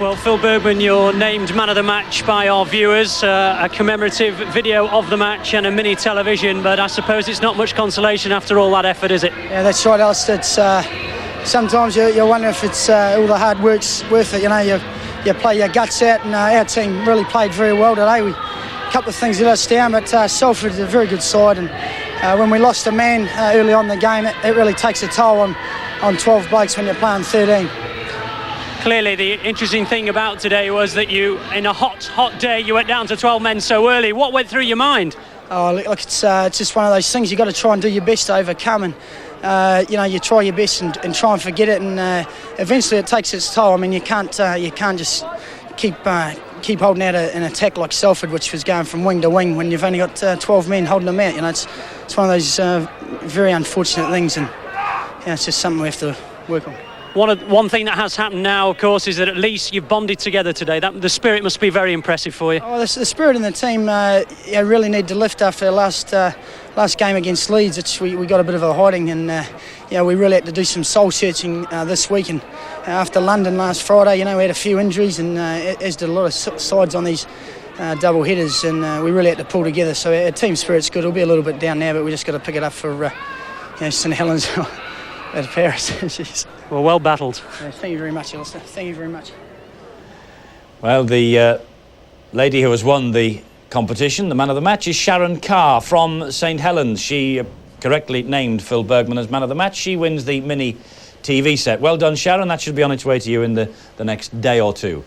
Well, Phil Bergman, you're named man of the match by our viewers, a commemorative video of the match and a mini television, but I suppose it's not much consolation after all that effort, is it? Yeah, that's right, Alistair. It's, sometimes you wonder if it's all the hard work's worth it. You know, you play your guts out, and our team really played very well today. A couple of things let us down, but Salford is a very good side, and when we lost a man early on in the game, it really takes a toll on 12 blokes when you're playing 13. Clearly, the interesting thing about today was that you, in a hot day, you went down to 12 men so early. What went through your mind? Oh, look, it's just one of those things you've got to try and do your best to overcome, and you know, you try your best and try and forget it, and eventually it takes its toll. I mean, you can't just keep holding out an attack like Salford, which was going from wing to wing when you've only got 12 men holding them out. You know, it's one of those very unfortunate things, and it's just something we have to work on. One thing that has happened now, of course, is that at least you've bonded together today. The spirit must be very impressive for you. Oh, the spirit in the team really need to lift after last game against Leeds. We got a bit of a hiding, and we really had to do some soul searching this week. And after London last Friday, we had a few injuries, and as did a lot of sides on these double headers, and we really had to pull together. So our team spirit's good. It'll be a little bit down now, but we just got to pick it up for St Helens. At Paris. Well battled. Yeah, thank you very much, Alistair. Thank you very much. Well, the lady who has won the competition, the man of the match, is Sharon Carr from St Helens. She correctly named Phil Bergman as man of the match. She wins the mini TV set. Well done, Sharon. That should be on its way to you in the next day or two.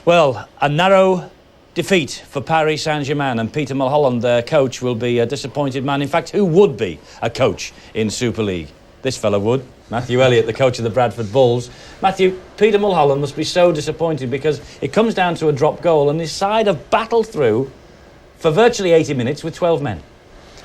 Well, a narrow defeat for Paris Saint-Germain, and Peter Mulholland, their coach, will be a disappointed man. In fact, who would be a coach in Super League? This fellow would. Matthew Elliott, the coach of the Bradford Bulls. Matthew, Peter Mulholland must be so disappointed because it comes down to a drop goal and his side have battled through for virtually 80 minutes with 12 men.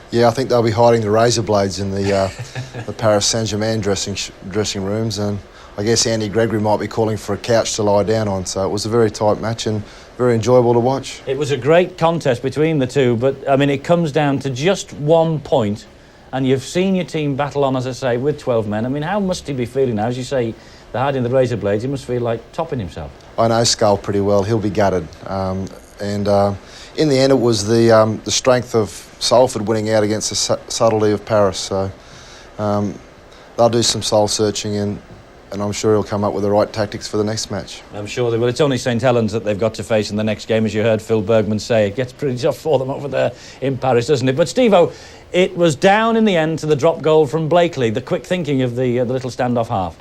Yeah, I think they'll be hiding the razor blades in the Paris Saint-Germain dressing rooms, and I guess Andy Gregory might be calling for a couch to lie down on, so it was a very tight match and very enjoyable to watch. It was a great contest between the two, but I mean, it comes down to just 1 point. And you've seen your team battle on, as I say, with 12 men. I mean, how must he be feeling now? As you say, they're hiding the razor blades. He must feel like topping himself. I know Skull pretty well. He'll be gutted. And in the end, it was the strength of Salford winning out against the subtlety of Paris. So they'll do some soul searching, and I'm sure he'll come up with the right tactics for the next match. I'm sure they will. It's only St Helens that they've got to face in the next game, as you heard Phil Bergman say. It gets pretty tough for them over there in Paris, doesn't it? But Steve-O, it was down in the end to the drop goal from Blakely, the quick thinking of the little standoff half.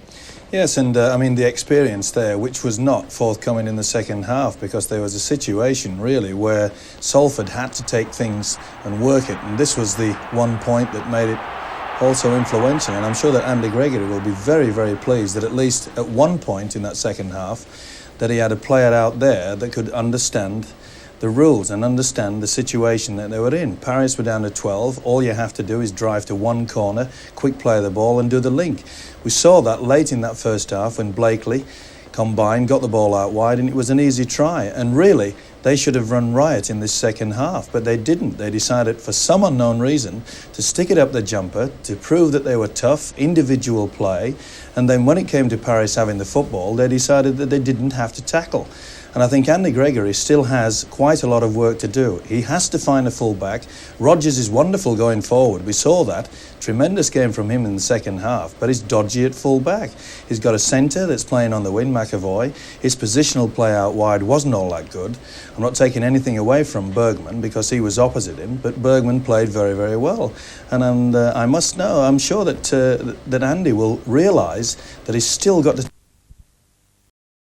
Yes, and I mean the experience there, which was not forthcoming in the second half, because there was a situation really where Salford had to take things and work it, and this was the 1 point that made it also influential. And I'm sure that Andy Gregory will be very, very pleased that at least at 1 point in that second half that he had a player out there that could understand the rules and understand the situation that they were in. Paris were down to 12. All you have to do is drive to one corner, quick play the ball and do the link. We saw that late in that first half when Blakely combined, got the ball out wide, and it was an easy try. And really, they should have run riot in this second half, but they didn't. They decided, for some unknown reason, to stick it up the jumper, to prove that they were tough, individual play, and then when it came to Paris having the football, they decided that they didn't have to tackle. And I think Andy Gregory still has quite a lot of work to do. He has to find a full-back. Rodgers is wonderful going forward. We saw that. Tremendous game from him in the second half, but he's dodgy at full-back. He's got a centre that's playing on the wing, McAvoy. His positional play out wide wasn't all that good. I'm not taking anything away from Bergman because he was opposite him, but Bergman played very, very well. And I must know, I'm sure that, that Andy will realise that he's still got to